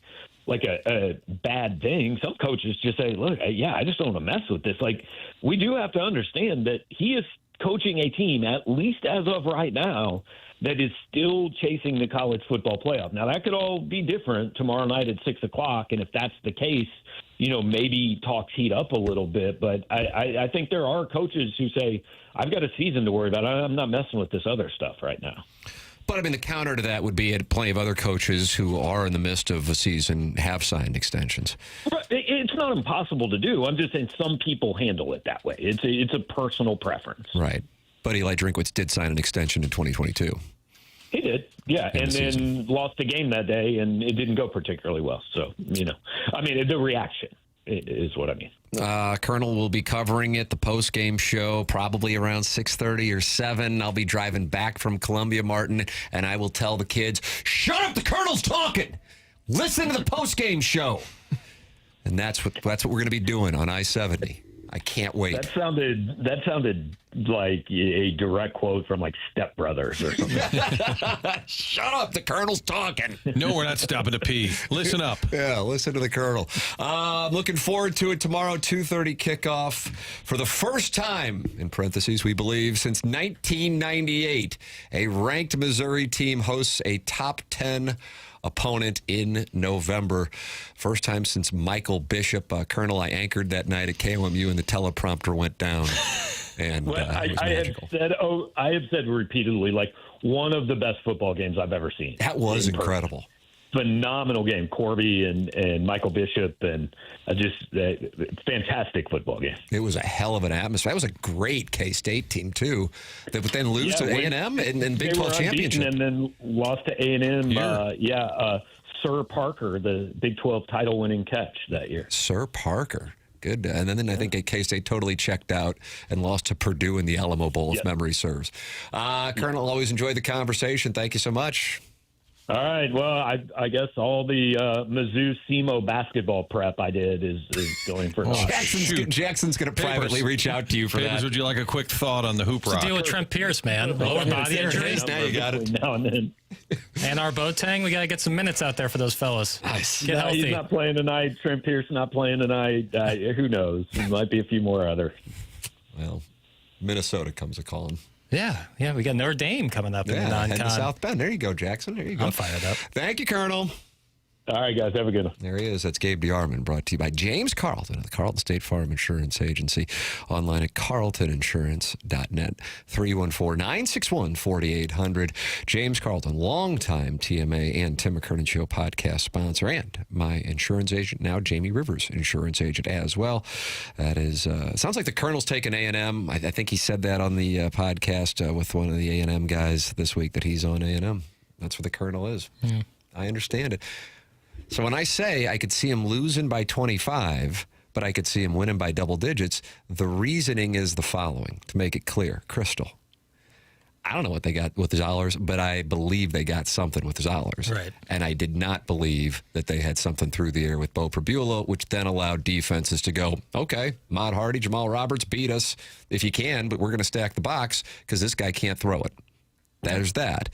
like a bad thing. Some coaches just say, look, I just don't want to mess with this. Like, we do have to understand that he is coaching a team, at least as of right now, that is still chasing the college football playoff. Now, that could all be different tomorrow night at 6 o'clock. And if that's the case, maybe talks heat up a little bit. But I think there are coaches who say, I've got a season to worry about. I'm not messing with this other stuff right now. But, I mean, the counter to that would be plenty of other coaches who are in the midst of a season have signed extensions. It's not impossible to do. I'm just saying some people handle it that way. It's a personal preference. Right. But Eli Drinkwitz did sign an extension in 2022. He did, yeah, and then lost the game that day, and it didn't go particularly well. So, the reaction is what I mean. Colonel will be covering it, the post-game show, probably around 6:30 or 7. I'll be driving back from Columbia, Martin, and I will tell the kids, shut up, the Colonel's talking! Listen to the post-game show! And that's what we're going to be doing on I-70. I can't wait. That sounded like a direct quote from like Step Brothers or something. Shut up, the Colonel's talking. No, we're not stopping to pee. Listen up. Yeah, listen to the Colonel. Looking forward to it tomorrow, 2:30 kickoff. For the first time, in parentheses, we believe, since 1998, a ranked Missouri team hosts a top 10 opponent in November. First time since Michael Bishop. Colonel, I anchored that night at KOMU and the teleprompter went down. And I have said repeatedly, like, one of the best football games I've ever seen. That was incredible. Phenomenal game. Corby and Michael Bishop, and fantastic football game. It was a hell of an atmosphere. That was a great K-State team, too, that would then lose to A&M in Big 12 championship. And then lost to A&M. Sir Parker, the Big 12 title-winning catch that year. Sir Parker. Good. And then I think K-State totally checked out and lost to Purdue in the Alamo Bowl, if memory serves. Colonel, always enjoyed the conversation. Thank you so much. All right. Well, I guess all the Mizzou SEMO basketball prep I did is going for naught. Jackson's going to privately reach out to you for that. Would you like a quick thought on the hoop rock? Deal with Trent Pierce, man. Lower body injuries. Now you got it. Now and then. And our Boateng, we got to get some minutes out there for those fellas. Nice. Get healthy. He's not playing tonight. Trent Pierce not playing tonight. Who knows? There might be a few more others. Well, Minnesota comes a calling. Yeah, we got Notre Dame coming up in the head non-con. to South Bend. There you go, Jackson. There you go. I'm fired up. Thank you, Colonel. All right, guys. Have a good one. There he is. That's Gabe DeArmond, brought to you by James Carlton of the Carlton State Farm Insurance Agency. Online at carltoninsurance.net. 314-961-4800. James Carlton, longtime TMA and Tim McKernan Show podcast sponsor, and my insurance agent, now Jamie Rivers, insurance agent as well. That is, sounds like the Colonel's taking A&M. I think he said that on the podcast with one of the A&M guys this week, that he's on A&M. That's where the Colonel is. Yeah. I understand it. So when I say I could see him losing by 25, but I could see him winning by double digits, the reasoning is the following, to make it clear, crystal. I don't know what they got with the Zollers, but I believe they got something with the Zollers. Right. And I did not believe that they had something through the air with Bo Prabula, which then allowed defenses to go, okay, Maude Hardy, Jamal Roberts, beat us if you can, but we're going to stack the box because this guy can't throw it. There's that.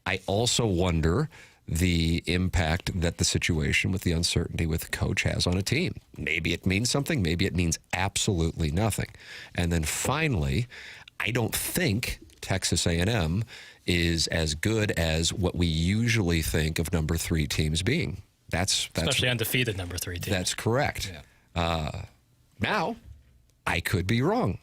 I also wonder the impact that the situation with the uncertainty with the coach has on a team. Maybe it means something. Maybe it means absolutely nothing. And then finally, I don't think Texas A&M is as good as what we usually think of number 3 teams being. That's especially undefeated number 3 teams. That's correct. Yeah. Now, I could be wrong,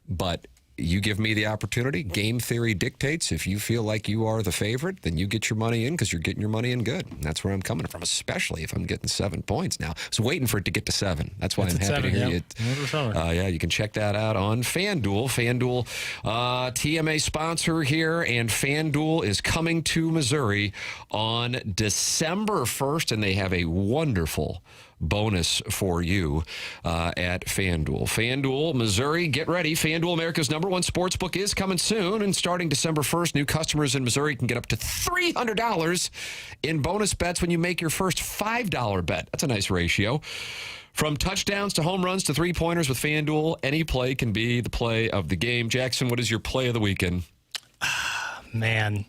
but you give me the opportunity. Game theory dictates if you feel like you are the favorite, then you get your money in because you're getting your money in good. And that's where I'm coming from, especially if I'm getting 7 points now. I was waiting for it to get to 7. That's why I'm happy to hear you. Yeah, you can check that out on FanDuel. FanDuel, TMA sponsor here, and FanDuel is coming to Missouri on December 1st, and they have a wonderful bonus for you at FanDuel. FanDuel, Missouri, get ready. FanDuel, America's #1 sportsbook, is coming soon. And starting December 1st, new customers in Missouri can get up to $300 in bonus bets when you make your first $5 bet. That's a nice ratio. From touchdowns to home runs to three-pointers with FanDuel, any play can be the play of the game. Jackson, what is your play of the weekend? Man,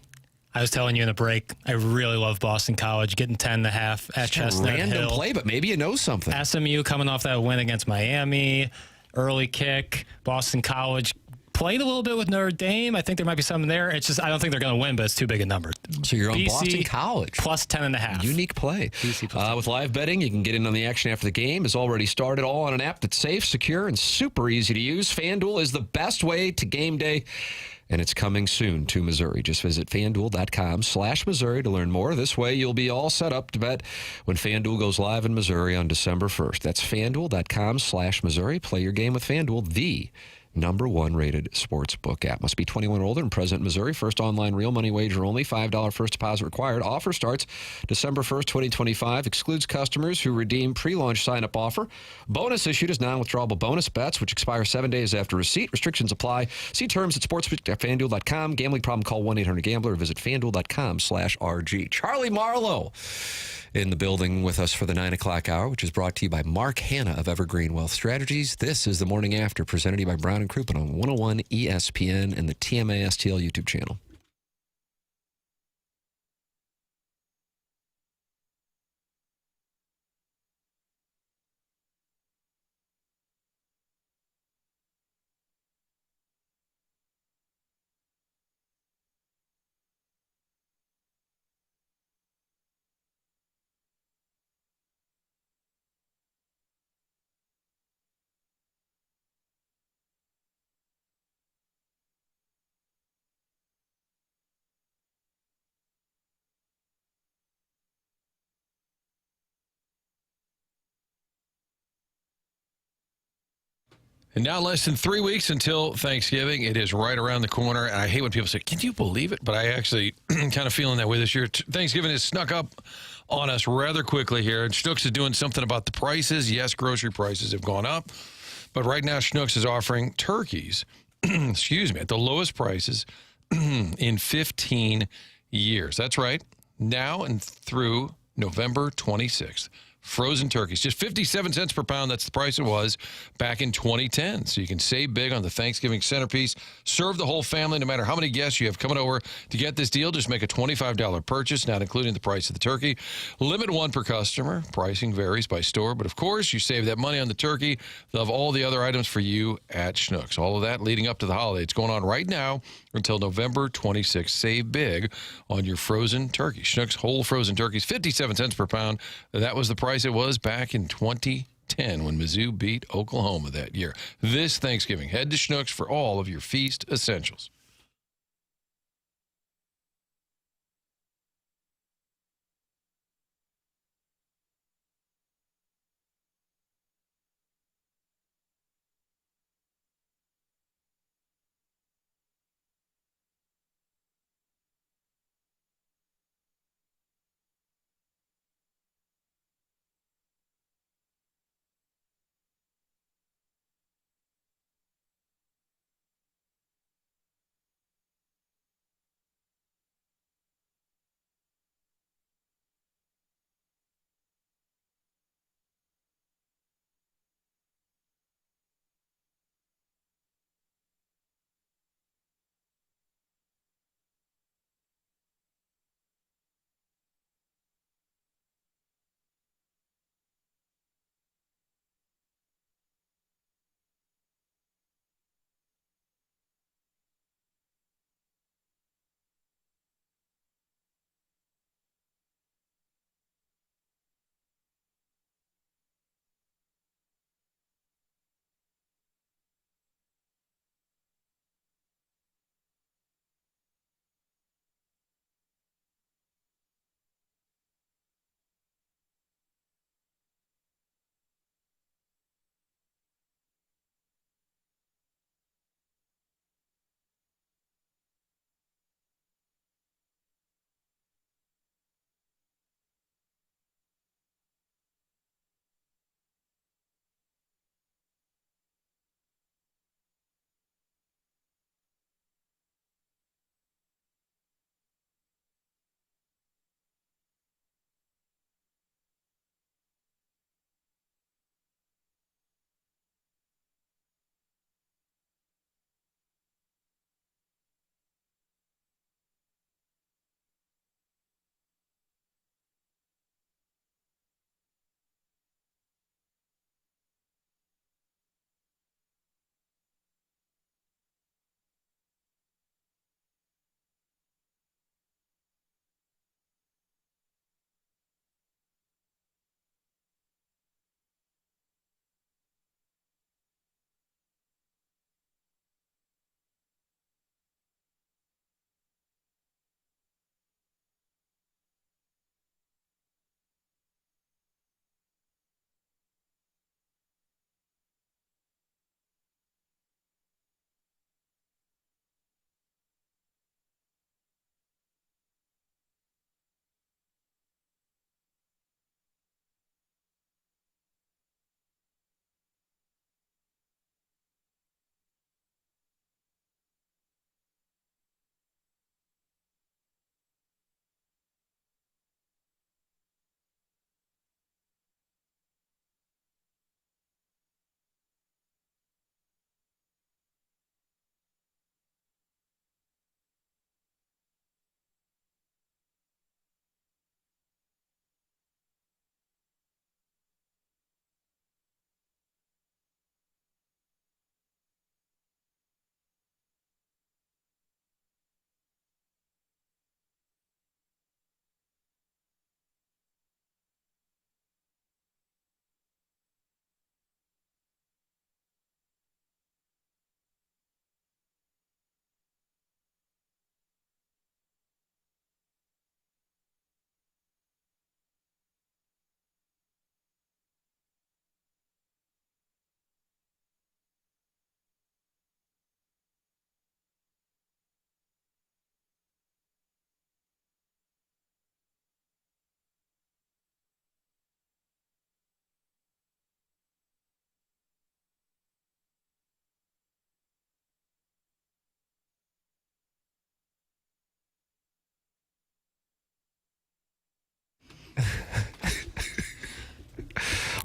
I was telling you in the break, I really love Boston College, getting 10.5 at Chestnut Hill. Random play, but maybe you know something. SMU coming off that win against Miami, early kick. Boston College played a little bit with Notre Dame. I think there might be something there. It's just I don't think they're going to win, but it's too big a number. So you're on Boston College. Plus 10.5. Unique play. With live betting, you can get in on the action after the game. It's already started, all on an app that's safe, secure, and super easy to use. FanDuel is the best way to game day, and it's coming soon to Missouri. Just visit FanDuel.com/Missouri to learn more. This way, you'll be all set up to bet when FanDuel goes live in Missouri on December 1st. That's FanDuel.com/Missouri. Play your game with FanDuel, the #1 rated sportsbook app. Must be 21 or older and present in Missouri. First online real money wager only. $5 first deposit required. Offer starts December 1st, 2025. Excludes customers who redeem pre-launch sign-up offer. Bonus issued as non-withdrawable bonus bets, which expire 7 days after receipt. Restrictions apply. See terms at sportsbook.fanduel.com. Gambling problem, call 1-800-GAMBLER or visit fanduel.com/RG. Charlie Marlow in the building with us for the 9 o'clock hour, which is brought to you by Mark Hanna of Evergreen Wealth Strategies. This is the Morning After, presented to you by Brown and Crouppen on 101 ESPN and the TMA STL YouTube channel. And now less than 3 weeks until Thanksgiving. It is right around the corner. And I hate when people say, can you believe it? But I actually kind of feeling that way this year. Thanksgiving has snuck up on us rather quickly here. And Schnucks is doing something about the prices. Yes, grocery prices have gone up. But right now, Schnucks is offering turkeys, excuse me, at the lowest prices in 15 years. That's right. now and through November 26th. Frozen turkeys, just 57 cents per pound. That's the price it was back in 2010. So you can save big on the Thanksgiving centerpiece. Serve the whole family, no matter how many guests you have coming over. To get this deal, just make a $25 purchase, not including the price of the turkey. Limit one per customer. Pricing varies by store, but of course, you save that money on the turkey. They'll have all the other items for you at Schnucks. All of that leading up to the holiday. It's going on right now until November 26th. Save big on your frozen turkey. Schnucks whole frozen turkeys, 57 cents per pound. That was the price it was back in 2010 when Mizzou beat Oklahoma that year. This Thanksgiving, head to Schnucks for all of your feast essentials.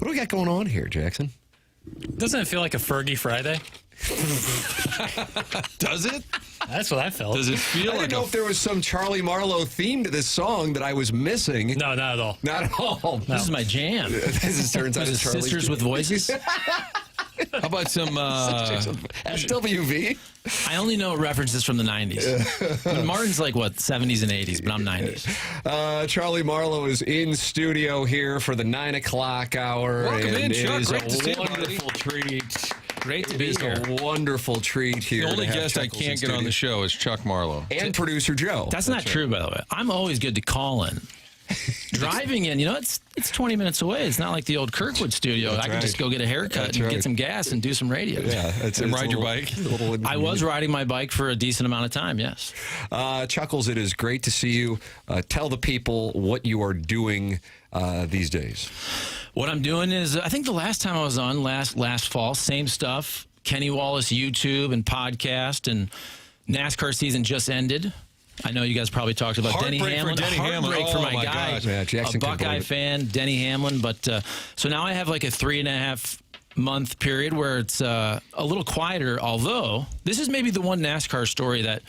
What do we got going on here, Jackson? Doesn't it feel like a Fergie Friday? Does it? That's what I felt. Does it feel I like didn't know if there was some Charlie Marlow theme to this song that I was missing. No, not at all. Not at all. This is my jam. This turns out This it's is Charlie's Sisters with Voices. How about some SWV? I only know references from the 90s. But Martin's like, what, 70s and 80s, but I'm 90s. Charlie Marlow is in studio here for the 9 o'clock hour. Welcome and in, it Chuck. is Great to see you, buddy. wonderful treat. Great to It be is here. a wonderful treat here. The only to have guest I Chuckles can't in get on the studio. show is Chuck Marlow. And producer Joe. That's not true, by the way. I'm always good to call in. Driving in, it's 20 minutes away. It's not like the old Kirkwood studio. I can just go get a haircut and get some gas and do some radio. Yeah, And ride your bike. I was riding my bike for a decent amount of time, yes. Chuckles, it is great to see you. Tell the people what you are doing these days. What I'm doing is, I think the last time I was on, last fall, same stuff. Kenny Wallace YouTube and podcast, and NASCAR season just ended. I know you guys probably talked about Denny Heartbreak for Hamlin. Denny Hamlin. Heartbreak for Oh, my my guy, gosh. Yeah, Jackson a couldn't Buckeye believe it. fan, Denny Hamlin. But so now I have like a 3.5 month period where it's a little quieter. Although this is maybe the one NASCAR story that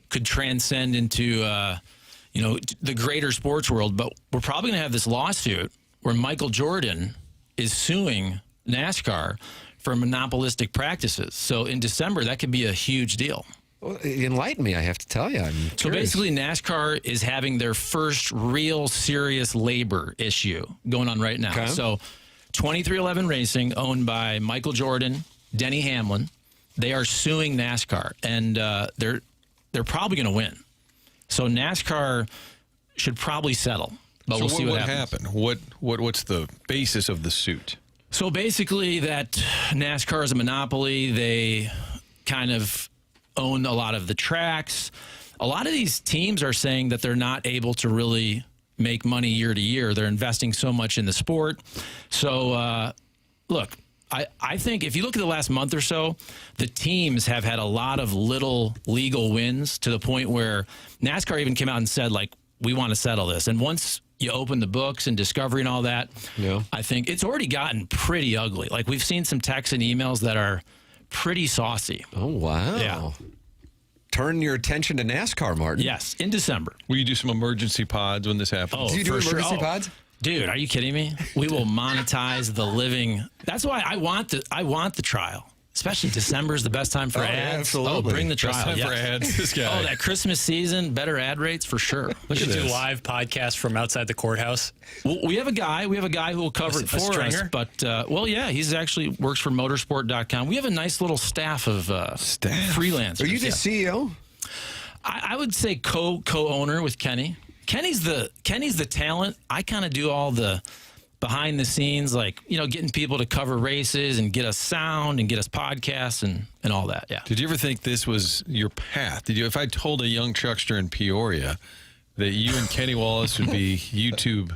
could transcend into the greater sports world. But we're probably going to have this lawsuit where Michael Jordan is suing NASCAR for monopolistic practices. So in December, that could be a huge deal. Well, enlighten me, I have to tell you. So basically, NASCAR is having their first real serious labor issue going on right now. Okay. So 2311 Racing, owned by Michael Jordan, Denny Hamlin, they are suing NASCAR, and they're probably going to win. So NASCAR should probably settle, but we'll see what happens. happened? What's the basis of the suit? So basically, that NASCAR is a monopoly. They kind of own a lot of the tracks. A lot of these teams are saying that they're not able to really make money year to year. They're investing so much in the sport. So, look, I think if you look at the last month or so, the teams have had a lot of little legal wins to the point where NASCAR even came out and said, like, we want to settle this. And once you open the books and Discovery and all that, I think it's already gotten pretty ugly. Like, we've seen some texts and emails that are pretty saucy. Oh, wow. Yeah. Turn your attention to NASCAR, Martin. Yes, in December. Will you do some emergency pods when this happens? Oh, Do you do for sure. emergency Oh, pods? Dude, are you kidding me? We will monetize the living. That's why I want the trial. Especially December is the best time for Yeah, ads. absolutely. Oh, bring the trial. Best time for yes. ads. This guy. Oh, that Christmas season, better ad rates for sure. We should do this. live podcasts from outside the courthourhouse. Well, we have a guy. We have a guy who will cover it A for us. stringer? But yeah, he's actually works for motorsport.com. We have a nice little staff of freelancers. Are you the CEO? I would say co-owner with Kenny. Kenny's the talent. I kind of do all the behind the scenes, like, getting people to cover races and get us sound and get us podcasts and all that. Yeah. Did you ever think this was your path? If I told a young Chuckster in Peoria that you and Kenny Wallace would be YouTube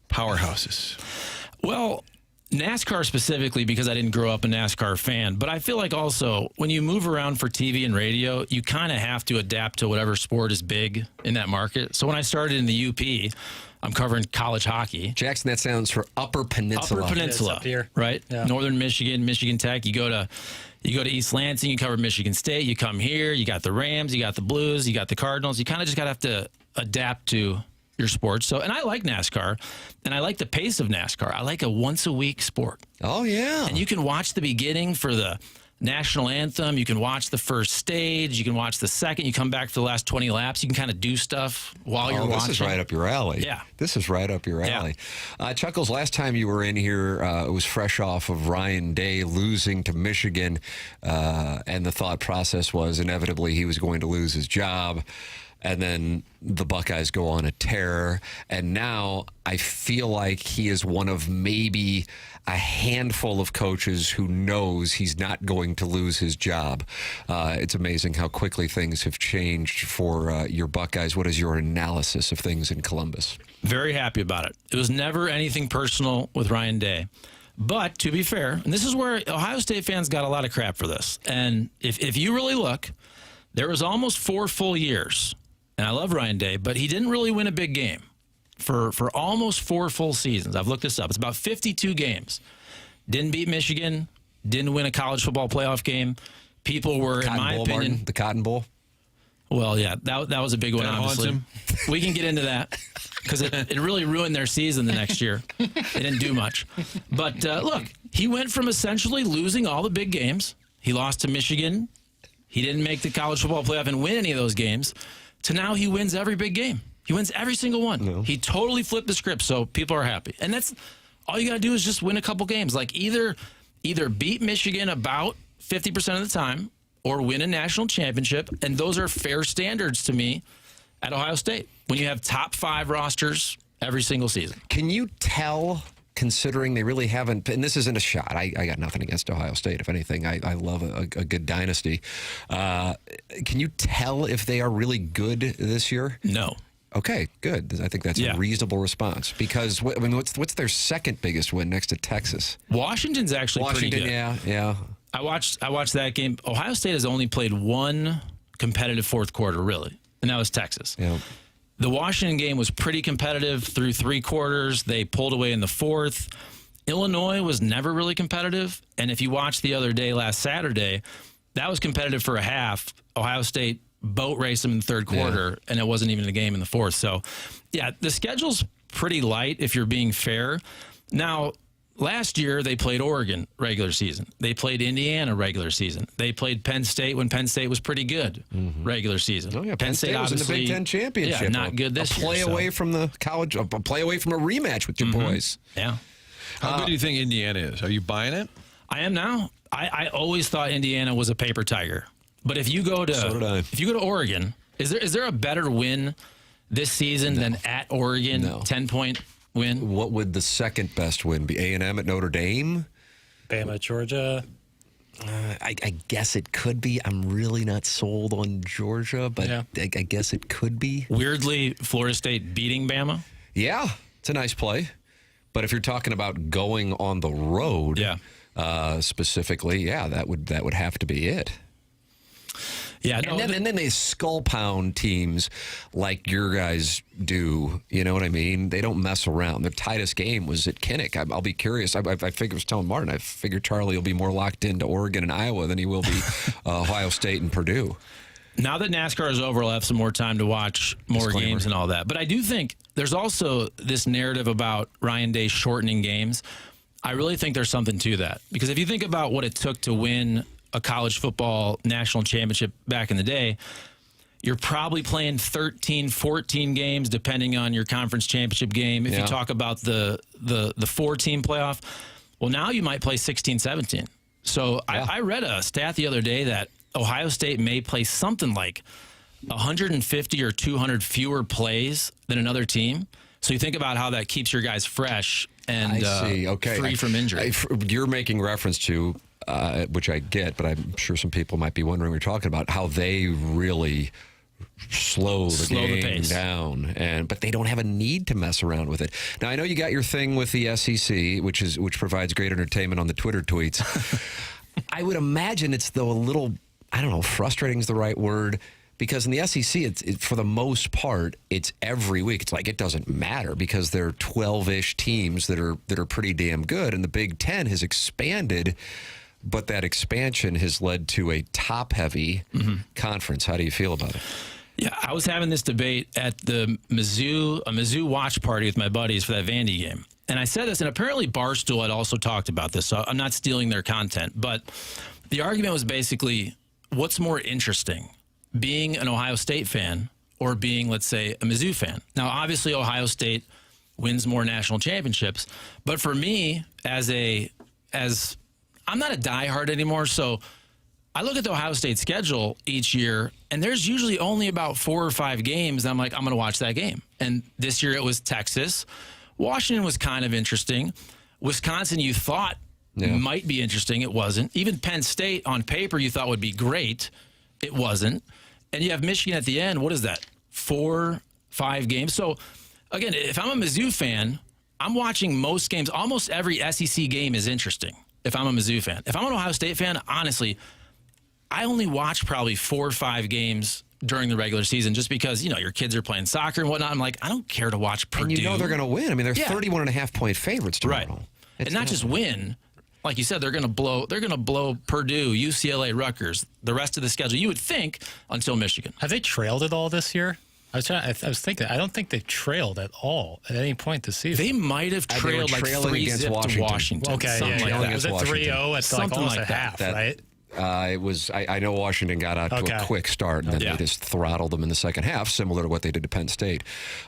powerhouses? Well, NASCAR specifically, because I didn't grow up a NASCAR fan, but I feel like also when you move around for TV and radio, you kind of have to adapt to whatever sport is big in that market. So when I started in the UP, I'm covering college hockey. Jackson, that sounds for Upper Peninsula. Upper Peninsula, up here. right? Yeah. Northern Michigan, Michigan Tech. You go to East Lansing, you cover Michigan State. You come here, you got the Rams, you got the Blues, you got the Cardinals. You kind of just got to have to adapt to your sports. So, and I like NASCAR, and I like the pace of NASCAR. I like a once a week sport. Oh, yeah. And you can watch the beginning for the national anthem. You can watch the first stage. You can watch the second. You come back for the last 20 laps. You can kind of do stuff while you're watching. This is right up your alley. Yeah. This is right up your alley. Chuckles, last time you were in here, it was fresh off of Ryan Day losing to Michigan, and the thought process was inevitably he was going to lose his job. And then the Buckeyes go on a tear. And now I feel like he is one of maybe a handful of coaches who knows he's not going to lose his job. It's amazing how quickly things have changed for your Buckeyes. What is your analysis of things in Columbus? Very happy about it. It was never anything personal with Ryan Day. But to be fair, and this is where Ohio State fans got a lot of crap for this. And if you really look, there was almost 4 full years. And I love Ryan Day, but he didn't really win a big game for almost 4 full seasons. I've looked this up. It's about 52 games. Didn't beat Michigan. Didn't win a college football playoff game. People were, in my opinion, Martin, the Cotton Bowl. Well, yeah, that was a big one, obviously. We can get into that because it really ruined their season the next year. They didn't do much. But look, he went from essentially losing all the big games. He lost to Michigan. He didn't make the college football playoff and win any of those games. To now he wins every big game. He wins every single one. No. He totally flipped the script, so people are happy. And that's all you got to do is just win a couple games. Like either beat Michigan about 50% of the time or win a national championship, and those are fair standards to me at Ohio State when you have top 5 rosters every single season. Can you tell, considering they really haven't, and this isn't a shot, I got nothing against Ohio State. If anything, I love a good dynasty. Can you tell if they are really good this year? No. Okay, good. I think that's a reasonable response because I mean, what's their second biggest win next to Texas? Washington's actually pretty good. Yeah. I watched that game. Ohio State has only played one competitive fourth quarter, really, and that was Texas. Yeah. The Washington game was pretty competitive through 3 quarters. They pulled away in the fourth. Illinois was never really competitive, and if you watched the other day, last Saturday, that was competitive for a half. Ohio State boat raced them in the third quarter, and it wasn't even a game in the fourth. So, yeah, the schedule's pretty light if you're being fair. Now, last year, they played Oregon regular season. They played Indiana regular season. They played Penn State when Penn State was pretty good regular season. Oh, yeah, Penn State was in the Big Ten championship. Yeah, not good this year. A play away from the college, a play away from a rematch with your boys. Yeah. How good do you think Indiana is? Are you buying it? I am now. I always thought Indiana was a paper tiger. But if you go to Oregon, is there a better win this season than at Oregon? 10-point win. What would the second best win be? A&M at Notre Dame? Bama, Georgia. I guess it could be. I'm really not sold on Georgia, but I guess it could be. Weirdly, Florida State beating Bama. Yeah, it's a nice play. But if you're talking about going on the road, specifically, that would have to be it. Yeah, and then they skull pound teams like your guys do. You know what I mean? They don't mess around. Their tightest game was at Kinnick. I'll be curious. I was telling Martin, I figure Charlie will be more locked into Oregon and Iowa than he will be Ohio State and Purdue. Now that NASCAR is over, I'll have some more time to watch more games and all that. But I do think there's also this narrative about Ryan Day shortening games. I really think there's something to that. Because if you think about what it took to win a college football national championship back in the day, you're probably playing 13, 14 games, depending on your conference championship game. If you talk about the 4-team playoff, well, now you might play 16, 17. So I read a stat the other day that Ohio State may play something like 150 or 200 fewer plays than another team. So you think about how that keeps your guys fresh and free from injury. You're making reference to, which I get, but I'm sure some people might be wondering, we're talking about how they really slow the game down, but they don't have a need to mess around with it. Now, I know you got your thing with the SEC, which provides great entertainment on the Twitter tweets. I would imagine it's, though, a little, I don't know, frustrating is the right word, because in the SEC, for the most part, it's every week. It's like it doesn't matter because there are 12-ish teams that are pretty damn good, and the Big Ten has expanded, but that expansion has led to a top-heavy conference. How do you feel about it? Yeah, I was having this debate at the Mizzou watch party with my buddies for that Vandy game. And I said this, and apparently Barstool had also talked about this, so I'm not stealing their content. But the argument was basically, what's more interesting, being an Ohio State fan or being, let's say, a Mizzou fan? Now, obviously, Ohio State wins more national championships. But for me, as I'm not a diehard anymore, so I look at the Ohio State schedule each year, and there's usually only about 4 or 5 games. I'm like, I'm going to watch that game. And this year it was Texas. Washington was kind of interesting. Wisconsin, you thought might be interesting. It wasn't. Even Penn State, on paper, you thought would be great. It wasn't. And you have Michigan at the end. What is that? 4, 5 games. So, again, if I'm a Mizzou fan, I'm watching most games. Almost every SEC game is interesting if I'm a Mizzou fan. If I'm an Ohio State fan, honestly, I only watch probably 4 or 5 games during the regular season just because, your kids are playing soccer and whatnot. I'm like, I don't care to watch Purdue. And they're going to win. I mean, they're 31.5-point favorites tomorrow. Right. And not just win. Like you said, they're going to blow Purdue, UCLA, Rutgers, the rest of the schedule. You would think until Michigan. Have they trailed at all this year? I was thinking. I don't think they've trailed at all at any point this season. They might have trailed like 3-0 to Washington. Okay, something like that. Was it 3-0 at something almost like a half, right? It was. I know Washington got out to a quick start, and then they just throttled them in the second half, similar to what they did to Penn State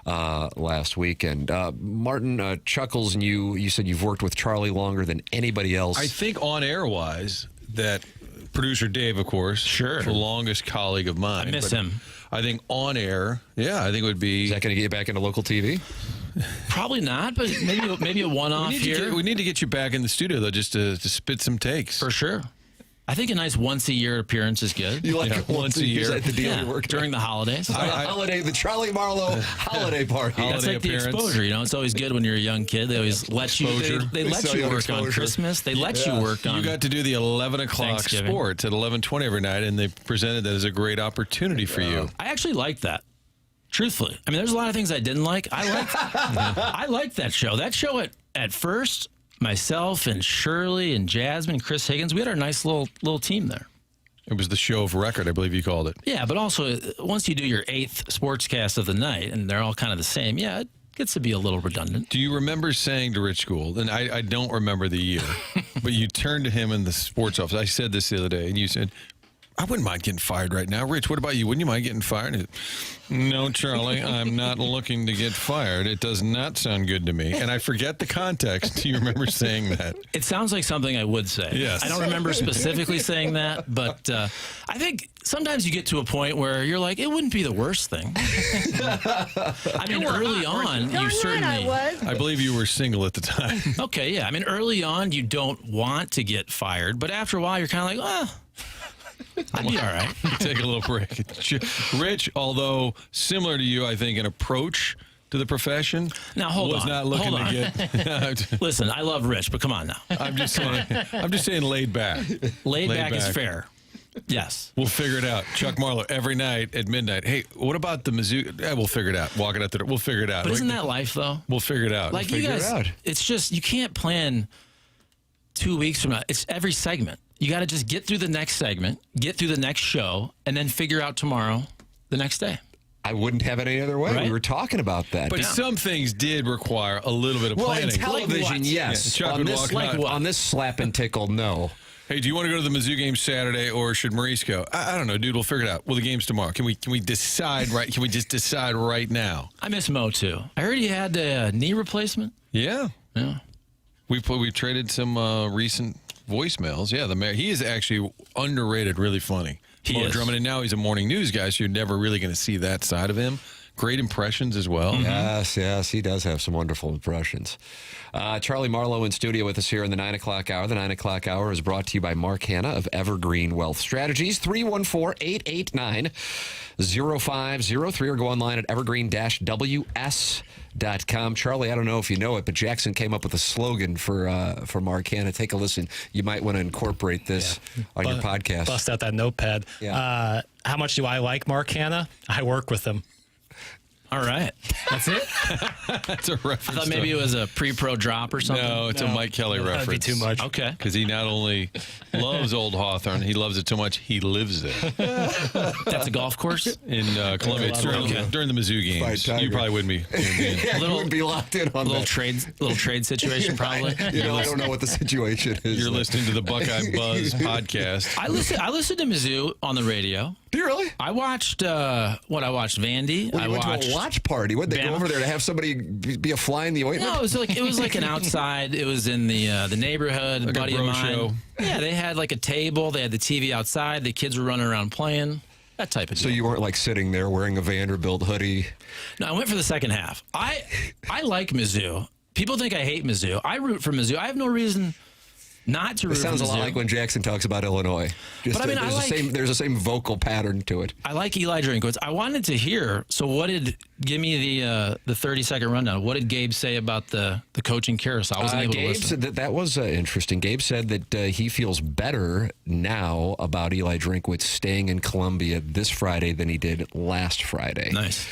last weekend. Martin chuckles, and you said you've worked with Charlie longer than anybody else. I think on air wise, that producer Dave, of course, the longest colleague of mine. I miss him. I think on air, I think it would be. Is that going to get you back into local TV? Probably not, but maybe a one-off here. We need to get you back in the studio, though, just to spit some takes. For sure. I think a nice once-a-year appearance is good. You like once a year? Is that the deal you work during the holidays? The Charlie Marlow holiday party. That's like the exposure. It's always good when you're a young kid. They always let you. They let you work on Christmas. They let you work on. You got to do the 11 o'clock sports at 11:20 every night, and they presented that as a great opportunity for you. I actually like that. Truthfully, I mean, there's a lot of things I didn't like. I liked that show. That show at first. Myself and Shirley and Jasmine, Chris Higgins, we had our nice little team there. It was the show of record, I believe you called it. Yeah, but also once you do your 8th sportscast of the night and they're all kind of the same, it gets to be a little redundant. Do you remember saying to Rich Gould, and I don't remember the year, but you turned to him in the sports office. I said this the other day, and you said, I wouldn't mind getting fired right now. Rich, what about you? Wouldn't you mind getting fired? Said, no, Charlie, I'm not looking to get fired. It does not sound good to me. And I forget the context. Do you remember saying that? It sounds like something I would say. Yes. I don't remember specifically saying that, but I think sometimes you get to a point where you're like, it wouldn't be the worst thing. I mean, early on, you certainly... I believe you were single at the time. Okay, yeah. I mean, early on, you don't want to get fired, but after a while, you're kind of like, I'd be all right. Take a little break. Rich, although similar to you, I think, an approach to the profession. Now, hold was on. not looking to get. Listen, I love Rich, but come on now. I'm just saying laid back. Laid back is fair. Yes. We'll figure it out. Chuck Marlow, every night at midnight. Hey, what about the Mizzou? We'll figure it out. Walking out the door. We'll figure it out. But isn't that life, though? We'll figure it out. Like you guys, it's just, you can't plan 2 weeks from now. It's every segment. You got to just get through the next segment, get through the next show, and then figure out tomorrow the next day. I wouldn't have it any other way. Right? We were talking about that. But some things did require a little bit of planning. In television, yes. Yeah, on this slap and tickle, no. Hey, do you want to go to the Mizzou game Saturday, or should Maurice go? I don't know, dude. We'll figure it out. Well, the game's tomorrow. Can we decide right? Can we just decide right now? I miss Mo too. I heard he had a knee replacement. Yeah. Yeah. We traded some recent voicemails. Yeah, the mayor. He is actually underrated, really funny. He is. Drummond, and now he's a morning news guy, so you're never really going to see that side of him. Great impressions as well. Mm-hmm. Yes, he does have some wonderful impressions. Charlie Marlow in studio with us here in the 9 o'clock hour. The 9 o'clock hour is brought to you by Mark Hanna of Evergreen Wealth Strategies, 314-889-0503, or go online at evergreen-ws.com. Charlie, I don't know if you know it, but Jackson came up with a slogan for Mark Hanna. Take a listen. You might want to incorporate this on your podcast. Bust out that notepad. Yeah. How much do I like Mark Hanna? I work with him. All right. That's it? That's a reference. I thought maybe it was a pre-pro drop or something. No, it's a Mike Kelly reference. That'd be too much. Okay. Because he not only loves Old Hawthorne, he loves it so much, he lives there. That's a golf course? In Columbia. It's during the Mizzou games. You probably wouldn't be. You wouldn't be locked in on little that. Little trade situation, probably. I don't know what the situation is. You're listening to the Buckeye Buzz podcast. I listened to Mizzou on the radio. Do you really? I watched I watched Vandy. I went to a watch party. What they go over there to have somebody be a fly in the ointment? No, it was like an outside. It was in the neighborhood. Like a buddy a bro of mine. show. Yeah, they had like a table. They had the TV outside. The kids were running around playing. That type of deal. So you weren't like sitting there wearing a Vanderbilt hoodie? No, I went for the second half. I like Mizzou. People think I hate Mizzou. I root for Mizzou. I have no reason not to root It sounds for a lot Mizzou. like when Jackson talks about Illinois. Just But I mean, there's the same vocal pattern to it. I like Eli Drinkwitz. I wanted to hear. So, give me the 30-second rundown. What did Gabe say about the coaching carousel? I wasn't able to Gabe listen. said that was interesting. Gabe said that he feels better now about Eli Drinkwitz staying in Columbia this Friday than he did last Friday. Nice.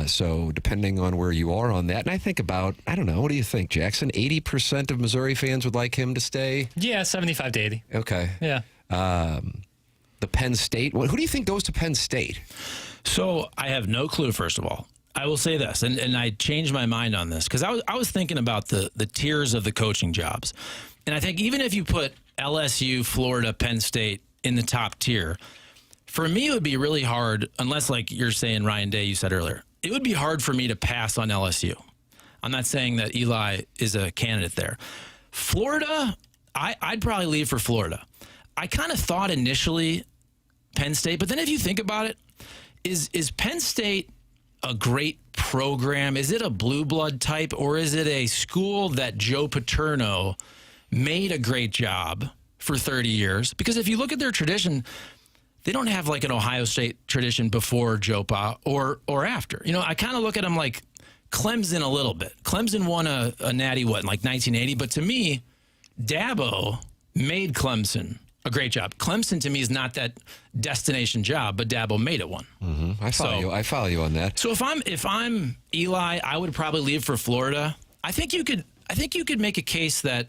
So depending on where you are on that, and I think about, I don't know, what do you think, Jackson? 80% of Missouri fans would like him to stay? Yeah, 75 to 80. Okay. Yeah. The Penn State, who do you think goes to Penn State? So I have no clue, first of all. I will say this, and I changed my mind on this, because I was thinking about the tiers of the coaching jobs. And I think even if you put LSU, Florida, Penn State in the top tier, for me, it would be really hard, unless, like you're saying, Ryan Day, you said earlier, it would be hard for me to pass on LSU. I'm not saying that Eli is a candidate there. Florida, I'd probably leave for Florida. I kind of thought initially Penn State, but then if you think about it, is Penn State a great program? Is it a blue blood type, or is it a school that Joe Paterno made a great job for 30 years? Because if you look at their tradition, they don't have like an Ohio State tradition before Joe Pa or after. You know, I kind of look at them like Clemson a little bit. Clemson won a natty, in like 1980? But to me, Dabo made Clemson a great job. Clemson, to me, is not that destination job, but Dabo made it one. Mm-hmm. I follow you on that. So if I'm Eli, I would probably leave for Florida. I think you could make a case that,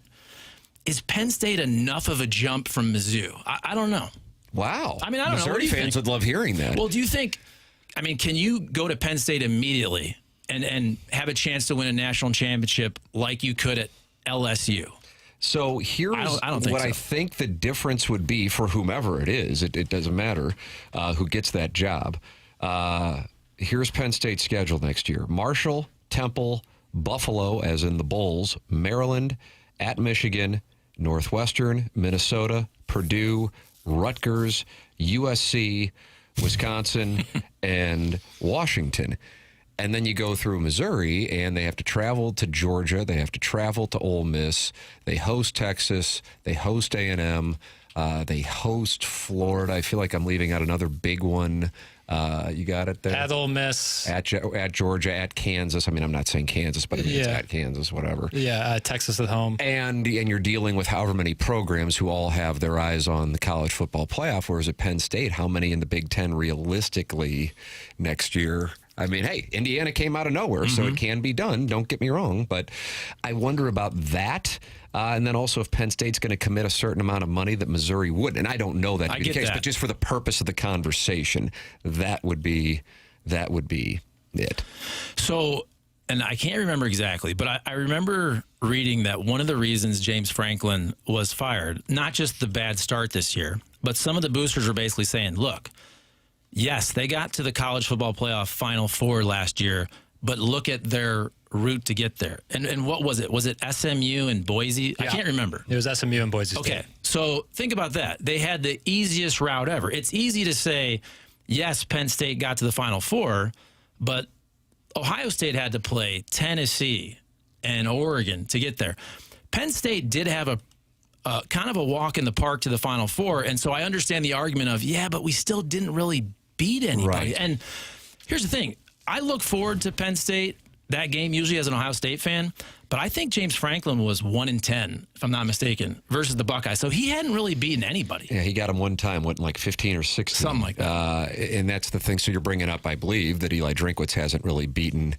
is Penn State enough of a jump from Mizzou? I don't know. Wow. I mean, I don't know. What do you fans think? would love hearing that. Well, do you think, I mean, can you go to Penn State immediately and have a chance to win a national championship like you could at LSU? So here's I don't think what so. I think the difference would be for whomever it is. It doesn't matter who gets that job. Here's Penn State's schedule next year. Marshall, Temple, Buffalo, as in the Bulls, Maryland, at Michigan, Northwestern, Minnesota, Purdue, Rutgers, USC, Wisconsin, and Washington. And then you go through Missouri, and they have to travel to Georgia. They have to travel to Ole Miss. They host Texas. They host A&M. They host Florida. I feel like I'm leaving out another big one. You got it there? At Ole Miss. At Georgia, at Kansas. I mean, I'm not saying Kansas, but I mean, it's at Kansas, whatever. Yeah, Texas at home. And you're dealing with however many programs who all have their eyes on the college football playoff, whereas at Penn State, how many in the Big Ten realistically next year? I mean, hey, Indiana came out of nowhere, so it can be done. Don't get me wrong. But I wonder about that. And then also if Penn State's going to commit a certain amount of money that Missouri wouldn't. And I don't know that to be the case, but just for the purpose of the conversation, that would be it. So, and I can't remember exactly, but I remember reading that one of the reasons James Franklin was fired, not just the bad start this year, but some of the boosters were basically saying, look, yes, they got to the college football playoff Final Four last year, but look at their route to get there. And what was it? Was it SMU and Boise? I can't remember. It was SMU and Boise State. Okay, so think about that. They had the easiest route ever. It's easy to say, yes, Penn State got to the Final Four, but Ohio State had to play Tennessee and Oregon to get there. Penn State did have a kind of a walk in the park to the Final Four, and so I understand the argument of, yeah, but we still didn't really beat anybody. Right. And here's the thing. I look forward to Penn State, that game, usually as an Ohio State fan, but I think James Franklin was 1-10, if I'm not mistaken, versus the Buckeyes. So he hadn't really beaten anybody. Yeah, he got him one time, went like 15 or 16. Something like that. And that's the thing. So you're bringing up, I believe, that Eli Drinkwitz hasn't really beaten.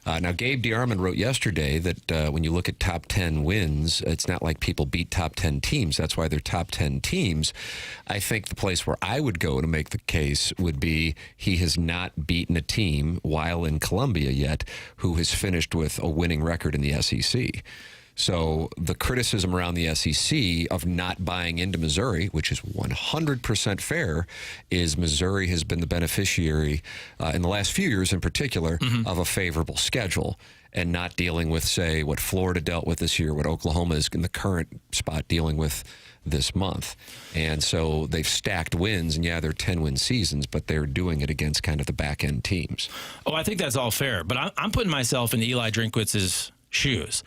Now, Gabe DeArmond wrote yesterday that when you look at top 10 wins, it's not like people beat top 10 teams. That's why they're top 10 teams. I think the place where I would go to make the case would be he has not beaten a team while in Columbia yet who has finished with a winning record in the SEC. So the criticism around the SEC of not buying into Missouri, which is 100% fair, is Missouri has been the beneficiary in the last few years in particular of a favorable schedule and not dealing with, say, what Florida dealt with this year, what Oklahoma is in the current spot dealing with this month. And so they've stacked wins, and yeah, they're 10-win seasons, but they're doing it against kind of the back-end teams. Oh, I think that's all fair, but I'm putting myself in Eli Drinkwitz's shoes.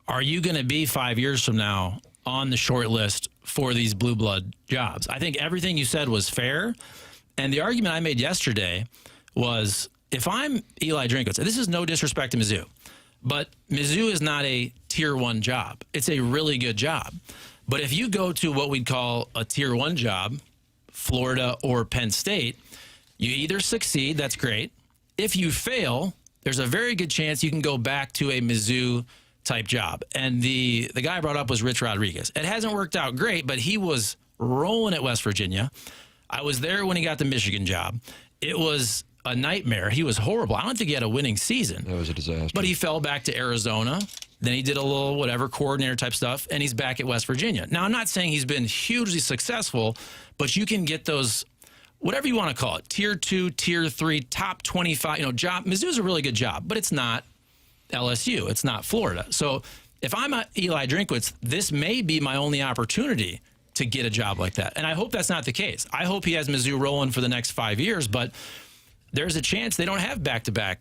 Are you going to be 5 years from now on the short list for these blue blood jobs. I think everything you said was fair. And the argument I made yesterday was, if I'm Eli Drinkwitz, and this is no disrespect to Mizzou, but Mizzou is not a tier 1 job. It's a really good job. But if you go to what we'd call a tier 1 job, Florida or Penn State, you either succeed, that's great. If you fail, there's a very good chance you can go back to a Mizzou type job. And the guy I brought up was Rich Rodriguez. It hasn't worked out great, but he was rolling at West Virginia. I was there when he got the Michigan job. It was a nightmare. He was horrible. I don't think he had a winning season. That was a disaster. But he fell back to Arizona. Then he did a little whatever coordinator type stuff, and he's back at West Virginia. Now, I'm not saying he's been hugely successful, but you can get those, whatever you want to call it, tier 2, tier 3, top 25, job. Mizzou's a really good job, but it's not LSU. It's not Florida. So if I'm Eli Drinkwitz, this may be my only opportunity to get a job like that. And I hope that's not the case. I hope he has Mizzou rolling for the next 5 years, but there's a chance they don't have back-to-back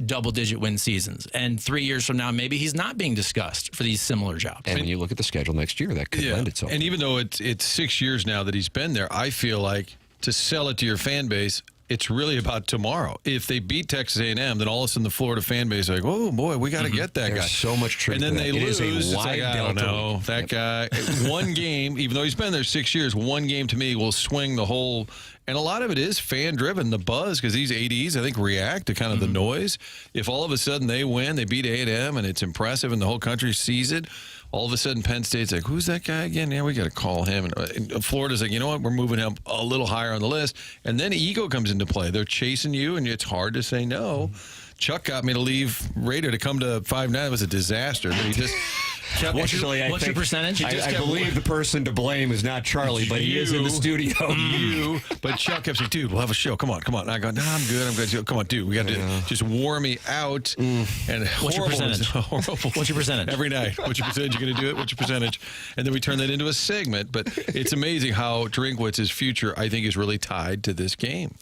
double-digit win seasons. And 3 years from now, maybe he's not being discussed for these similar jobs. And when you look at the schedule next year, that could lend itself. And even though it's 6 years now that he's been there, I feel like to sell it to your fan base, it's really about tomorrow. If they beat Texas A&M, then all of a sudden the Florida fan base is like, oh, boy, we got to get that guy. There's so much truth And then to they that. It lose. is a It's like, wide I don't delta know. week. That guy, one game, even though he's been there 6 years, one game to me will swing the whole. And a lot of it is fan-driven, the buzz, because these ADs, I think, react to kind of the noise. If all of a sudden they win, they beat A&M, and it's impressive, and the whole country sees it, all of a sudden Penn State's like, who's that guy again? Yeah, we got to call him. And Florida's like, you know what? We're moving him a little higher on the list. And then ego comes into play. They're chasing you, and it's hard to say no. Chuck got me to leave Raider to come to 5-9. It was a disaster. But he just kept. What's your percentage? I believe the person to blame is not Charlie, but he is in the studio. But Chuck kept saying, dude, we'll have a show. Come on. And I go, no, I'm good. Come on, dude. We got to just wore me out. And What's your percentage? Horrible. What's your percentage? Every night. What's your percentage? You going to do it? What's your percentage? And then we turn that into a segment. But it's amazing how Drinkwitz's future, I think, is really tied to this game.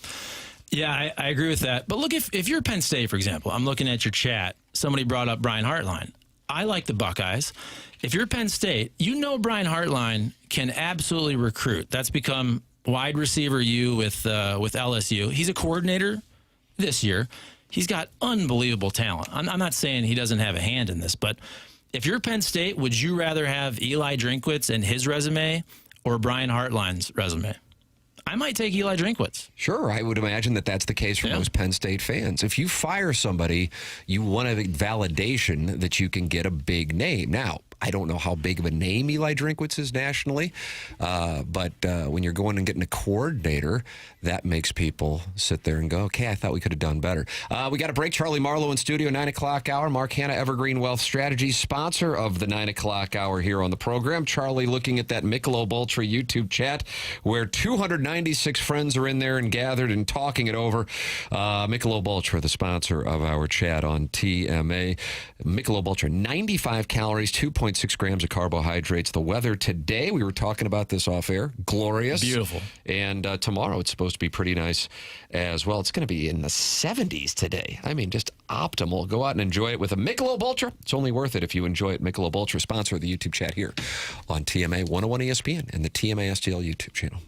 Yeah, I agree with that. But look, if you're Penn State, for example, I'm looking at your chat. Somebody brought up Brian Hartline. I like the Buckeyes. If you're Penn State, you know Brian Hartline can absolutely recruit. That's become wide receiver U with LSU. He's a coordinator this year. He's got unbelievable talent. I'm not saying he doesn't have a hand in this, but if you're Penn State, would you rather have Eli Drinkwitz and his resume or Brian Hartline's resume? I might take Eli Drinkwitz. Sure, I would imagine that that's the case for most Penn State fans. If you fire somebody, you want a validation that you can get a big name. Now, I don't know how big of a name Eli Drinkwitz is nationally, but when you're going and getting a coordinator, that makes people sit there and go, okay, I thought we could have done better. We got a break. Charlie Marlow in studio, 9 o'clock hour. Mark Hanna, Evergreen Wealth Strategies, sponsor of the 9 o'clock hour here on the program. Charlie looking at that Michelob Ultra YouTube chat where 296 friends are in there and gathered and talking it over. Michelob Ultra, the sponsor of our chat on TMA. Michelob Ultra, 95 calories, 2.6 grams of carbohydrates. The weather today, we were talking about this off air, glorious. Beautiful. And tomorrow it's supposed to be pretty nice as well. It's going to be in the 70s today. I mean, just optimal. Go out and enjoy it with a Michelob Ultra. It's only worth it if you enjoy it. Michelob Ultra, sponsor of the YouTube chat here on TMA 101 ESPN and the TMA STL YouTube channel.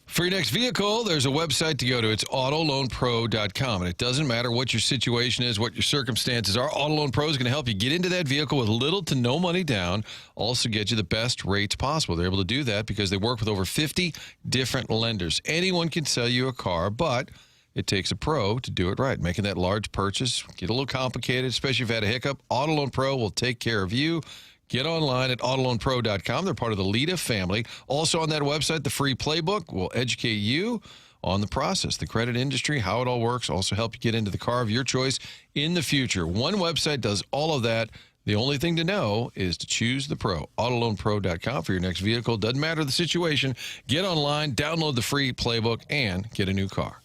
For your next vehicle, there's a website to go to. It's autoloanpro.com. And it doesn't matter what your situation is, what your circumstances are. Auto Loan Pro is going to help you get into that vehicle with little to no money down, also get you the best rates possible. They're able to do that because they work with over 50 different lenders. Anyone can sell you a car, but it takes a pro to do it right. Making that large purchase get a little complicated, especially if you've had a hiccup. Auto Loan Pro will take care of you. Get online at autoloanpro.com. They're part of the Lita family. Also on that website, the free playbook will educate you on the process, the credit industry, how it all works, also help you get into the car of your choice in the future. One website does all of that. The only thing to know is to choose the pro. Autoloanpro.com for your next vehicle. Doesn't matter the situation. Get online, download the free playbook, and get a new car.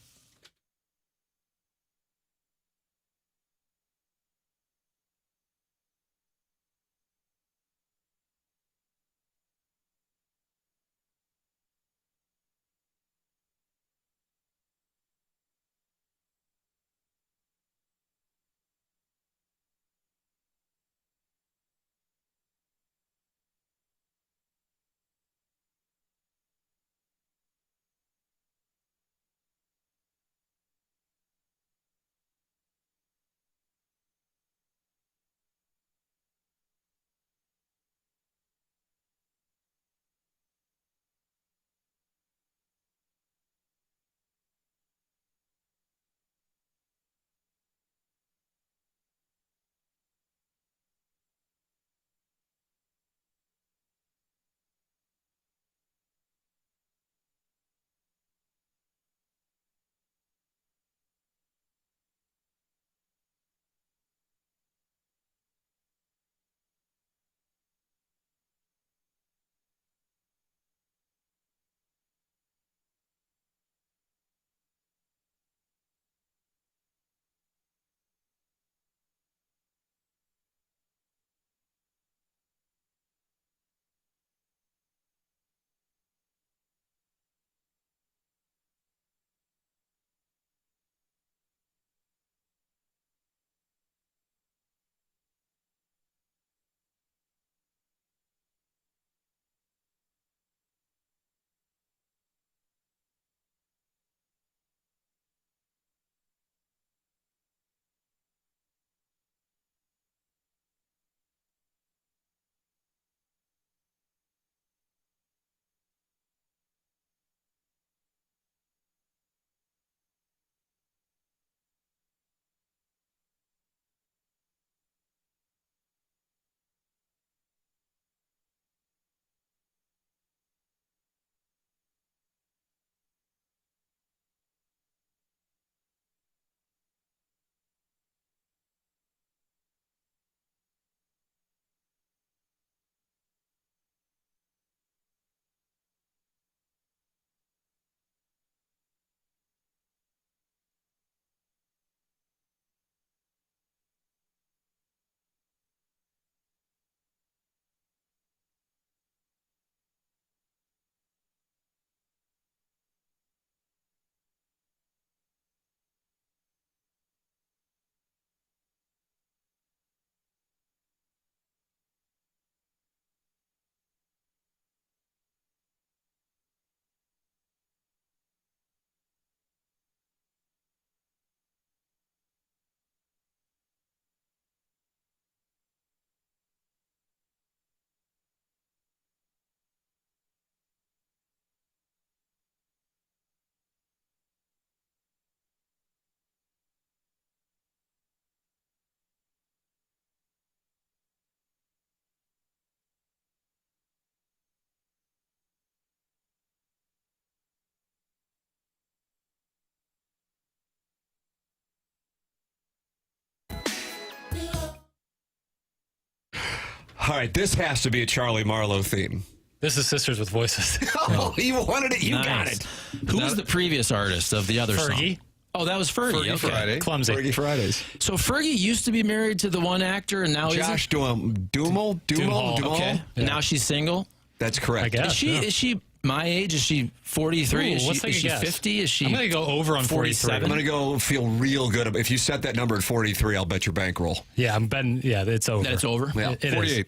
All right, this has to be a Charlie Marlow theme. This is Sisters with Voices. Oh, you wanted it. You Nice. got it. Who was the previous artist of the other Fergie. song? Oh, that was Fergie. Fergie Okay. Friday. Clumsy. Fergie Fridays. So Fergie used to be married to the one actor, and now Josh Duhamel. Okay. And now she's single. That's correct. I guess. Is she my age? Is she 43? Ooh, Is let's take she a guess. 50? Is she? I'm going to go over on 43. I'm going to go feel real good. If you set that number at 43, I'll bet your bankroll. Yeah, I'm betting. Yeah, it's over. That it's over. Yeah. It is. 48.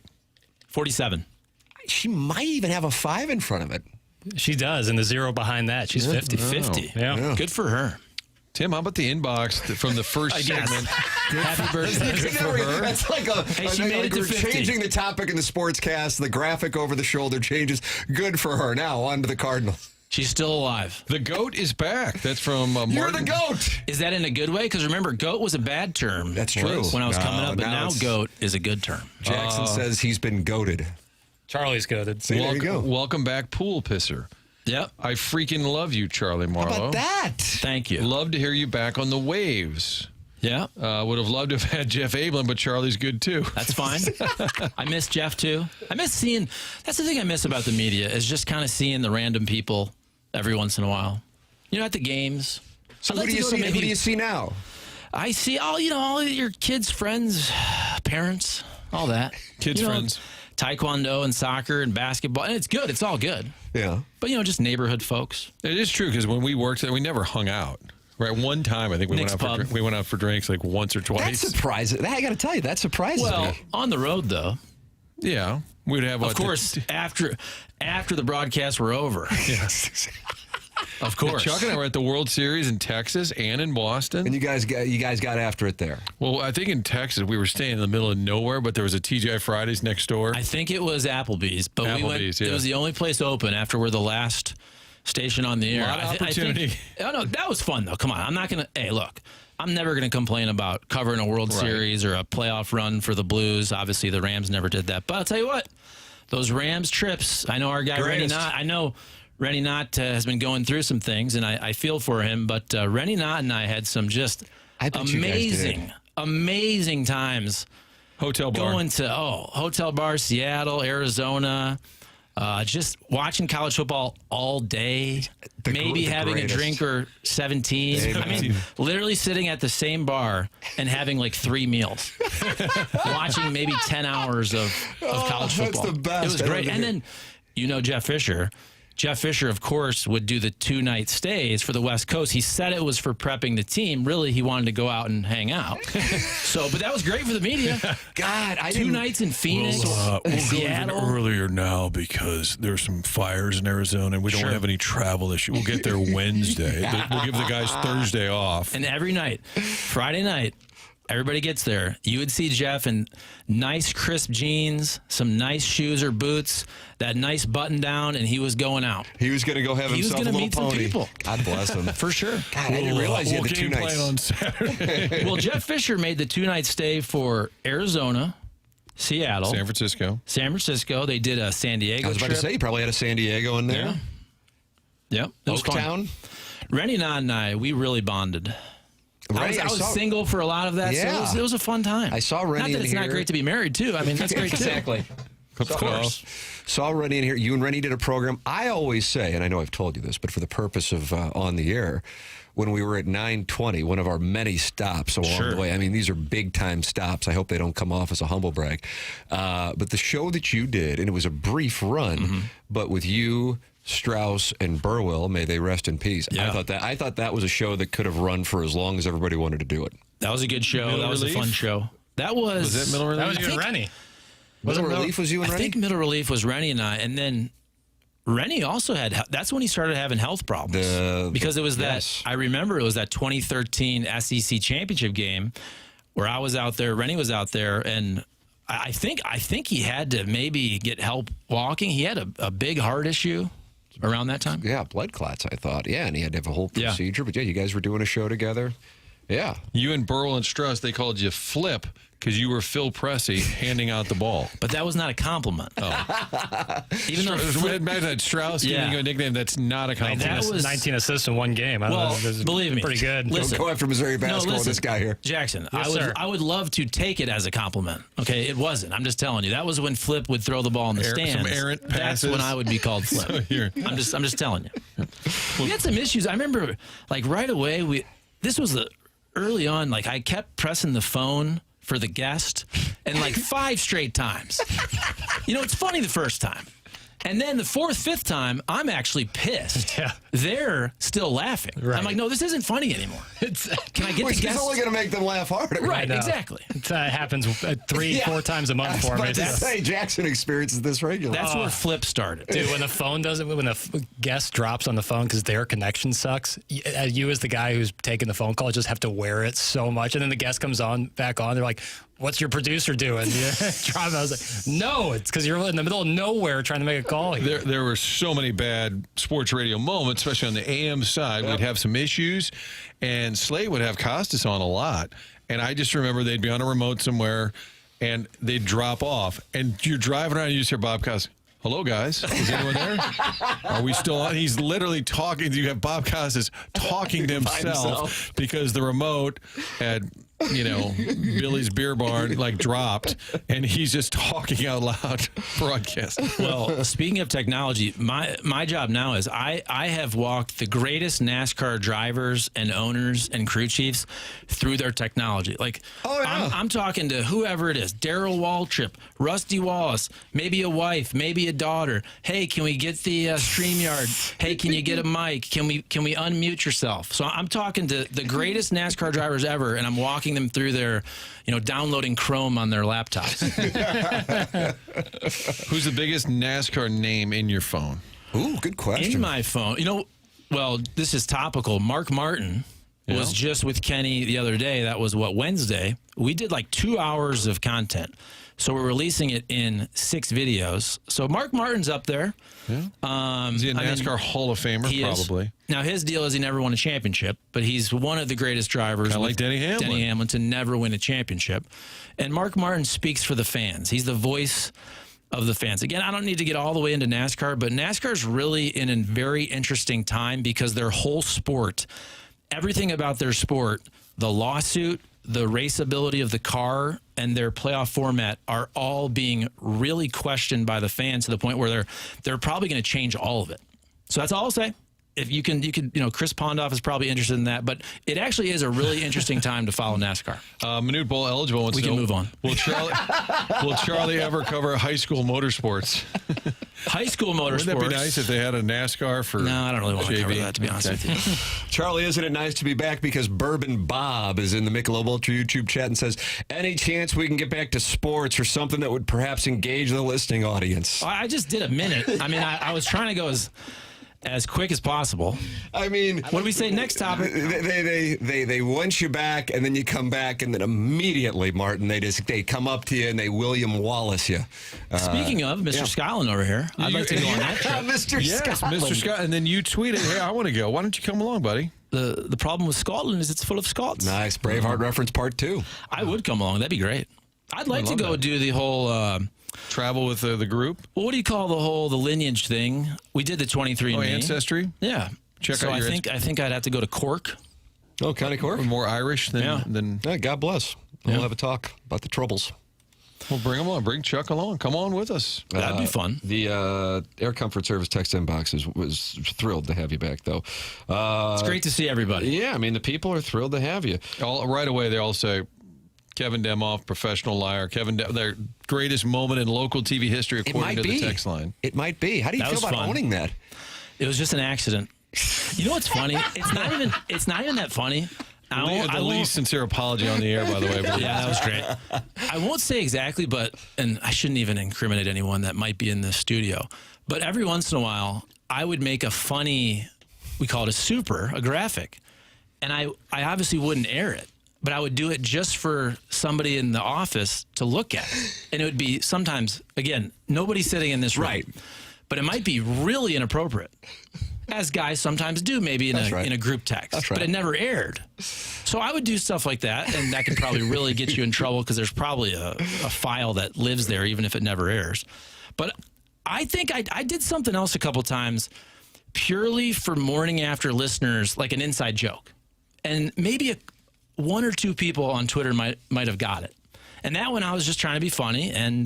47. She might even have a 5 in front of it. She does, and the zero behind that, she's 50. 50. Yeah. Good for her. Tim, how about the inbox from the first segment? Happy birthday. Good for her. That's like a. Hey, she made it to we're 50. changing the topic in the sportscast. The graphic over the shoulder changes. Good for her. Now on to the Cardinals. She's still alive. The GOAT is back. That's from Martin. You're the GOAT. Is that in a good way? Because remember, GOAT was a bad term. That's true. When I was coming up, but now now it's- GOAT is a good term. Jackson says he's been goated. Charlie's goaded. See, there you go. Welcome back, pool pisser. Yep. I freaking love you, Charlie Marlow. How about that? Thank you. Love to hear you back on the waves. Yeah. Would have loved to have had Jeff Ablin, but Charlie's good too. That's fine. I miss Jeff too. I miss seeing. That's the thing I miss about the media is just kind of seeing the random people every once in a while. At the games. So who do you see now? I see all your kids' friends, parents, all that. Kids' friends. Taekwondo and soccer and basketball. And it's good. It's all good. Yeah. But, just neighborhood folks. It is true because when we worked there, we never hung out. Right, one time I think we went out for drinks like once or twice. That's surprising. I got to tell you, that surprises me. Well, on the road though. Yeah, we'd have. Of course, after the broadcasts were over. Yes. Of course. Chuck and I were at the World Series in Texas and in Boston. And you guys got after it there. Well, I think in Texas we were staying in the middle of nowhere, but there was a TGI Fridays next door. I think it was Applebee's, but we went. Yeah. It was the only place open after we're the last station on the air. A lot of opportunity. No, that was fun though. Come on, I'm not gonna. Hey, look, I'm never gonna complain about covering a World Series or a playoff run for the Blues. Obviously, the Rams never did that. But I'll tell you what, those Rams trips. I know our guy Rennie Knott. I know Rennie Knott has been going through some things, and I feel for him. But Rennie Knott and I had some just amazing times. Hotel bar. Going to hotel bar, Seattle, Arizona. Just watching college football all day, maybe having a drink or 17. I mean, literally sitting at the same bar and having like 3 meals, watching maybe 10 hours of college football. That's the best. It was great. And then, Jeff Fisher. Jeff Fisher, of course, would do the 2-night stays for the West Coast. He said it was for prepping the team. Really, he wanted to go out and hang out. But that was great for the media. God, 2 nights in Phoenix, we'll go Seattle. even earlier now because there's some fires in Arizona and we don't have any travel issue. We'll get there Wednesday. We'll give the guys Thursday off. And every night, Friday night, everybody gets there. You would see Jeff in nice, crisp jeans, some nice shoes or boots, that nice button down, and he was going out. He was going to go have himself a little meet pony. Some people. God bless him. For sure. God, I didn't realize you had the 2 nights. On Saturday. Well, Jeff Fisher made the 2-night stay for Arizona, Seattle, San Francisco. They did a San Diego I was about trip. to say, you probably had a San Diego in there. Yeah. Yep. It was Oaktown. Rennie Knott and I, we really bonded. I was single for a lot of that, so it was a fun time. I saw Rennie in here. Not that it's not great to be married, too. I mean, that's great, too. Exactly. Of course. Saw Rennie in here. You and Rennie did a program. I always say, and I know I've told you this, but for the purpose of on the air, when we were at 920, one of our many stops along the way. I mean, these are big-time stops. I hope they don't come off as a humble brag. But the show that you did, and it was a brief run, but with you, Strauss, and Burwell, may they rest in peace. Yeah. I thought that was a show that could have run for as long as everybody wanted to do it. That was a good show. That was a fun show. Was it Middle Relief? That was you and Rennie. Middle Relief was you and Rennie? I think Middle Relief was Rennie and I, and then Rennie also had. That's when he started having health problems because it was that. I remember it was that 2013 SEC championship game where I was out there, Rennie was out there, and I think he had to maybe get help walking. He had a big heart issue around that time. Yeah, blood clots, I thought. Yeah, and he had to have a whole procedure. But yeah, you guys were doing a show together. Yeah. You and Burwell and Strauss, they called you Flip because you were Phil Pressey handing out the ball. But that was not a compliment. Even though Strauss giving you a nickname, that's not a compliment. That was 19 assists in one game. Believe me, pretty good. Don't go after Missouri basketball with this guy here. Jackson, Yes, I would love to take it as a compliment. Okay, it wasn't. I'm just telling you. That was when Flip would throw the ball in the stands. Some errant passes. That's when I would be called Flip. I'm just telling you. We had some issues. I remember, like right away, this was early on. Like I kept pressing the phone for the guest, and like 5 straight times. It's funny the first time. And then the 4th, 5th time, I'm actually pissed. Yeah. They're still laughing. Right. I'm like, no, this isn't funny anymore. Can I get the guest? It's only going to make them laugh harder. Right, exactly. It happens 3-4 times a month for me. I was about to say, Jackson experiences this regularly. That's where Flip started. Dude, when the phone doesn't, when the guest drops on the phone because their connection sucks, you as the guy who's taking the phone call just have to wear it so much. And then the guest comes back on, they're like, what's your producer doing? I was like, no, it's because you're in the middle of nowhere trying to make a call here. There were so many bad sports radio moments, especially on the AM side. We'd have some issues, and Slate would have Costas on a lot. And I just remember they'd be on a remote somewhere, and they'd drop off. And you're driving around, and you just hear Bob Costas, hello, guys. Is anyone there? Are we still on? He's literally talking. You have Bob Costas talking to himself because the remote at, Billy's Beer Barn, dropped, and he's just talking out loud broadcast. Well, speaking of technology, my job now is I have walked the greatest NASCAR drivers and owners and crew chiefs through their technology. I'm talking to whoever it is, Darrell Waltrip, Rusty Wallace, maybe a wife, maybe a daughter. Hey, can we get the StreamYard? Hey, can you get a mic? Can we unmute yourself? So I'm talking to the greatest NASCAR drivers ever, and I'm walking them through their, downloading Chrome on their laptops. Who's the biggest NASCAR name in your phone? Ooh, good question. In my phone, well, this is topical. Mark Martin was just with Kenny the other day. That was Wednesday. We did 2 hours of content. So we're releasing it in 6 videos. So Mark Martin's up there. Yeah. Is he a NASCAR Hall of Famer? Probably. Now, his deal is he never won a championship, but he's one of the greatest drivers. Like Denny Hamlin. Denny Hamlin to never win a championship. And Mark Martin speaks for the fans. He's the voice of the fans. Again, I don't need to get all the way into NASCAR, but NASCAR's really in a very interesting time because their whole sport, everything about their sport, the lawsuit, the raceability of the car, and their playoff format are all being really questioned by the fans to the point where they're probably going to change all of it. So that's all I'll say. If you can, Chris Pondoff is probably interested in that, but it actually is a really interesting time to follow NASCAR. Minute Bowl eligible. We can move on. Will Charlie ever cover high school motorsports? High school motorsports. Wouldn't that be nice if they had a NASCAR for No, I don't really want to cover that, to be honest with you. Charlie, isn't it nice to be back? Because Bourbon Bob is in the Michelob Ultra YouTube chat and says, any chance we can get back to sports or something that would perhaps engage the listening audience? I just did a minute. I was trying to go as quick as possible. What do we say next topic? They want you back, and then you come back, and then immediately, Martin, they come up to you and they William Wallace you. Speaking of Mr. Scotland over here, I'd like to go on that trip. Mr. Scotland. Mr. Scott, and then you tweeted, "Hey, I want to go. Why don't you come along, buddy?" The problem with Scotland is it's full of Scots. Nice Braveheart reference part 2. I would come along. That'd be great. I'd like to go do the whole. Travel with the group? Well, what do you call the lineage thing? We did the 23andMe. Oh, ancestry? Yeah. Check out your I think I'd have to go to Cork. Oh, County Cork? More Irish than Yeah, God bless. We'll have a talk about the troubles. Well, bring them on. Bring Chuck along. Come on with us. That'd be fun. The Air Comfort Service text inbox was thrilled to have you back, though. It's great to see everybody. Yeah, the people are thrilled to have you. Right away, they all say, Kevin Demoff, professional liar. Their greatest moment in local TV history, according to the text line. It might be. How do you feel about owning that? It was just an accident. You know what's funny? It's not even that funny. The least sincere apology on the air, by the way. Yeah, that was great. I won't say exactly, and I shouldn't even incriminate anyone that might be in the studio, but every once in a while, I would make a funny, we call it a graphic, and I obviously wouldn't air it. But I would do it just for somebody in the office to look at. And it would be sometimes, again, nobody sitting in this room. Right. But it might be really inappropriate, as guys sometimes do, maybe in a group text. That's right. But it never aired. So I would do stuff like that, and that could probably really get you in trouble because there's probably a file that lives there, even if it never airs. But I think I did something else a couple times purely for Morning After listeners, like an inside joke. And maybe one or two people on Twitter might have got it. And that one I was just trying to be funny, and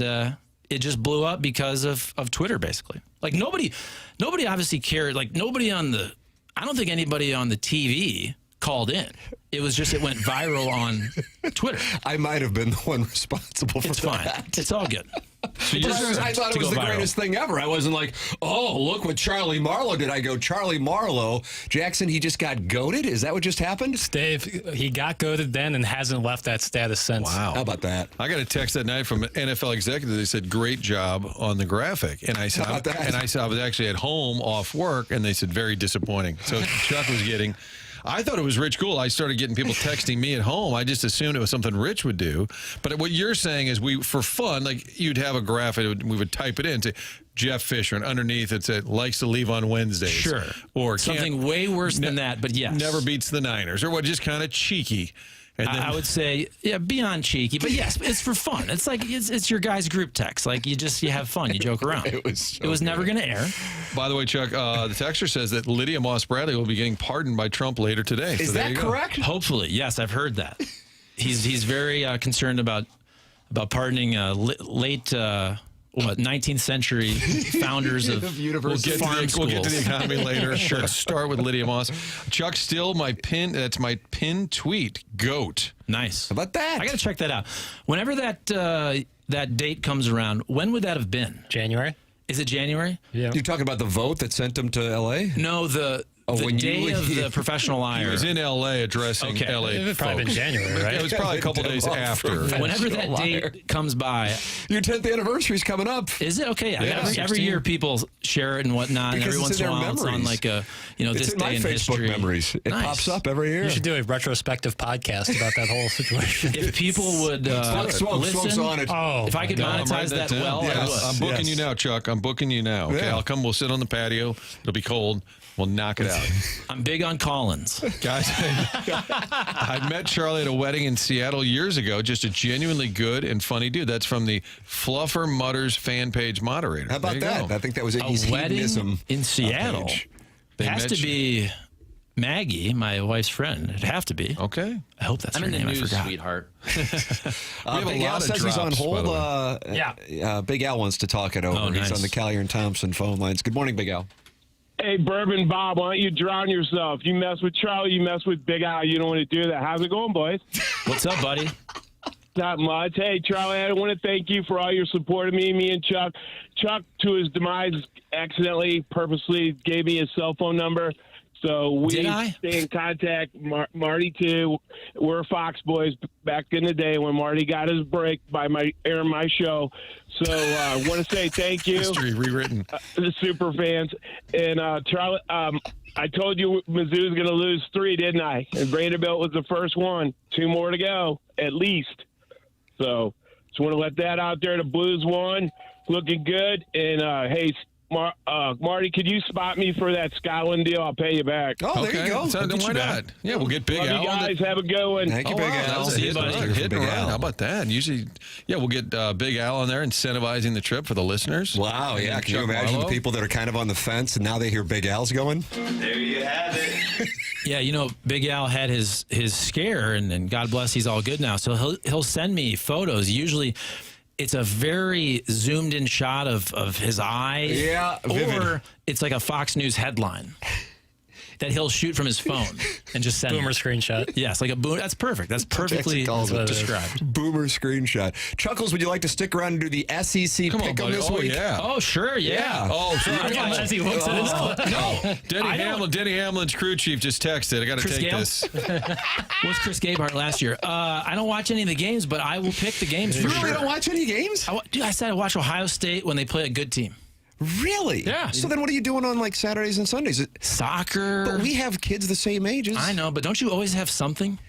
it just blew up because of Twitter, basically. Like nobody obviously cared. Like I don't think anybody on the TV called in. It was just, it went viral on Twitter. I might have been the one responsible for that. It's fine. It's all good. I thought it was the greatest thing ever. I wasn't like, oh, look what Charlie Marlow did. I go, Charlie Marlow, Jackson, he just got goated? Is that what just happened? Dave, he got goated then and hasn't left that status since. Wow. How about that? I got a text that night from an NFL executive. They said, great job on the graphic. And I said, I was actually at home off work, and they said, very disappointing. So Chuck was getting... I thought it was Rich Cool. I started getting people texting me at home. I just assumed it was something Rich would do. But what you're saying is for fun, like you'd have a graphic, we would type it in to Jeff Fisher, and underneath it said, likes to leave on Wednesdays. Sure. Or something way worse than that, but yes. Never beats the Niners. Or what, just kind of cheeky. And then, I would say, yeah, beyond cheeky, but yes, it's for fun. It's like it's your guys' group text. Like you have fun, you joke around. It was never going to air. by the way, Chuck, the texter says that Lydia Moss Bradley will be getting pardoned by Trump later today. Is that correct? Hopefully, yes, I've heard that. He's very concerned about pardoning late 19th century founders of farm schools. We'll get to the economy later. Sure. Let's start with Lydia Moss. Chuck, still my pin. That's my pin tweet. GOAT. Nice. How about that? I got to check that out. Whenever that date comes around, when would that have been? January. Is it January? Yeah. You're talking about the vote that sent him to L.A.? No, the day of the professional ire. He was in L.A. addressing L.A. It would probably been January, right? It was probably a couple days after. Whenever that date comes by. Your 10th anniversary is coming up. Is it? Okay. Yeah, Every year people share it and whatnot. Because and every once in a while it's on like a, it's this in my day in Facebook history. memories. It Nice. pops up every year. You should do a retrospective podcast about that whole situation. If people would Swamp's listen, on it. if I could monetize that well, I Yes, would. I'm booking you now, Chuck. I'm booking you now. Okay, Yeah. I'll come. We'll sit on the patio. It'll be cold. We'll knock it out. I'm big on Collins. Guys, I met Charlie at a wedding in Seattle years ago. Just a genuinely good and funny dude. That's from the Fluffer Mutters fan page moderator. How about There you that? go. I think that was a wedding hedonism in Seattle. page. They Has met to you- be Maggie, my wife's friend. It'd have to be. Okay. I hope that's I'm her in the name. I news, forgot. sweetheart. We have a Big Al lot of says he's on drops, by hold. the way. Big Al wants to talk it over. Oh, He's nice. on the Callier and Thompson phone lines. Good morning, Big Al. Hey, Bourbon Bob, why don't you drown yourself? You mess with Charlie, you mess with Big Al. You don't want to do that. How's it going, boys? What's up, buddy? Not much. Hey, Charlie, I want to thank you for all your support of me and Chuck. Chuck, to his demise, accidentally, purposely gave me his cell phone number. So we Did I? stay in contact. Marty, too. We're Fox boys back in the day when Marty got his break by airing my show. So I want to say thank you. History rewritten. The super fans. And Charlie, I told you Mizzou's going to lose 3, didn't I? And Vanderbilt was the first one. 2 more to go, at least. So just want to let that out there. The Blues won, looking good. And, hey, Marty, could you spot me for that Scotland deal? I'll pay you back. Oh, there you go. So, then why not? Yeah, we'll get Big Love Al. you on the- guys. Have a good one. Thank you, Big Al. That's a See you, hit, buddy. hit and Big run. Al. How about that? Usually, yeah, we'll get Big Al on there incentivizing the trip for the listeners. Wow, And yeah. then Can you Chuck imagine Marlow. the people that are kind of on the fence and now they hear Big Al's going? There you have it. Yeah, Big Al had his scare, and God bless, he's all good now. So he'll send me photos. Usually, it's a very zoomed in shot of his eye. Yeah, vivid. or it's like a Fox News headline that he'll shoot from his phone and just send Boomer me. screenshot. Yes, like a boom. That's perfect. That's perfectly calls it. described. Boomer screenshot. Chuckles, would you like to stick around and do the SEC Come on, pick 'em buddy. this Oh, week? yeah. Oh, sure, yeah. Oh, so I got As he looks at his no. I don't- Denny Hamlin's crew chief just texted. I got to Chris take Gale? this. What's Chris Gabehart last year? I don't watch any of the games, but I will pick the games for You really sure. don't watch any games? Dude, I said I watch Ohio State when they play a good team. Really? Yeah. So then what are you doing on like Saturdays and Sundays? Soccer. But we have kids the same ages. I know, but don't you always have something?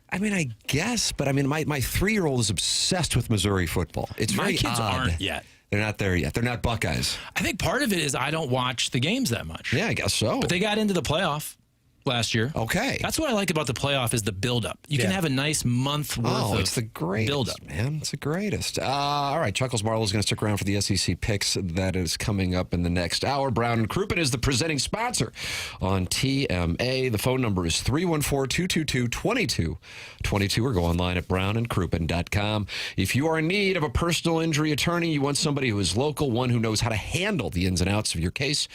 I mean, I guess, but I mean, my 3-year-old is obsessed with Missouri football. It's My very kids odd. aren't yet. They're not there yet. They're not Buckeyes. I think part of it is I don't watch the games that much. Yeah, I guess so. But they got into the playoff last year. Okay. That's what I like about the playoff is the buildup. You can have a nice month worth of it's the greatest, buildup. man. It's the greatest. All right, Chuckles Marlow is going to stick around for the SEC picks that is coming up in the next hour. Brown and Crouppen is the presenting sponsor on TMA. The phone number is 314-222-2222 or go online at brownandcrouppen.com. If you are in need of a personal injury attorney, you want somebody who is local, one who knows how to handle the ins and outs of your case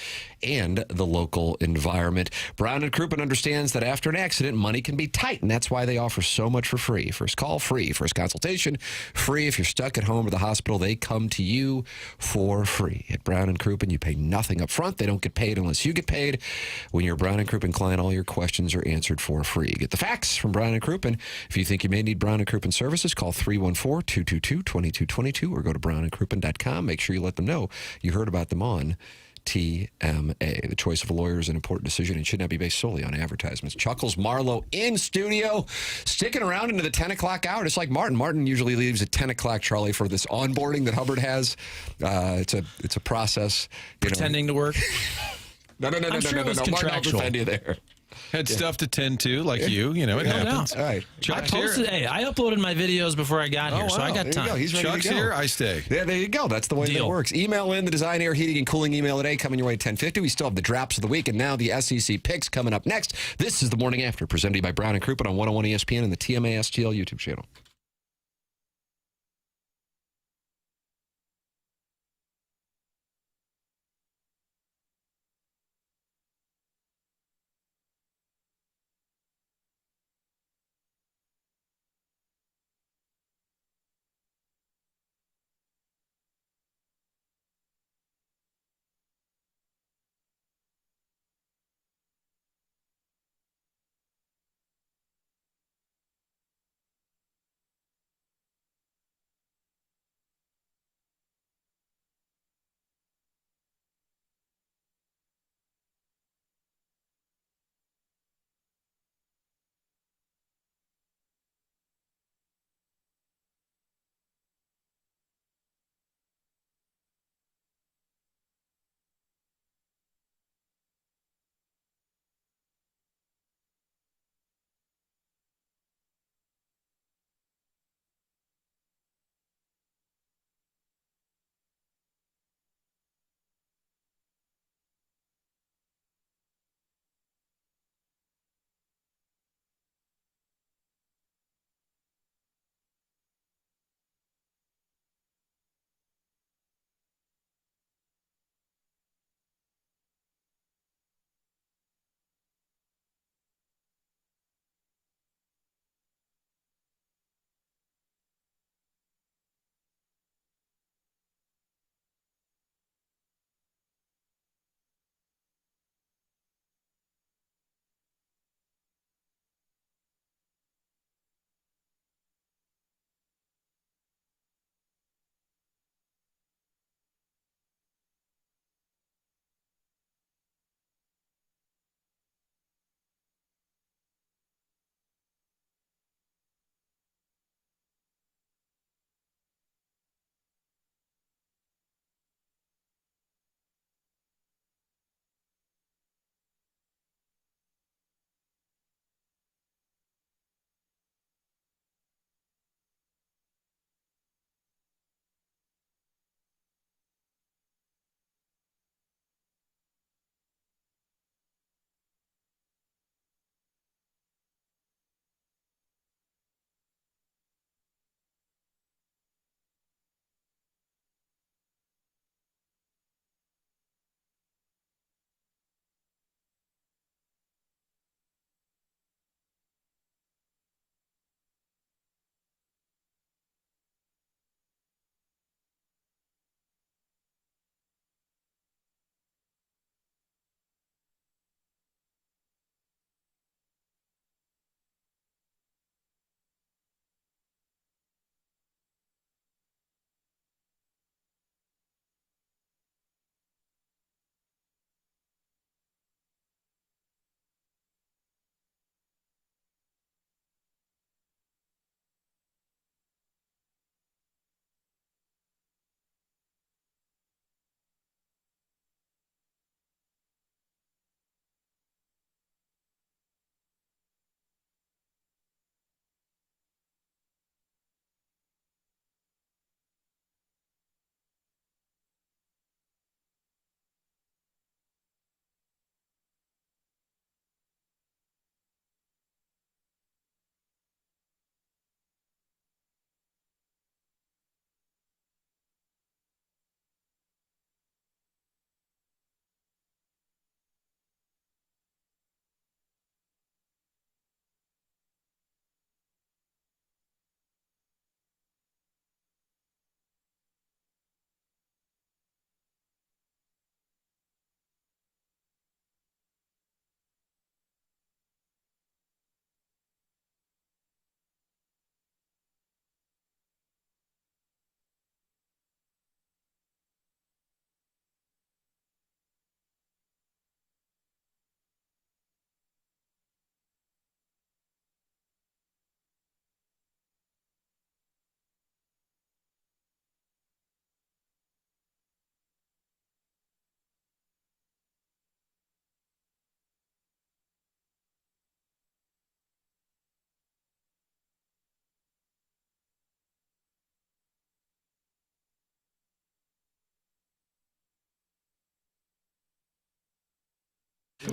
and the local environment. Brown and Crouppen understands that after an accident, money can be tight, and that's why they offer so much for free. First call, free. First consultation, free. If you're stuck at home or the hospital, they come to you for free. At Brown and Crouppen, you pay nothing up front. They don't get paid unless you get paid. When you're a Brown and Crouppen client, all your questions are answered for free. Get the facts from Brown and Crouppen. If you think you may need Brown and Crouppen services, call 314-222-2222 or go to brownandcrouppen.com. Make sure you let them know you heard about them on TMA. The choice of a lawyer is an important decision and should not be based solely on advertisements. Chuckles Marlow in studio, sticking around into the 10 o'clock hour, just like Martin. Martin usually leaves at 10 o'clock, Charlie, for this onboarding that Hubbard has. It's a process. Pretending to work. No. I'm sure it was Martin, I'll contractual. defend you there. Had stuff to tend to, like you. You know, it happens. doubt. All right. I Chuck's here. posted. Hey, I uploaded my videos before I got here, so I got There you time. go. He's ready Chuck's to go. here, I stay. Yeah, there you go. That's the way that it Deal. works. Email in the Design Air Heating and Cooling email today, coming your way at 10:50. We still have the drops of the week, and now the SEC picks coming up next. This is the Morning After, presented by Brown and Crouppen on 101 ESPN and the TMA STL YouTube channel.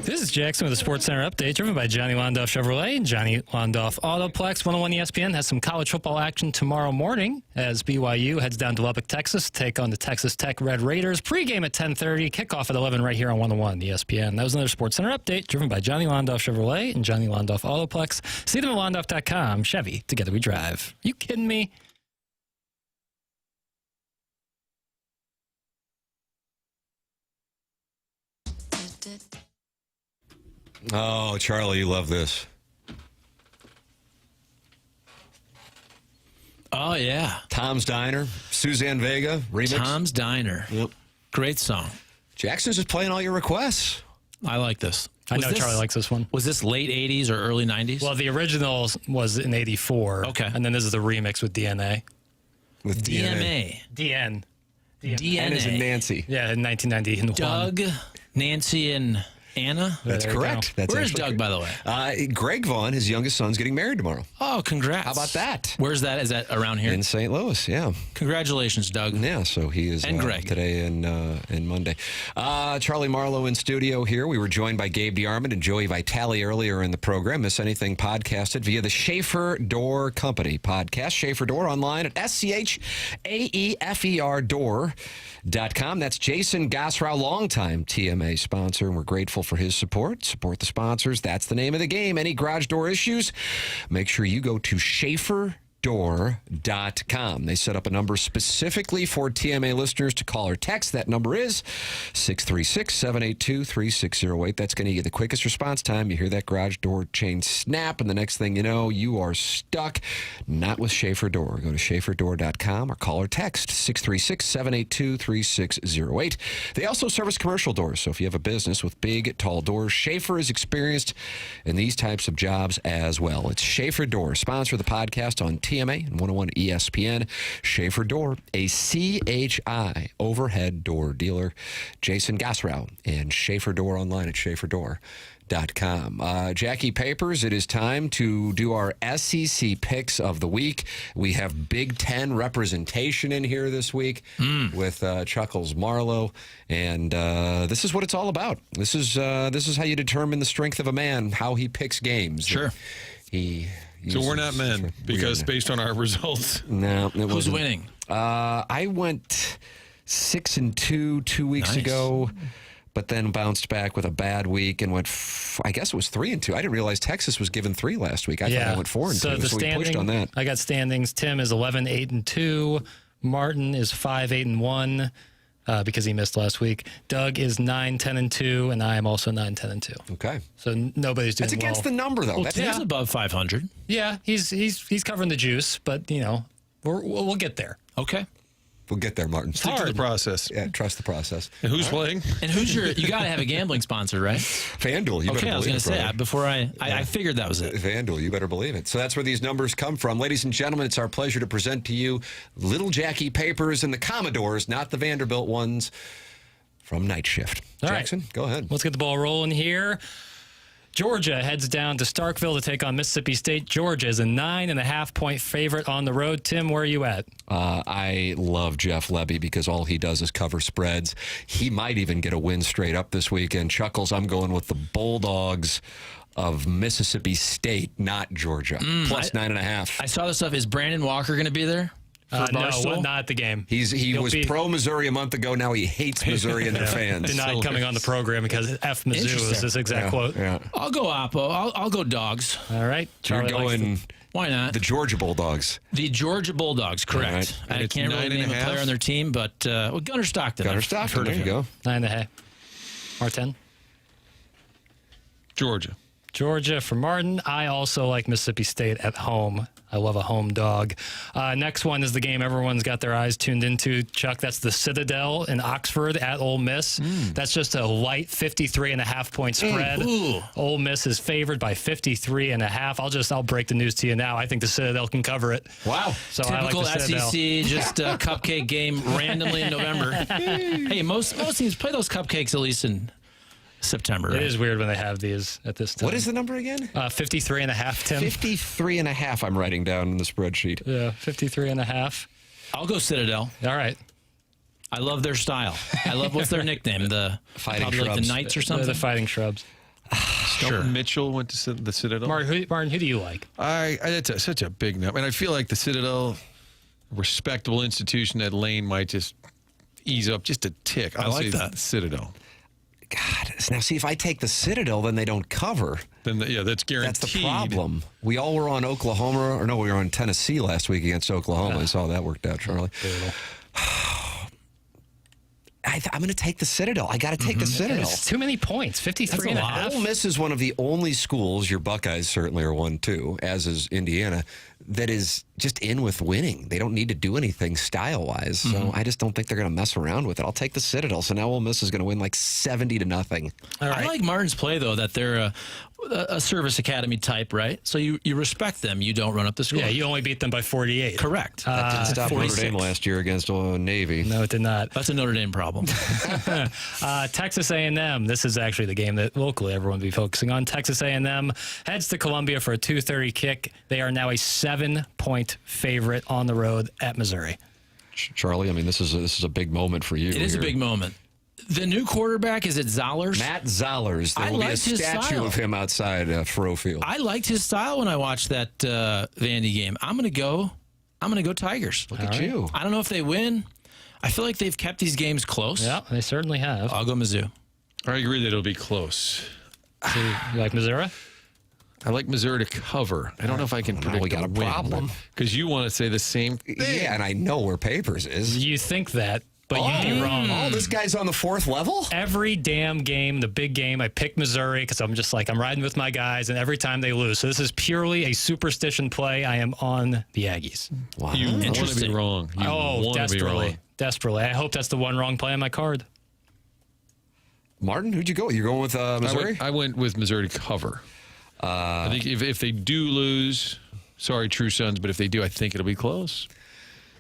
This is Jackson with a Sports Center update, driven by Johnny Londoff Chevrolet and Johnny Londoff Autoplex. 101 ESPN has some college football action tomorrow morning as BYU heads down to Lubbock, Texas, to take on the Texas Tech Red Raiders. Pre-game at 10:30, kickoff at 11 right here on 101 ESPN. That was another Sports Center update, driven by Johnny Londoff Chevrolet and Johnny Londoff Autoplex. See them at londoff.com. Chevy, together we drive. You kidding me? Oh, Charlie, you love this. Oh, yeah. Tom's Diner, Suzanne Vega, remix. Tom's Diner. Yep. Great song. Jackson's just playing all your requests. I like this. I know Charlie likes this one. Was this late 80s or early 90s? Well, the original was in 84. Okay. And then this is the remix with DNA. With DMA. DN. DNA. N is in Nancy. Yeah, in 1990. Doug, Nancy, and Anna. That's correct. That's Where's actually Doug, by the way? Greg Vaughn, his youngest son's getting married tomorrow. Oh, congrats. How about that? Where's that? Is that around here? In St. Louis, yeah. Congratulations, Doug. Yeah, so he is And Greg. today and Monday. Charlie Marlow in studio here. We were joined by Gabe DeArmond and Joey Vitale earlier in the program. Miss anything podcasted via the Schaefer Door Company podcast. Schaefer Door online at SCHAEFER Door.com. That's Jason Gosrow, longtime TMA sponsor, and we're grateful for his support. Support the sponsors. That's the name of the game. Any garage door issues, make sure you go to SchaeferDoor.com. They set up a number specifically for TMA listeners to call or text. That number is 636-782-3608. That's going to get the quickest response time. You hear that garage door chain snap, and the next thing you know, you are stuck. Not with Schaefer Door. Go to SchaeferDoor.com or call or text 636-782-3608. They also service commercial doors, so if you have a business with big, tall doors, Schaefer is experienced in these types of jobs as well. It's Schaefer Door, sponsor of the podcast on TMA and 101 ESPN. Schaefer Door, a CHI overhead door dealer. Jason Gosrow and Schaefer Door online at SchaeferDoor.com. Jackie Papers, it is time to do our SEC picks of the week. We have Big Ten representation in here this week with Chuckles Marlow, and this is what it's all about. This is how you determine the strength of a man, how he picks games. Sure. So we're not men because based on our results. No, it Who's winning? I went 6-2 2 weeks ago, but then bounced back with a bad week and went. I guess it was 3-2. I didn't realize Texas was given 3 last week. I thought I went 4-2. So we pushed on that. I got standings. Tim is 11-8-2. Martin is 5-8-1. Because he missed last week. Doug is 9-10-2, and I am also 9-10-2. Okay. So nobody's doing That's against well. the number, though. Well, Tim's above 500. Yeah, he's covering the juice, but we'll get there. Okay. We'll get there, Martin. Stick to the process. Yeah, trust the process. And who's playing? And who's you got to have a gambling sponsor, right? FanDuel. You better okay, I was going to say before I figured that was it. FanDuel, you better believe it. So that's where these numbers come from. Ladies and gentlemen, it's our pleasure to present to you Little Jackie Papers and the Commodores, not the Vanderbilt ones, from Night Shift. All Jackson, right. Go ahead. Let's get the ball rolling here. Georgia heads down to Starkville to take on Mississippi State. Georgia is a 9.5-point favorite on the road. Tim, where are you at? I love Jeff Lebby because all he does is cover spreads. He might even get a win straight up this weekend. Chuckles, I'm going with the Bulldogs of Mississippi State, not Georgia. Plus 9.5. I saw this stuff. Is Brandon Walker going to be there? No, not at the game. He was pro-Missouri a month ago. Now he hates Missouri and their fans. Denied coming on the program because F Mizzou is his exact quote. Yeah. I'll go Oppo. I'll go Dogs. All right. You're going... Why not? The Georgia Bulldogs. The Georgia Bulldogs, correct. Right. I can't really name a player on their team, but Gunnar Stockton. Gunnar Stockton, there you go. 9.5. Martin? Georgia for Martin. I also like Mississippi State at home. I love a home dog. Next one is the game everyone's got their eyes tuned into, Chuck. That's the Citadel in Oxford at Ole Miss. That's just a light 53.5-point spread. Ole Miss is favored by 53.5. I'll break the news to you now. I think the Citadel can cover it. Wow. So typical I like the Citadel. SEC, just a cupcake game randomly in November. Hey, most teams play those cupcakes at least in September. It is weird when they have these at this time. What is the number again? 53.5, Tim. 53.5 I'm writing down in the spreadsheet. Yeah, 53.5. I'll go Citadel. All right. I love their style. I love, what's their nickname? The Fighting probably Shrubs. like the Knights or something? The Fighting Shrubs. Stump Mitchell went to the Citadel. Martin, who do you like? That's such a big number. And I feel like the Citadel, a respectable institution, that Lane might just ease up just a tick. I like that. The Citadel. God, now see, if I take the Citadel, then they don't cover. Then that's guaranteed. That's the problem. We all were on Oklahoma, or no, we were on Tennessee last week against Oklahoma. I saw that worked out, Charlie. I'm going to take the Citadel. I got to take the Citadel. It's too many points, 53 and a half. Ole Miss is one of the only schools, your Buckeyes certainly are one too, as is Indiana, that is just in with winning. They don't need to do anything style-wise, so I just don't think they're going to mess around with it. I'll take the Citadel, so now Ole Miss is going to win like 70-0. I like Martin's play, though, that they're a service academy type, right? So you respect them. You don't run up the score. Yeah, you only beat them by 48. Correct. That didn't stop 46. Notre Dame last year against Navy. No, it did not. That's a Notre Dame problem. Texas A&M. This is actually the game that locally everyone will be focusing on. Texas A&M heads to Columbia for a 2:30 kick. They are now a 7-point favorite on the road at Missouri. Charlie, I mean, this is a big moment for you. It is a big moment. The new quarterback, is it Zollers? Matt Zollers. There will be a statue of him outside Faroe Field. I liked his style when I watched that Vandy game. I'm going to go Tigers. Look at you. I don't know if they win. I feel like they've kept these games close. Yeah, they certainly have. I'll go Mizzou. I agree that it'll be close. So you like Missouri? I like Missouri to cover. I don't know if I can predict. We got a problem. Because you want to say the same thing. Yeah, and I know where Papers is. You think that, but you'd be wrong. Oh, this guy's on the 4th level? Every damn game, the big game, I pick Missouri because I'm just like, I'm riding with my guys, and every time they lose. So this is purely a superstition play. I am on the Aggies. Wow. You want to be wrong. You want to be wrong. Desperately. I hope that's the one wrong play on my card. Martin, who'd you go with? You're going with Missouri? I went with Missouri to cover. I think if they do lose, sorry, True Sons, but if they do, I think it'll be close.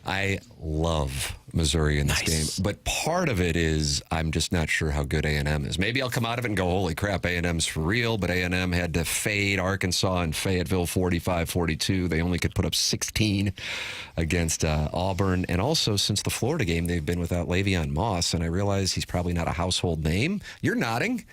I love Missouri in this game, but part of it is I'm just not sure how good A&M is. Maybe I'll come out of it and go, holy crap, A&M's for real, but A&M had to fade Arkansas and Fayetteville 45-42. They only could put up 16 against Auburn, and also since the Florida game, they've been without Le'Veon Moss, and I realize he's probably not a household name. You're nodding.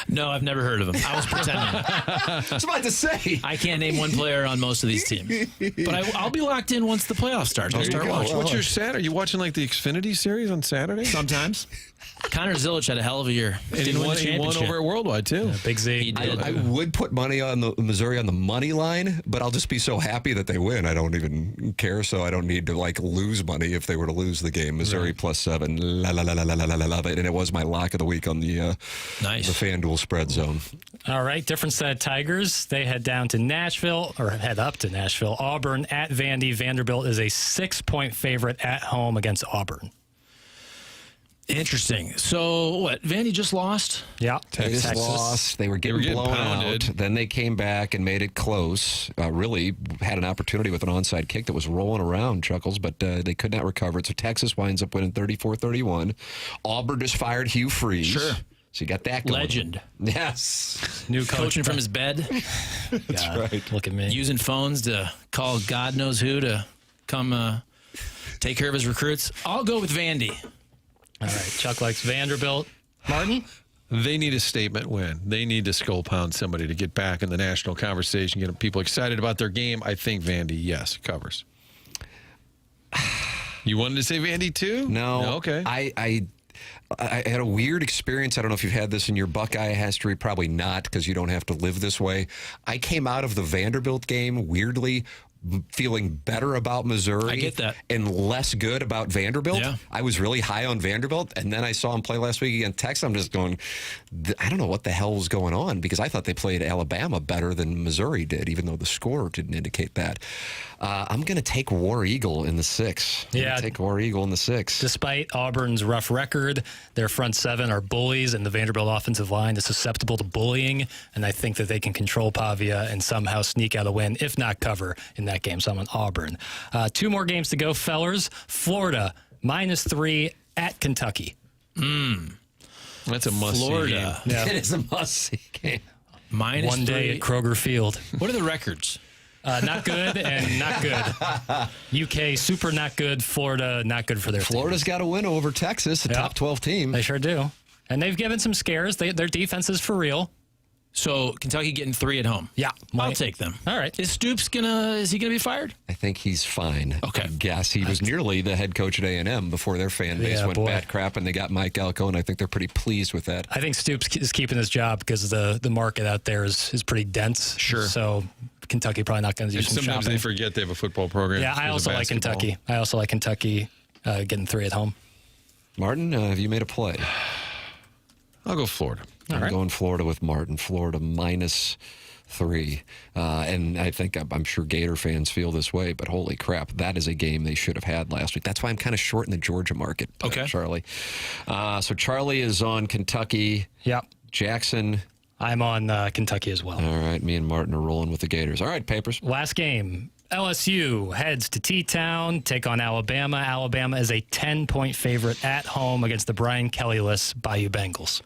No, I've never heard of him. I was pretending. I was about to say. I can't name one player on most of these teams, but I'll be locked in once the playoffs start. I'll start watching. What's your Saturday? Are you watching like the Xfinity series on Saturday? Sometimes. Connor Zilic had a hell of a year. And he won over at Worldwide, too. Yeah, Big Z. He did. I would put money on the Missouri on the money line, but I'll just be so happy that they win. I don't even care, so I don't need to like lose money if they were to lose the game. Missouri +7. La la la la la la la la. And it was my lock of the week on the FanDuel spread zone. All right, different set of Tigers. They head down to Nashville, or head up to Nashville. Auburn at Vandy. Vanderbilt is a 6-point favorite at home against Auburn. Interesting. So, what? Vandy just lost? Yeah. Texas lost. They were getting blown pounded. out. Then they came back and made it close. Really had an opportunity with an onside kick that was rolling around, Chuckles, but they could not recover it. So Texas winds up winning 34-31. Auburn just fired Hugh Freeze. Sure. So you got that going. Legend. Yes. New coaching from his bed. That's right. Look at me. Using phones to call God knows who to come take care of his recruits. I'll go with Vandy. All right, Chuck likes Vanderbilt. Martin? They need a statement win. They need to skull pound somebody to get back in the national conversation, get people excited about their game. I think Vandy, yes, covers. You wanted to say Vandy too? No. Okay. I had a weird experience. I don't know if you've had this in your Buckeye history. Probably not, because you don't have to live this way. I came out of the Vanderbilt game weirdly feeling better about Missouri. I get that. And less good about Vanderbilt. Yeah. I was really high on Vanderbilt, and then I saw him play last week against Texas. I'm just going, I don't know what the hell was going on, because I thought they played Alabama better than Missouri did, even though the score didn't indicate that. I'm going to take War Eagle in the 6. Take War Eagle in the 6. Despite Auburn's rough record, their front seven are bullies, and the Vanderbilt offensive line is susceptible to bullying, and I think that they can control Pavia and somehow sneak out a win, if not cover, in that game. So I'm on Auburn. 2 more games to go, fellers. Florida, -3 at Kentucky. That's a must-see Florida. game. Yeah. It is a must-see game. -3. One day at Kroger Field. What are the records? Not good and not good. UK, super not good. Florida, not good for their Florida's got to win over Texas, a top 12 team. They sure do. And they've given some scares. Their defense is for real. So Kentucky getting 3 at home. Yeah. I'll take them. All right. Is Stoops is he gonna be fired? I think he's fine. Okay. I guess he was nearly the head coach at A&M before their fan base went bat crap, and they got Mike Elko, and I think they're pretty pleased with that. I think Stoops is keeping his job because the market out there is pretty dense. Sure. So Kentucky probably not going to do some Sometimes shopping. they forget they have a football program. Yeah, I also like Kentucky. I also like Kentucky getting 3 at home. Martin, have you made a play? I'll go Florida. I'm going Florida with Martin. Florida -3. And I think I'm sure Gator fans feel this way, but holy crap, that is a game they should have had last week. That's why I'm kind of short in the Georgia market, Charlie. So Charlie is on Kentucky. Yep. Jackson. I'm on Kentucky as well. All right, me and Martin are rolling with the Gators. All right, Papers. Last game. LSU heads to T-Town, take on Alabama. Alabama is a 10-point favorite at home against the Brian Kelly-less Bayou Bengals.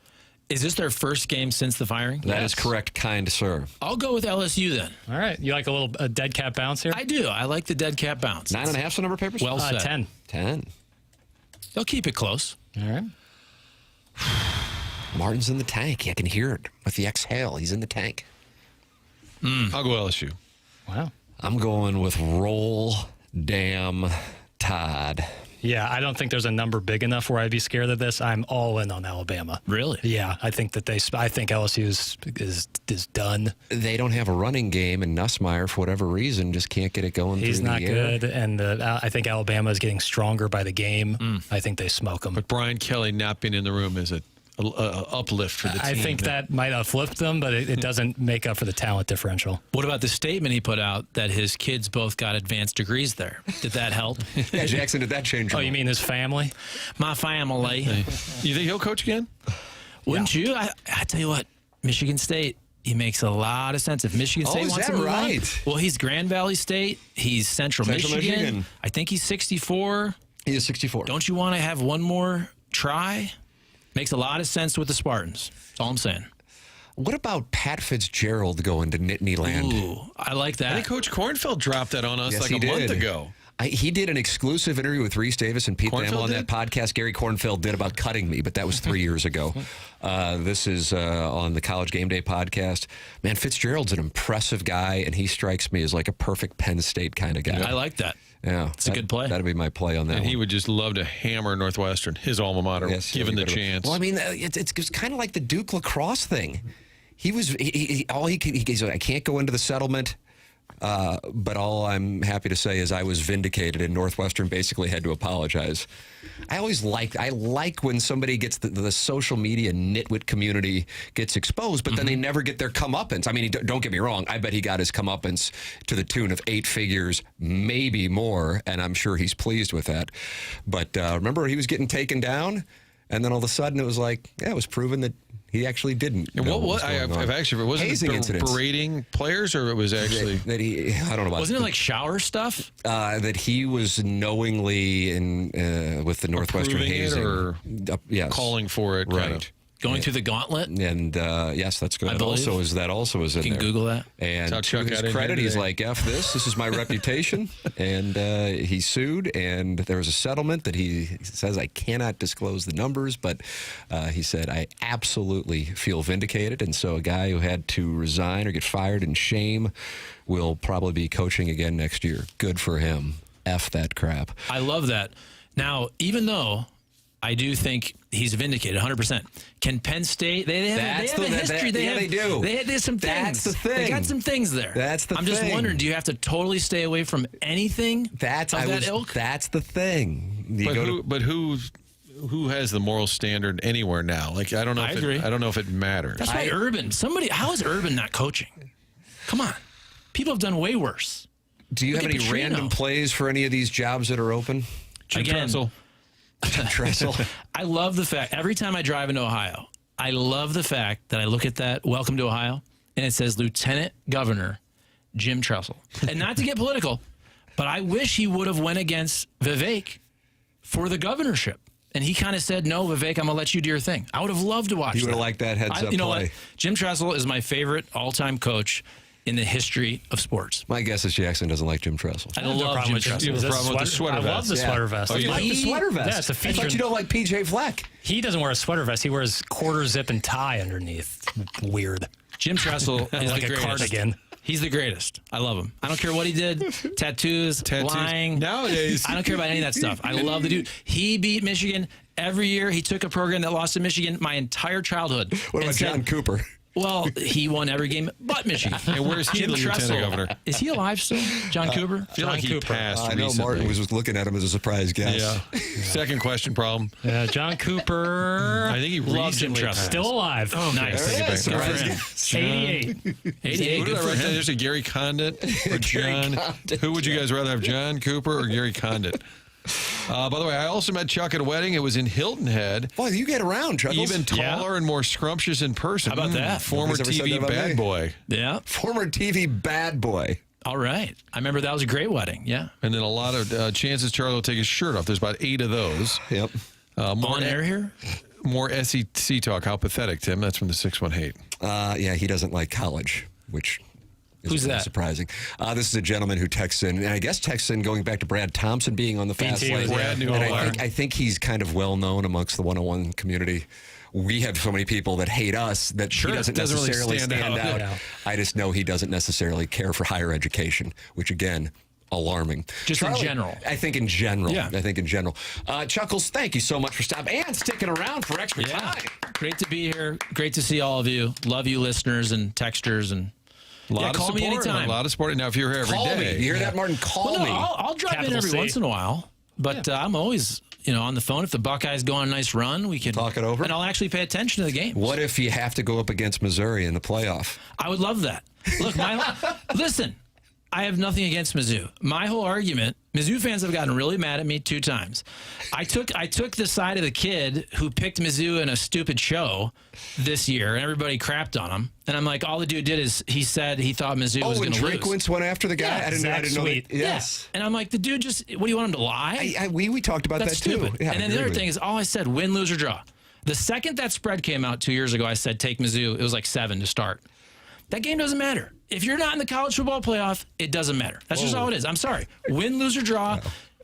Is this their first game since the firing? That is correct, kind sir. I'll go with LSU then. All right. You like a dead cat bounce here? I do. I like the dead cat bounce. 9.5 the number, Papers? Well said. 10. 10. They'll keep it close. All right. Martin's in the tank. I can hear it with the exhale. He's in the tank. I'll go LSU. Wow. I'm going with Roll Damn Tide. Yeah, I don't think there's a number big enough where I'd be scared of this. I'm all in on Alabama. Really? Yeah, I think that I think LSU is done. They don't have a running game, and Nussmeier, for whatever reason, just can't get it going. He's through not the air. good, and I think Alabama is getting stronger by the game. I think they smoke them. But Brian Kelly not being in the room is a uplift for the team. I think that might have flipped them, but it doesn't make up for the talent differential. What about the statement he put out that his kids both got advanced degrees there? Did that help? Yeah, Jackson, did that change? Oh, you mean his family? My family. You think he'll coach again? Wouldn't you? I tell you what, Michigan State, he makes a lot of sense. If Michigan State wants to move on, well, he's Grand Valley State. He's Central Michigan. I think he's 64. He is 64. Don't you want to have one more try? Makes a lot of sense with the Spartans. That's all I'm saying. What about Pat Fitzgerald going to Nittany Land? Ooh, I like that. I think Coach Kornfeld dropped that on us Yes, like he a month did. ago. He did an exclusive interview with Reese Davis and Pete Thamel on that podcast. Gary Kornfeld did about cutting me, but that was 3 years ago. This is on the College Game Day podcast. Man, Fitzgerald's an impressive guy, and he strikes me as like a perfect Penn State kind of guy. I like that. Yeah, it's a good play. That'd be my play on that. And one. he would just love to hammer Northwestern, his alma mater, given the chance. Well, I mean, it's kind of like the Duke lacrosse thing. He said, I can't go into the settlement. But all I'm happy to say is I was vindicated, and Northwestern basically had to apologize. I like when somebody gets the social media nitwit community gets exposed, but then they never get their comeuppance. I mean, don't get me wrong. I bet he got his comeuppance to the tune of 8 figures, maybe more, and I'm sure he's pleased with that. But remember, he was getting taken down, and then all of a sudden it was like, yeah, it was proven that he actually didn't. And wasn't it berating players, or it was actually that he? I don't know about. Wasn't it like shower stuff? That he was knowingly with the Northwestern hazing, or yes, calling for it, right? kind of. Going through the gauntlet? And yes, that's good. That also is in there. You can Google that. And to his credit, he's like, F this is my reputation. And he sued, and there was a settlement that he says, I cannot disclose the numbers, but he said, I absolutely feel vindicated. And so a guy who had to resign or get fired in shame will probably be coaching again next year. Good for him. F that crap. I love that. Now, even though I do think he's vindicated 100%. Can Penn State? They have a history. They do. They did some things. That's the thing. They got some things there. That's the thing. I'm just wondering, do you have to totally stay away from anything of that ilk? That's the thing. But who has the moral standard anywhere now? Like, I don't know. I don't know if it matters. That's why Urban. How is Urban not coaching? Come on, people have done way worse. Do you have any random plays for any of these jobs that are open? Jim Tressel. I love the fact every time I drive into Ohio, I love the fact that I look at that Welcome to Ohio and it says Lieutenant Governor Jim Tressel. And not to get political, but I wish he would have went against Vivek for the governorship. And he kind of said, no, Vivek, I'm going to let you do your thing. I would have loved to watch that. You would have liked that heads-up play. You know what? Jim Tressel is my favorite all-time coach in the history of sports. My guess is Jackson doesn't like Jim Tressel. I love Jim Tressel. You have a problem with the sweater vest. I love the sweater vest. Oh, you like the sweater vest? Yeah, it's a feature. I thought you don't like PJ Fleck. He doesn't wear a sweater vest. He wears quarter zip and tie underneath. Weird. Jim Tressel is Like the a greatest. cardigan. He's the greatest. I love him. I don't care what he did. Tattoos, lying. Nowadays. I don't care about any of that stuff. I love the dude. He beat Michigan every year. He took a program that lost to Michigan my entire childhood. What about John Cooper? Well, he won every game but Michigan. And where's he, Jim the lieutenant Tressel. governor? Is he alive still? John Cooper? I feel like he passed I know recently. Martin was just looking at him as a surprise guess. Yeah. Second question problem. Yeah, John Cooper. I think he Loves Jim recently Tressel. passed. Still alive. Oh, nice. There it is. Good for Surprise him. guess. 88. 88. Who Good did I for write down? him. There's a Gary Condit or John. Condit, Who would you guys rather have, John Cooper or Gary Condit? By the way, I also met Chuck at a wedding. It was in Hilton Head. Boy, you get around, Chuckles. Even taller and more scrumptious in person. How about that? Former Nobody's ever said TV that about bad me. boy. Yeah. Former TV bad boy. All right. I remember that was a great wedding. Yeah. And then a lot of chances Charlie will take his shirt off. There's about 8 of those. Yep. More On air here? More SEC talk. How pathetic, Tim. That's from the 618. Yeah, he doesn't like college, which is Who's really that? surprising. This is a gentleman who texts in, and I guess texts in going back to Brad Thompson being on the fast BT lane. was, yeah, knew And all that. I think he's kind of well known amongst the 101 community. We have so many people that hate us that Sure, he doesn't doesn't really necessarily stand out. Yeah. I just know he doesn't necessarily care for higher education, which again, alarming. Just in general. I think in general. Yeah. I think in general. Chuckles, thank you so much for stopping and sticking around for extra Yeah. time. Great to be here. Great to see all of you. Love you, listeners and texters. And A lot of call support. me anytime. A lot of support. Now, if you're here every Call day, me. You hear that, Martin? Call Well, no, me. I'll drop in Capital every C. once in a while. But I'm always, on the phone. If the Buckeyes go on a nice run, we can Talk it over. and I'll actually pay attention to the game. What if you have to go up against Missouri in the playoff? I would love that. Look, listen, I have nothing against Mizzou. My whole argument, Mizzou fans have gotten really mad at me 2 times. I took the side of the kid who picked Mizzou in a stupid show this year, and everybody crapped on him. And I'm like, all the dude did is he said he thought Mizzou was going to lose. Drinkwitz went after the guy? Yeah, I didn't know Sweet. that. Yes. And I'm like, the dude just, what do you want him to lie? We talked about That's that too. stupid. Yeah, I and then the agree other with thing you. is, all I said, win, lose, or draw. The second that spread came out 2 years ago, I said, take Mizzou. It was like 7 to start. That game doesn't matter. If you're not in the college football playoff, it doesn't matter. That's just all it is. I'm sorry. Win, lose, or draw.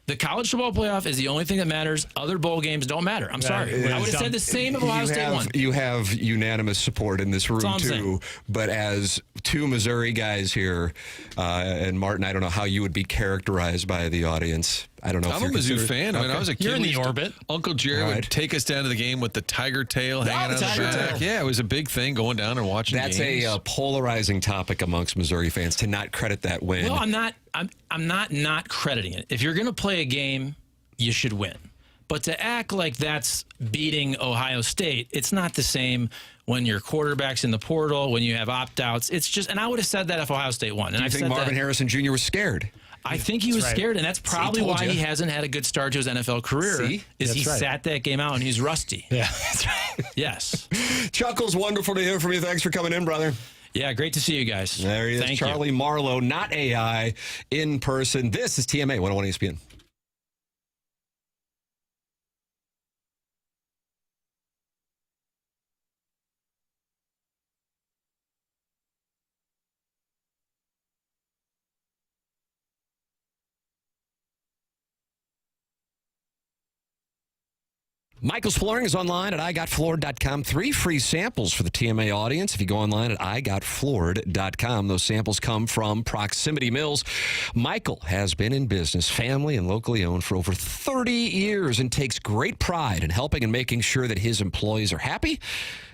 The college football playoff is the only thing that matters. Other bowl games don't matter. I'm sorry. I would have said the same if Ohio State won. You have unanimous support in this room, That's all I'm too. saying. But as 2 Missouri guys here, and Martin, I don't know how you would be characterized by the audience. I don't know if I'm a you're Mizzou considered- fan. I mean, Okay. I was a kid. You're in We the used to- orbit. Uncle Jerry All right. would take us down to the game with the tiger tail hanging out the of the tiger back. tail. Yeah, it was a big thing going down and watching That's games. a polarizing topic amongst Missouri fans to not credit that win. Well, I'm not crediting it. If you're going to play a game, you should win. But to act like that's beating Ohio State, it's not the same when your quarterback's in the portal, when you have opt-outs. It's just, and I would have said that if Ohio State won. And Do you I've think said Marvin that. Harrison Jr. was scared? I think he was right. scared, and that's probably told why you. he hasn't had a good start to his NFL career. See? Is he That's right. sat that game out and he's rusty? Yeah, that's right. Yes. Chuckles, wonderful to hear from you. Thanks for coming in, brother. Yeah, great to see you guys. There he is, Thank you. Charlie Marlow, not AI, in person. This is TMA 101 ESPN. Michael's Flooring is online at igotfloored.com. 3 free samples for the TMA audience. If you go online at igotfloored.com, those samples come from Proximity Mills. Michael has been in business, family and locally owned, for over 30 years and takes great pride in helping and making sure that his employees are happy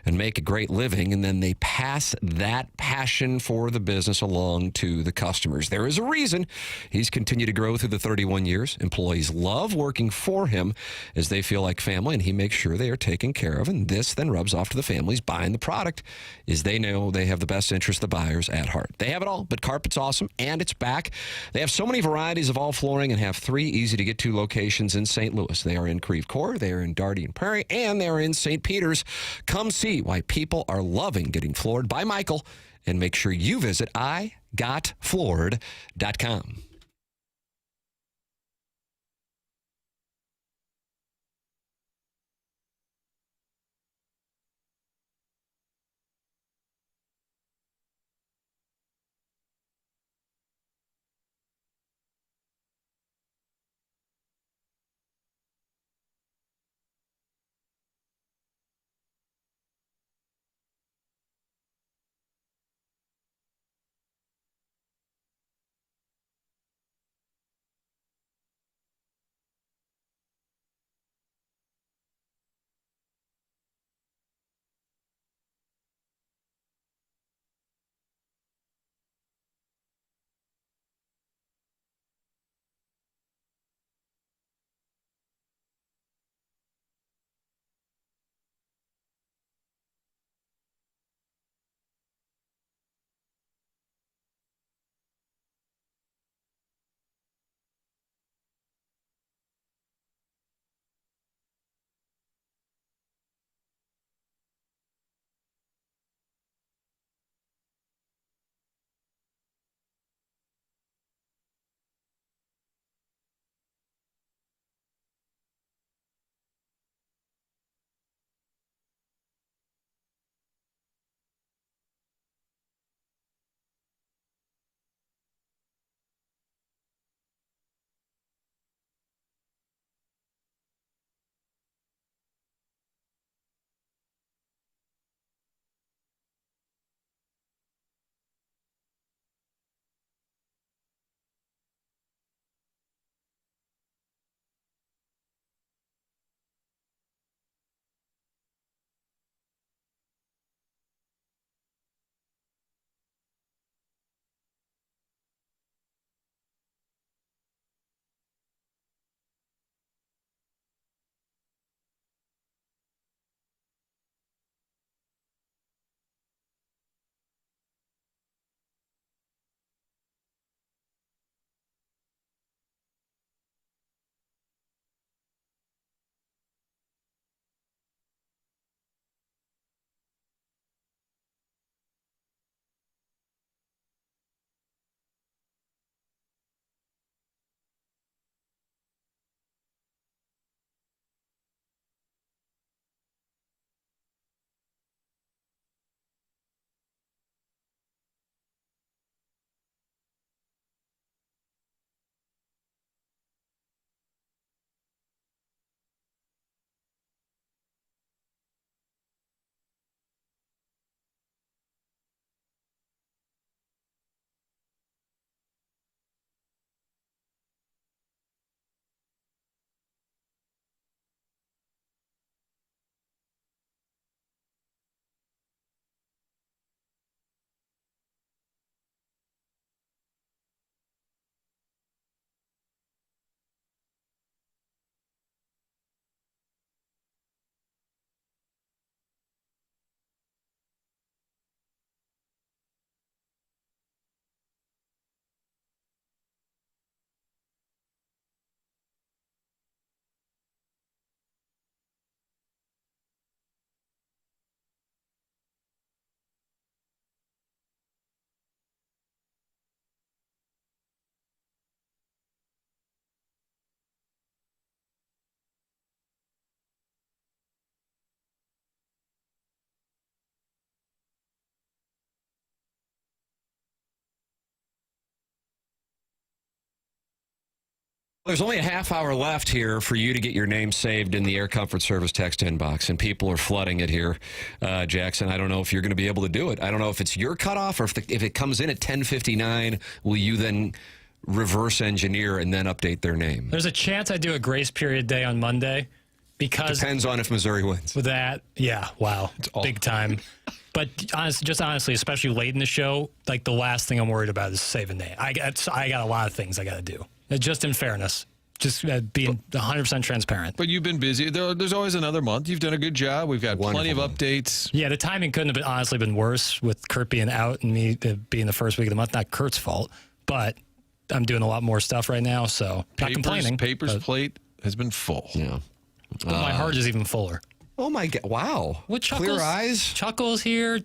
and make a great living, and then they pass that passion for the business along to the customers. There is a reason he's continued to grow through the 31 years. Employees love working for him as they feel like family, and he makes sure they are taken care of, and this then rubs off to the families buying the product as they know they have the best interest of the buyers at heart. They have it all, but carpet's awesome, and it's back. They have so many varieties of all flooring and have 3 easy-to-get-to locations in St. Louis. They are in Creve Coeur, they are in Darty and Prairie, and they are in St. Peters. Come see why people are loving getting floored by Michael, and make sure you visit igotfloored.com. There's only a half hour left here for you to get your name saved in the Air Comfort Service text inbox, and people are flooding it here. Jackson, I don't know if you're going to be able to do it. I don't know if it's your cutoff or if it comes in at 10:59, will you then reverse engineer and then update their name? There's a chance I do a grace period day on Monday because depends on if Missouri wins. With that, yeah, wow, big time. But honestly, especially late in the show, like the last thing I'm worried about is saving name. I got a lot of things I got to do. Just in fairness, just being 100% transparent. But you've been busy. There's always another month. You've done a good job. We've got plenty of updates. Yeah, the timing couldn't have honestly been worse with Kurt being out and me being the first week of the month. Not Kurt's fault, but I'm doing a lot more stuff right now, so not complaining. Papers plate has been full. Yeah. But my heart is even fuller. Oh, my God. Wow. What Chuckles, clear eyes? Chuckles here.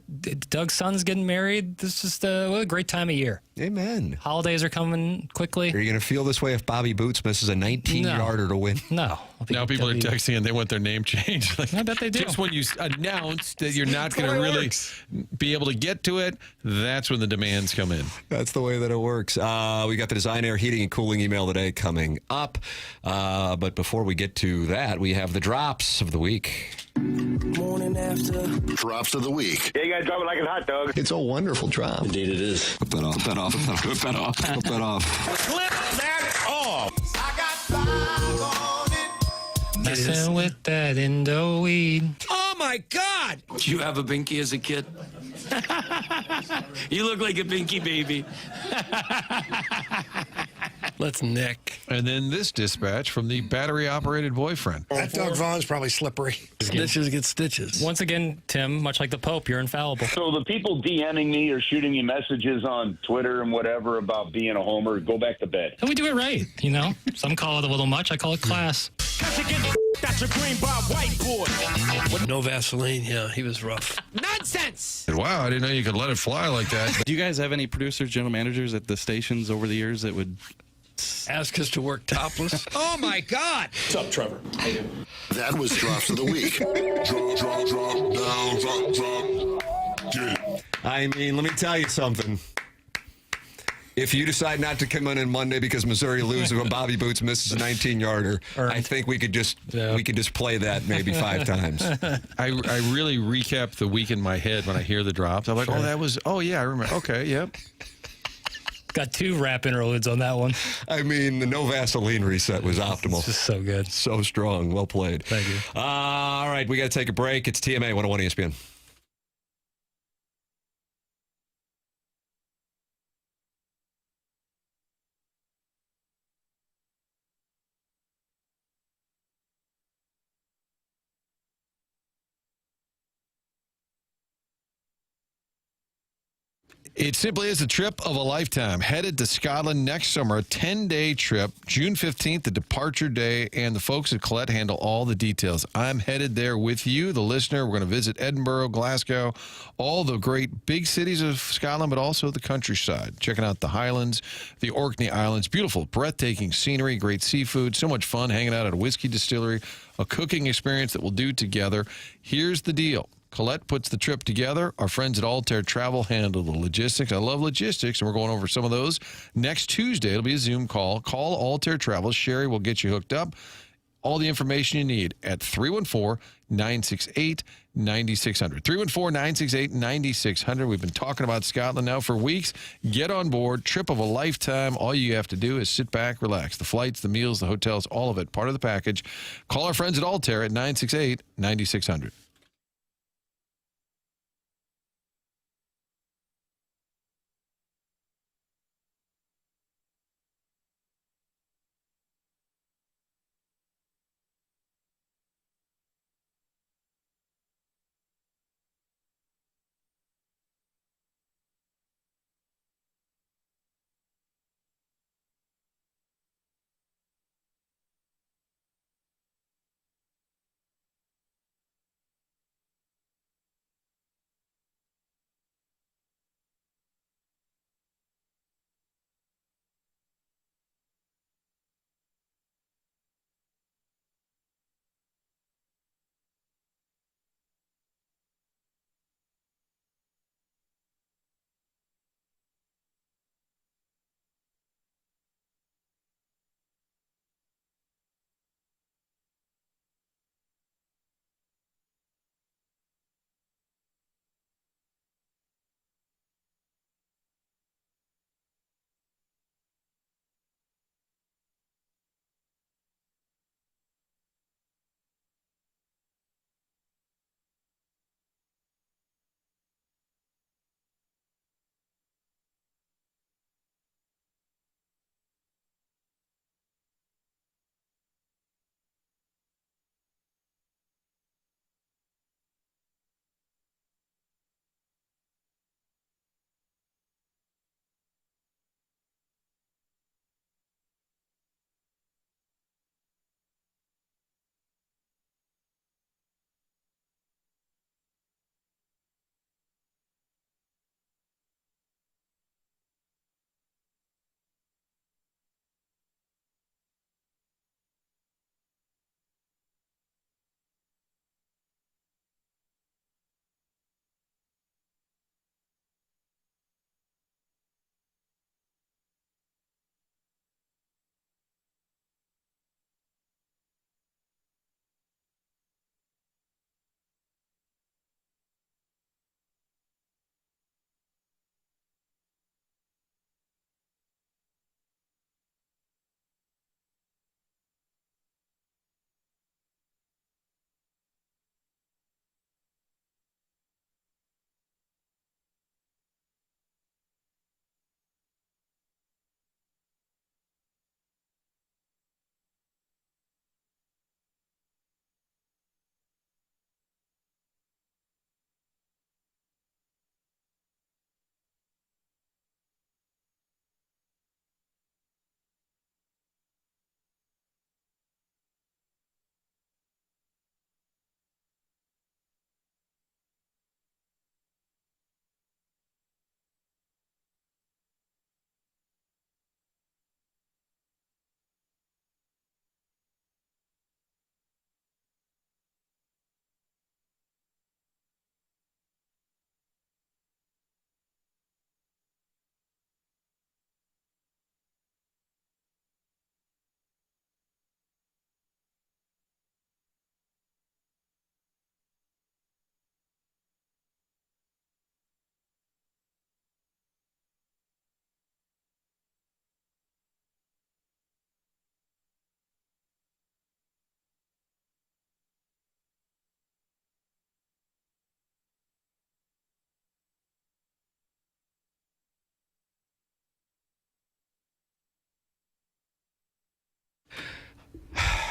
Doug's son's getting married. This is what a great time of year. Amen. Holidays are coming quickly. Are you going to feel this way if Bobby Boots misses a 19-yarder to win? No. Now people are texting and they want their name changed. Like, I bet they do. Just when you announce that you're not going to really be able to get to it, that's when the demands come in. That's the way that it works. We got the Design Air Heating and Cooling email today coming up. But before we get to that, we have the drops of the week. Morning after. Drops of the week. Yeah, you gotta drop it like a hot dog. It's a wonderful drop. Indeed it is. Flip that off. Flip that off. Flip that off. Flip that off. Flip that off. I got five on it. Messing with that Indo weed. Oh my God! Did you have a binky as a kid? You look like a binky baby. Let's Nick. And then this dispatch from the battery-operated boyfriend. That dog Vaughn's probably slippery. Snitches get stitches. Once again, Tim, much like the Pope, you're infallible. So the people DMing me or shooting me messages on Twitter and whatever about being a homer, go back to bed. And we do it right, you know? Some call it a little much. I call it class. That's a green bar white boy. No Vaseline. Yeah, he was rough. Nonsense! Wow, I didn't know you could let it fly like that. Do you guys have any producers, general managers at the stations over the years that would ask us to work topless? Oh my God! What's up, Trevor? How you doing? That was Drops of the Week. Drop, down, drop. I mean, let me tell you something. If you decide not to come in Monday because Missouri loses when Bobby Boots misses a 19-yarder, I think we could just play that maybe 5 times. I really recap the week in my head when I hear the drops. I'm like, oh, yeah, I remember. Okay, yep. Got 2 rap interludes on that one. I mean, the no Vaseline reset was optimal. It's just so good. So strong. Well played. Thank you. All right, we got to take a break. It's TMA 101 ESPN. It simply is a trip of a lifetime. Headed to Scotland next summer, a 10-day trip, June 15th, the departure day, and the folks at Colette handle all the details. I'm headed there with you, the listener. We're going to visit Edinburgh, Glasgow, all the great big cities of Scotland, but also the countryside. Checking out the Highlands, the Orkney Islands. Beautiful, breathtaking scenery, great seafood, so much fun hanging out at a whiskey distillery, a cooking experience that we'll do together. Here's the deal. Colette puts the trip together. Our friends at Altair Travel handle the logistics. I love logistics, and we're going over some of those. Next Tuesday, it'll be a Zoom call. Call Altair Travel. Sherry will get you hooked up. All the information you need at 314-968-9600. 314-968-9600. We've been talking about Scotland now for weeks. Get on board. Trip of a lifetime. All you have to do is sit back, relax. The flights, the meals, the hotels, all of it, part of the package. Call our friends at Altair at 968-9600.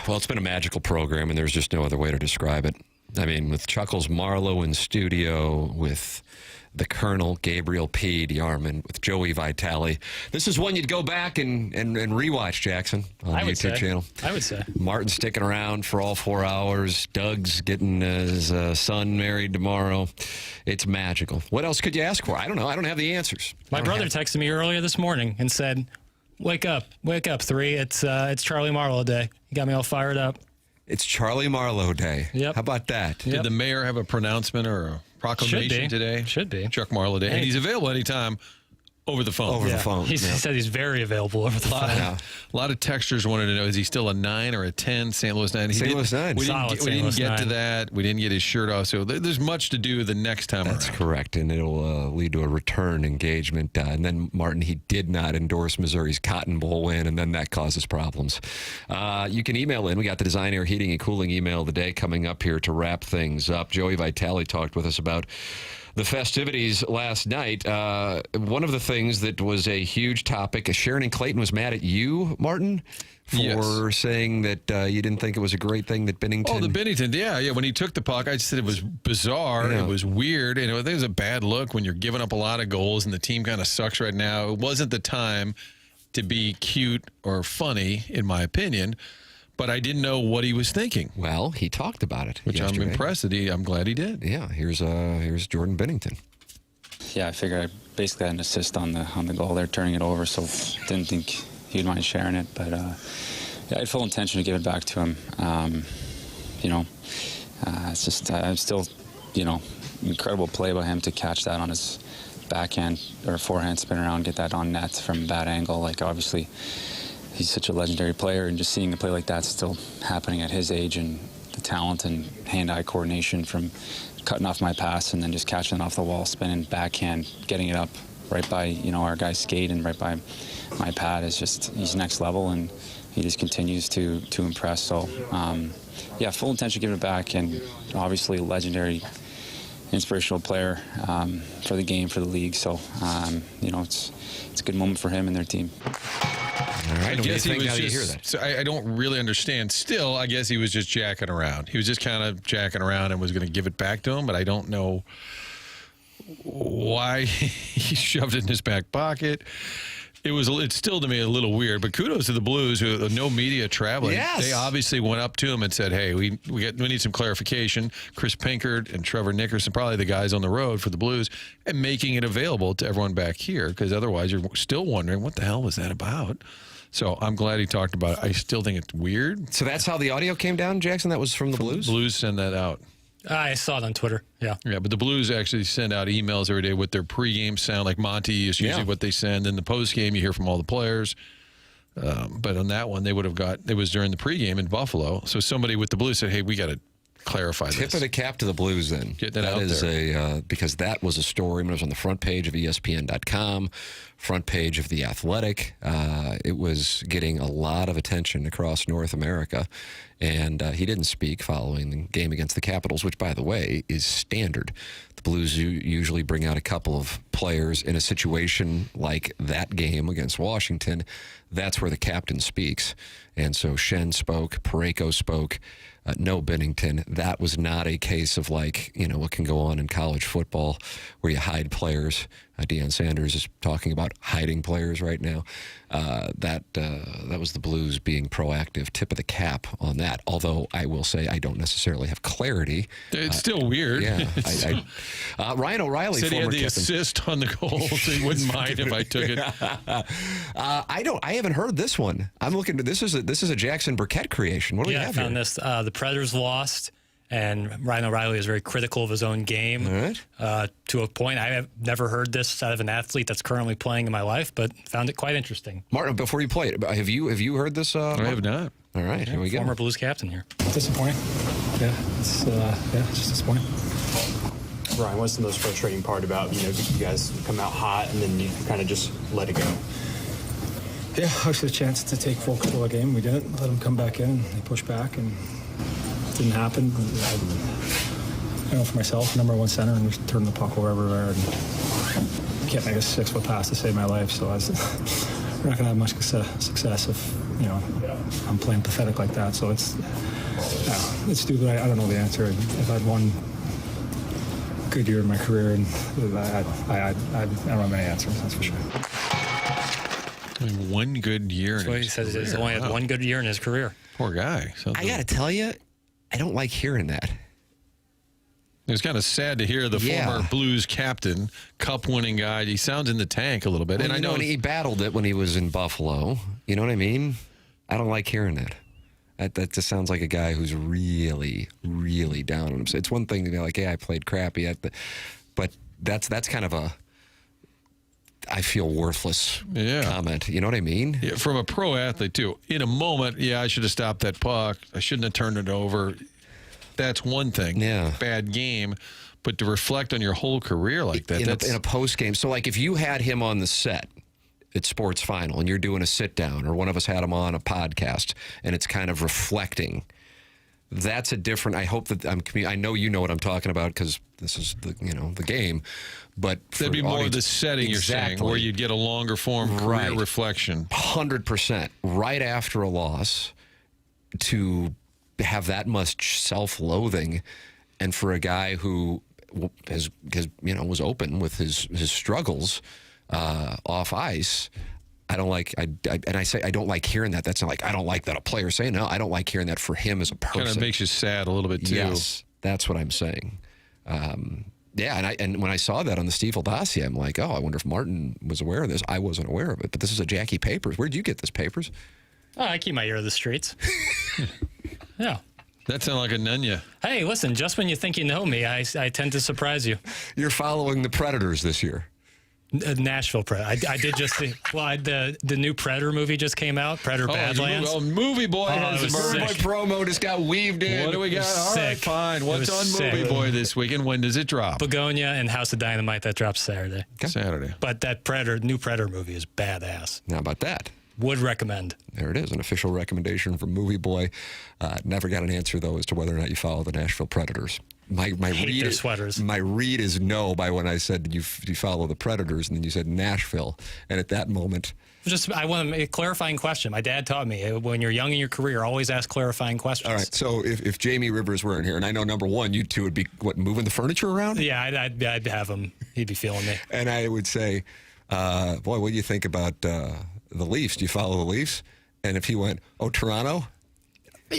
Well, it's been a magical program, and there's just no other way to describe it. I mean, with Chuckles Marlow in studio, with the Colonel, Gabriel P. DeArmond, with Joey Vitale. This is one you'd go back and rewatch, Jackson, on the YouTube channel. I would say. Martin sticking around for all 4 hours. Doug's getting his son married tomorrow. It's magical. What else could you ask for? I don't know. I don't have the answers. My brother texted me earlier this morning and said, wake up, 3. It's Charlie Marlow Day. You got me all fired up. It's Charlie Marlow Day. Yep. How about that? Did the mayor have a pronouncement or a proclamation today? Should be. Chuck Marlow Day. And he's available anytime over the phone. Over the phone. He said he's very available over the phone. A lot of texters wanted to know, is he still a 9 or a 10 St. Louis 9? St. Louis 9. We didn't get to that. We didn't get his shirt off. So there's much to do the next time That's around. correct, and it'll lead to a return engagement. And then, Martin, he did not endorse Missouri's Cotton Bowl win, and then that causes problems. You can email in. We got the Design Air Heating and Cooling email of the day coming up here to wrap things up. Joey Vitale talked with us about the festivities last night. One of the things that was a huge topic, Sharon and Clayton was mad at you, Martin, for saying that you didn't think it was a great thing that Bennington... Oh, the Bennington, yeah. When he took the puck, I just said it was bizarre. Yeah. It was weird. And I think it was a bad look when you're giving up a lot of goals and the team kind of sucks right now. It wasn't the time to be cute or funny, in my opinion. But I didn't know what he was thinking. Well, he talked about it, which yesterday. I'm impressed that I'm glad he did. Yeah, here's Jordan Bennington. Yeah, I figured I basically had an assist on the goal there, turning it over, so didn't think he'd mind sharing it. But yeah, I had full intention to give it back to him. It's just I'm still, incredible play by him to catch that on his backhand or forehand, spin around, get that on net from a bad angle. Like obviously, he's such a legendary player, and just seeing a play like that still happening at his age, and the talent and hand-eye coordination from cutting off my pass and then just catching it off the wall, spinning backhand, getting it up right by our guy's skate and right by my pad is just, he's next level, and he just continues to impress. So yeah, full intention to give it back, and obviously legendary, inspirational player for the game, for the league. So it's a good moment for him and their team. All right, I guess he was how do you just, hear that? So I don't really understand. Still, I guess he was just jacking around. He was just kind of jacking around and was going to give it back to him, but I don't know why he shoved it in his back pocket. It's still to me a little weird, but kudos to the Blues, who no media traveling. Yes. They obviously went up to him and said, "Hey, we need some clarification." Chris Pinkard and Trevor Nickerson, probably the guys on the road for the Blues, and making it available to everyone back here, because otherwise you're still wondering what the hell was that about. So I'm glad he talked about it. I still think it's weird. So that's how the audio came down, Jackson? That was from the Blues? The Blues send that out. I saw it on Twitter. Yeah. Yeah, but the Blues actually send out emails every day with their pregame sound. Like Monty is usually what they send. In the postgame, you hear from all the players. But on that one, it was during the pregame in Buffalo. So somebody with the Blues said, "Hey, we got to clarify this." Tip of the cap to the Blues, then. Get that out there. Because that was a story. It was on the front page of ESPN.com, front page of The Athletic. It was getting a lot of attention across North America. And he didn't speak following the game against the Capitals, which, by the way, is standard. The Blues usually bring out a couple of players in a situation like that game against Washington. That's where the captain speaks. And so Shen spoke, Parayko spoke, no Bennington. That was not a case of what can go on in college football where you hide players. Deion Sanders is talking about hiding players right now. That was the Blues being proactive. Tip of the cap on that. Although I will say I don't necessarily have clarity. It's still weird. Yeah. Ryan O'Reilly said he had former the captain. assist on the goal, so he wouldn't mind if I took it. I haven't heard this one. I'm looking. This is a Jackson Burkett creation. What do we have I found here? this. The Predators lost, and Ryan O'Reilly is very critical of his own game. All right. To a point, I have never heard this out of an athlete that's currently playing in my life, but found it quite interesting. Martin, before you play it, have you heard this? I have not. All right, here we go. Former Blues captain here. Disappointing. Yeah, it's just disappointing. Ryan, what's the most frustrating part about, you guys come out hot and then you kind of just let it go? Yeah, actually a chance to take full control of the game. We didn't. Let them come back in. They pushed back, and it didn't happen. For myself, number one center, and just turn the puck over everywhere. And can't make a 6-foot pass to save my life. So I was we're not going to have much success if I'm playing pathetic like that. So it's stupid. I don't know the answer. I've had one good year in my career, and I don't have any answers. That's for sure. One good year. That's what he says. He's only had one good year in his career. Poor guy. I got to tell you, I don't like hearing that. It was kind of sad to hear the former Blues captain, cup-winning guy. He sounds in the tank a little bit. Well, and I know he battled it when he was in Buffalo. You know what I mean? I don't like hearing that. That just sounds like a guy who's really, really down on himself. It's one thing to be like, hey, I played crappy. But that's kind of a I feel worthless comment. You know what I mean? Yeah, from a pro athlete, too. In a moment, I should have stopped that puck. I shouldn't have turned it over. That's one thing. Yeah. Bad game. But to reflect on your whole career like that. In a post game. So, like, if you had him on the set at Sports Final and you're doing a sit down, or one of us had him on a podcast, and it's kind of reflecting, that's a different. I hope that I know you know what I'm talking about because this is the game. But that'd be more of the setting you're saying, where you'd get a longer form career reflection. 100%. Right after a loss, to have that much self-loathing, and for a guy who has was open with his struggles off ice. I don't like, and I say I don't like hearing that. That's not like I don't like that a player saying. No, I don't like hearing that for him as a person. Kind of makes you sad a little bit too. Yes, that's what I'm saying. And when I saw that on the Stiefel dossier, I'm like, oh, I wonder if Martin was aware of this. I wasn't aware of it, but this is a Jackie Papers. Where'd you get this Papers? Oh, I keep my ear to the streets. Yeah. That sounds like a Nunya. Hey, listen, just when you think you know me, I tend to surprise you. You're following the Predators this year. Nashville Predator. I did just see. Well, the new Predator movie just came out. Predator Badlands. Movie Boy has the Movie Boy promo just got weaved in. What do we got? All right, fine. What's on Movie Boy this weekend? When does it drop? Begonia and House of Dynamite. That drops Saturday. Okay. Saturday. But that new Predator movie is badass. How about that? Would recommend. There it is, an official recommendation from Movie Boy. Never got an answer, though, as to whether or not you follow the Nashville Predators. My hate their sweaters. My read is no by when I said you follow the Predators, and then you said Nashville. And at that moment... I want a clarifying question. My dad taught me, when you're young in your career, always ask clarifying questions. All right, so if Jamie Rivers weren't here, and I know, number one, you two would be, moving the furniture around? Yeah, I'd have him. He'd be feeling me. And I would say, boy, what do you think about the Leafs? Do you follow the Leafs? And if he went, oh, Toronto?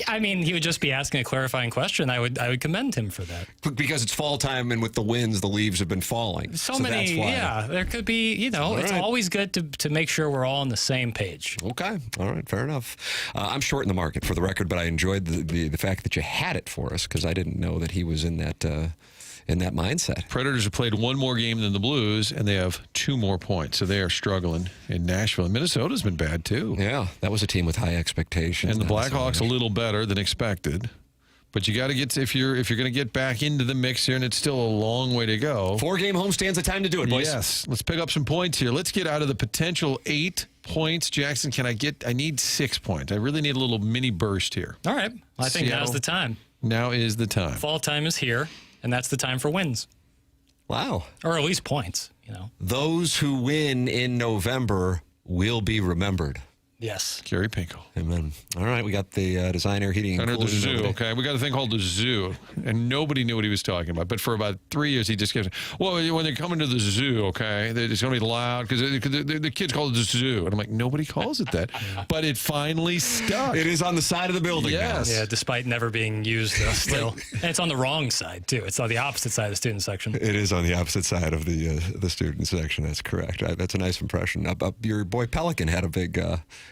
I mean, he would just be asking a clarifying question. I would commend him for that. Because it's fall time, and with the winds, the leaves have been falling. So many, that's why. yeah. There could be, it's always good to make sure we're all on the same page. Okay. All right. Fair enough. I'm short in the market, for the record, but I enjoyed the fact that you had it for us, because I didn't know that he was in that mindset. Predators have played one more game than the Blues, and they have 2 more points, so they are struggling in Nashville. And Minnesota's been bad, too. Yeah, that was a team with high expectations. And the Blackhawks a little better than expected. But you got to get, if you're going to get back into the mix here, and it's still a long way to go. 4-game homestands, the time to do it, boys. Yes, let's pick up some points here. Let's get out of the potential 8 points. Jackson, I need 6 points. I really need a little mini burst here. All right. I think now's the time. Now is the time. Fall time is here. And that's the time for wins. Wow. Or at least points, Those who win in November will be remembered. Yes. Gary Pinkel. Amen. All right, we got the Design Air Heating and Under Cooling. the zoo, okay? We got a thing called the zoo, and nobody knew what he was talking about. But for about 3 years, he just kept saying, well, when they're coming to the zoo, okay, it's going to be loud, because the kids call it the zoo. And I'm like, nobody calls it that. But it finally stuck. It is on the side of the building Yes. now. Yeah, despite never being used still. And it's on the wrong side, too. It's on the opposite side of the student section. It is on the opposite side of the student section. That's correct. That's a nice impression. Your boy Pelican had a big,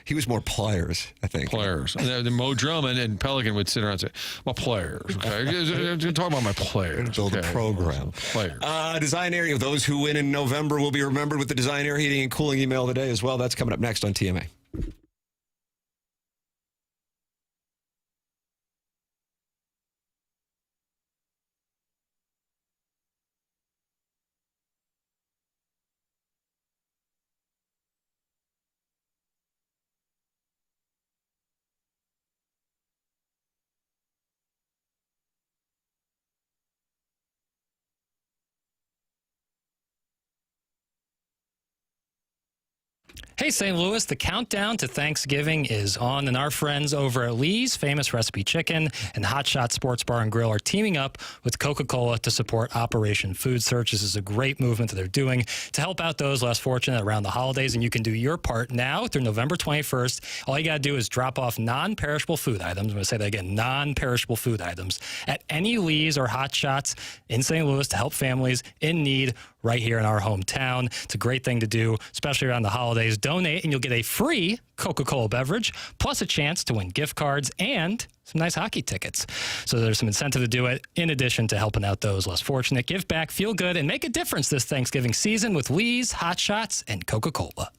he was more pliers, I think. Players. And Mo Drummond and Pelican would sit around and say, my players, okay? Talk about my players. Build a program. Players. Design Area. Those who win in November will be remembered with the Design Air Heating and Cooling email today as well. That's coming up next on TMA. Hey, St. Louis, the countdown to Thanksgiving is on, and our friends over at Lee's Famous Recipe Chicken and Hot Shot Sports Bar and Grill are teaming up with Coca-Cola to support Operation Food Search. This is a great movement that they're doing to help out those less fortunate around the holidays, and you can do your part now through November 21st. All you got to do is drop off non-perishable food items. I'm going to say that again, non-perishable food items at any Lee's or Hot Shots in St. Louis to help families in need right here in our hometown. It's a great thing to do, especially around the holidays. Donate and you'll get a free Coca-Cola beverage, plus a chance to win gift cards and some nice hockey tickets. So there's some incentive to do it in addition to helping out those less fortunate. Give back, feel good, and make a difference this Thanksgiving season with Lee's, Hot Shots, and Coca-Cola.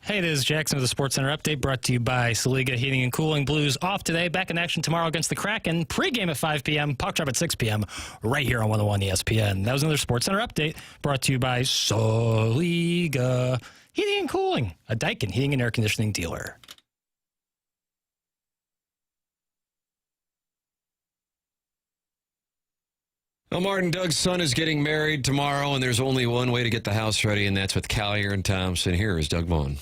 Hey, it is Jackson with the Sports Center update brought to you by Saliga Heating and Cooling. Blues off today. Back in action tomorrow against the Kraken. Pre-game at 5 p.m. Puck drop at 6 p.m. right here on 101 ESPN. That was another Sports Center update brought to you by Saliga Heating and Cooling, a Daikin heating and air conditioning dealer. Well, Martin, Doug's son is getting married tomorrow, and there's only one way to get the house ready, and that's with Collier and Thompson. Here is Doug Vaughn.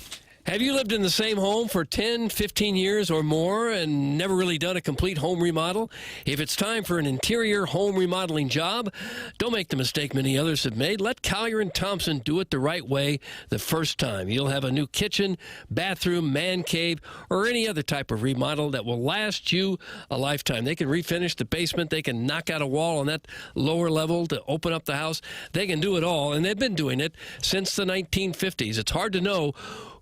Have you lived in the same home for 10, 15 years or more and never really done a complete home remodel? If it's time for an interior home remodeling job, don't make the mistake many others have made. Let Collier and Thompson do it the right way the first time. You'll have a new kitchen, bathroom, man cave, or any other type of remodel that will last you a lifetime. They can refinish the basement. They can knock out a wall on that lower level to open up the house. They can do it all, and they've been doing it since the 1950s. It's hard to know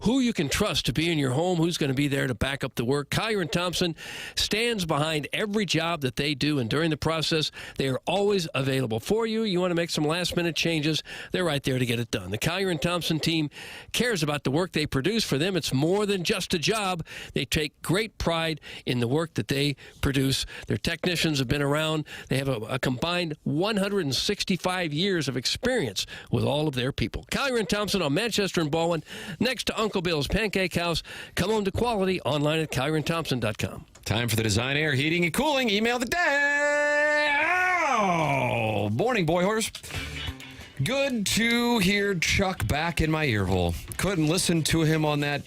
who you can trust to be in your home, who's going to be there to back up the work. Collier and Thompson stands behind every job that they do, and during the process, they are always available for you. You want to make some last-minute changes, they're right there to get it done. The Collier and Thompson team cares about the work they produce. For them, it's more than just a job. They take great pride in the work that they produce. Their technicians have been around. They have a combined 165 years of experience with all of their people. Collier and Thompson on Manchester and Baldwin, next to Uncle Bill's Pancake House. Come home to quality online at CollierandThompson.com. Time for the Design Air Heating and Cooling Email of the Day. Oh, morning, boy horse. Good to hear Chuck back in my ear hole. Couldn't listen to him on that,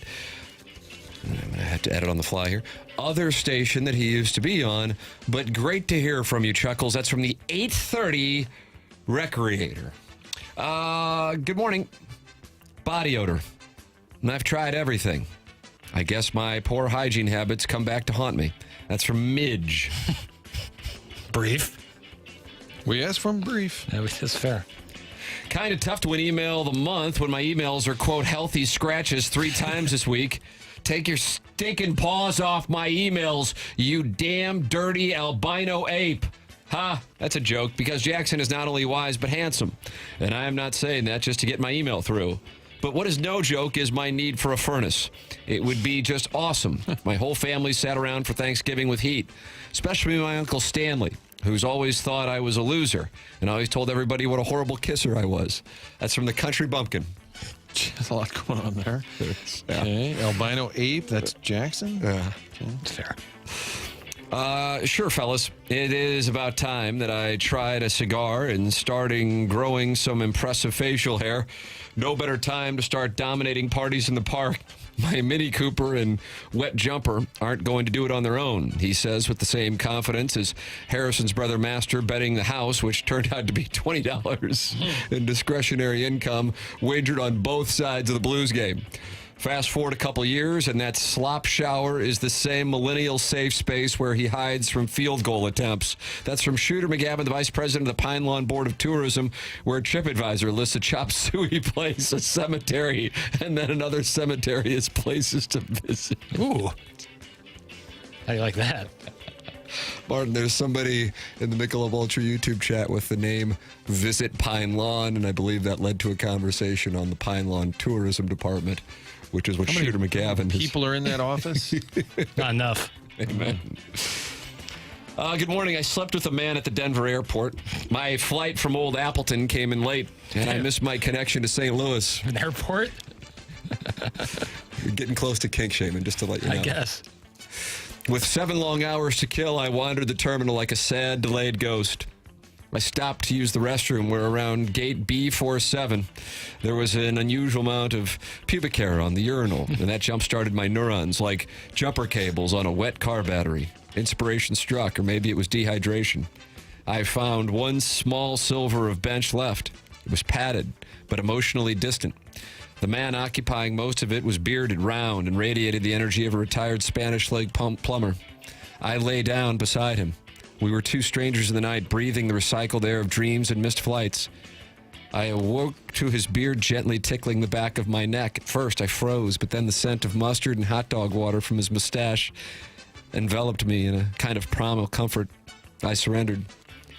I'm going to have to edit on the fly here, other station that he used to be on, but great to hear from you, Chuckles. That's from the 8:30 Recreator. Good morning. Body odor. I've tried everything. I guess my poor hygiene habits come back to haunt me. That's from Midge. Brief. We asked for him brief. That was just fair. Kind of tough to win email of the month when my emails are, quote, healthy scratches 3 times this week. Take your stinking paws off my emails, you damn dirty albino ape. Ha, that's a joke because Jackson is not only wise but handsome. And I am not saying that just to get my email through. But what is no joke is my need for a furnace. It would be just awesome. My whole family sat around for Thanksgiving with heat, especially my Uncle Stanley, who's always thought I was a loser and always told everybody what a horrible kisser I was. That's from the Country Bumpkin. There's a lot going on there. Yeah. Okay, albino ape, that's Jackson? Yeah. Okay. It's fair. Sure, fellas. It is about time that I tried a cigar and starting growing some impressive facial hair. No better time to start dominating parties in the park. My Mini Cooper and Wet Jumper aren't going to do it on their own, he says with the same confidence as Harrison's brother Master betting the house, which turned out to be $20 in discretionary income wagered on both sides of the Blues game. Fast forward a couple years, and that slop shower is the same millennial safe space where he hides from field goal attempts. That's from Shooter McGavin, the vice president of the Pine Lawn Board of Tourism, where TripAdvisor lists a chop suey place, a cemetery, and then another cemetery as places to visit. Ooh. How do you like that? Martin, there's somebody in the Michelob Ultra YouTube chat with the name Visit Pine Lawn, and I believe that led to a conversation on the Pine Lawn Tourism Department, which is what Shooter McGavin is. People are in that office? Not enough. Amen. Good morning. I slept with a man at the Denver airport. My flight from Old Appleton came in late, and I missed my connection to St. Louis. An airport? You're getting close to kink shaming, just to let you know. I guess. With 7 long hours to kill, I wandered the terminal like a sad, delayed ghost. I stopped to use the restroom where around gate B47, there was an unusual amount of pubic hair on the urinal, and that jump-started my neurons like jumper cables on a wet car battery. Inspiration struck, or maybe it was dehydration. I found one small sliver of bench left. It was padded, but emotionally distant. The man occupying most of it was bearded, round, and radiated the energy of a retired Spanish leg plumber. I lay down beside him. We were two strangers in the night, breathing the recycled air of dreams and missed flights. I awoke to his beard gently tickling the back of my neck. At first, I froze, but then the scent of mustard and hot dog water from his mustache enveloped me in a kind of primal comfort. I surrendered.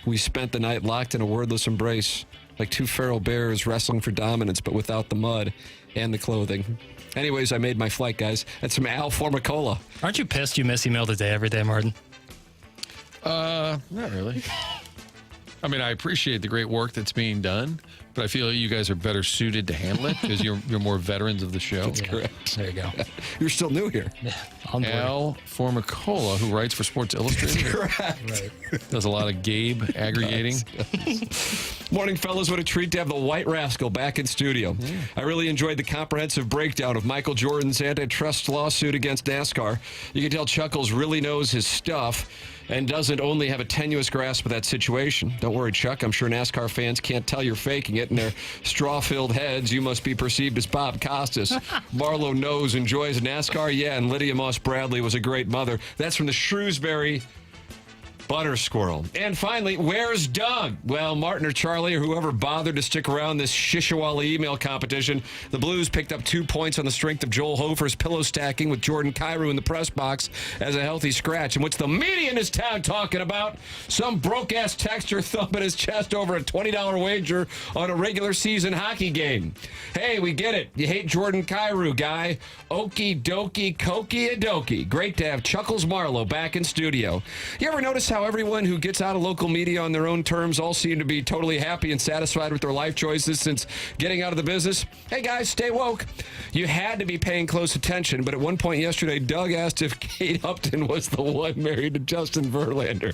We spent the night locked in a wordless embrace, like two feral bears wrestling for dominance, but without the mud and the clothing. Anyways, I made my flight, guys. That's from Al Formicola. Aren't you pissed you miss email today every day, Martin? Not really. I mean, I appreciate the great work that's being done, but I feel you guys are better suited to handle it because you're more veterans of the show. That's correct. There you go. You're still new here. Al Formicola, who writes for Sports Illustrated. Correct. Right. Does a lot of Gabe aggregating. Morning, fellas. What a treat to have the White Rascal back in studio. I really enjoyed the comprehensive breakdown of Michael Jordan's antitrust lawsuit against NASCAR. You can tell Chuckles really knows his stuff and doesn't only have a tenuous grasp of that situation. Don't worry, Chuck. I'm sure NASCAR fans can't tell you're faking it. In their straw-filled heads, you must be perceived as Bob Costas. Marlow knows, enjoys NASCAR. Yeah, and Lydia Moss Bradley was a great mother. That's from the Shrewsbury Butter Squirrel. And finally, where's Doug? Well, Martin or Charlie or whoever bothered to stick around this Shishawala email competition, the Blues picked up 2 points on the strength of Joel Hofer's pillow stacking with Jordan Kyrou in the press box as a healthy scratch. And what's the media in this town talking about? Some broke-ass texter thumping his chest over a $20 wager on a regular season hockey game. Hey, we get it. You hate Jordan Kyrou, guy. Okie dokie, kokie adokie. Great to have Chuckles Marlow back in studio. You ever notice how everyone who gets out of local media on their own terms all seem to be totally happy and satisfied with their life choices since getting out of the business? Hey, guys, stay woke. You had to be paying close attention, but at one point yesterday, Doug asked if Kate Upton was the one married to Justin Verlander,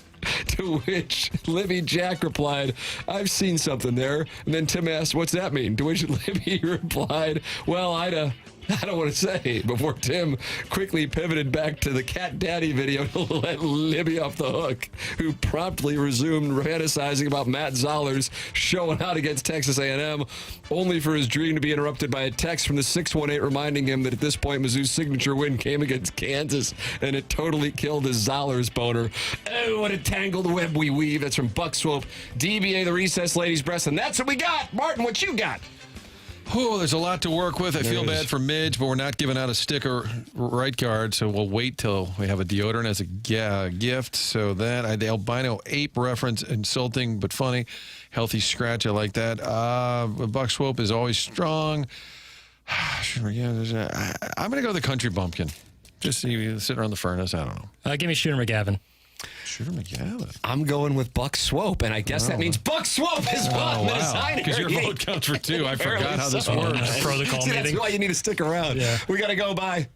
to which Libby Jack replied, I've seen something there. And then Tim asked, what's that mean? To which Libby replied, well, I don't want to say, before Tim quickly pivoted back to the Cat Daddy video to let Libby off the hook, who promptly resumed fantasizing about Matt Zollers showing out against Texas A&M, only for his dream to be interrupted by a text from the 618 reminding him that at this point Mizzou's signature win came against Kansas, and it totally killed his Zollers boner. Oh, what a tangled web we weave. That's from Buck Swope, DBA The Recess Ladies Breast, and that's what we got. Martin, what you got? Oh, there's a lot to work with. I feel bad for Midge, but we're not giving out a sticker right card, so we'll wait till we have a deodorant as a gift. So that, the albino ape reference, insulting but funny. Healthy scratch, I like that. Buck Swope is always strong. I'm going to go the country bumpkin. Just sit around the furnace. I don't know. Give me Shooter McGavin. Shooter McGavin. I'm going with Buck Swope, and I guess that means Buck Swope is one. Because your vote counts for two. I forgot how this works. Protocol See, meeting. that's why you need to stick around. Yeah. We got to go. Bye.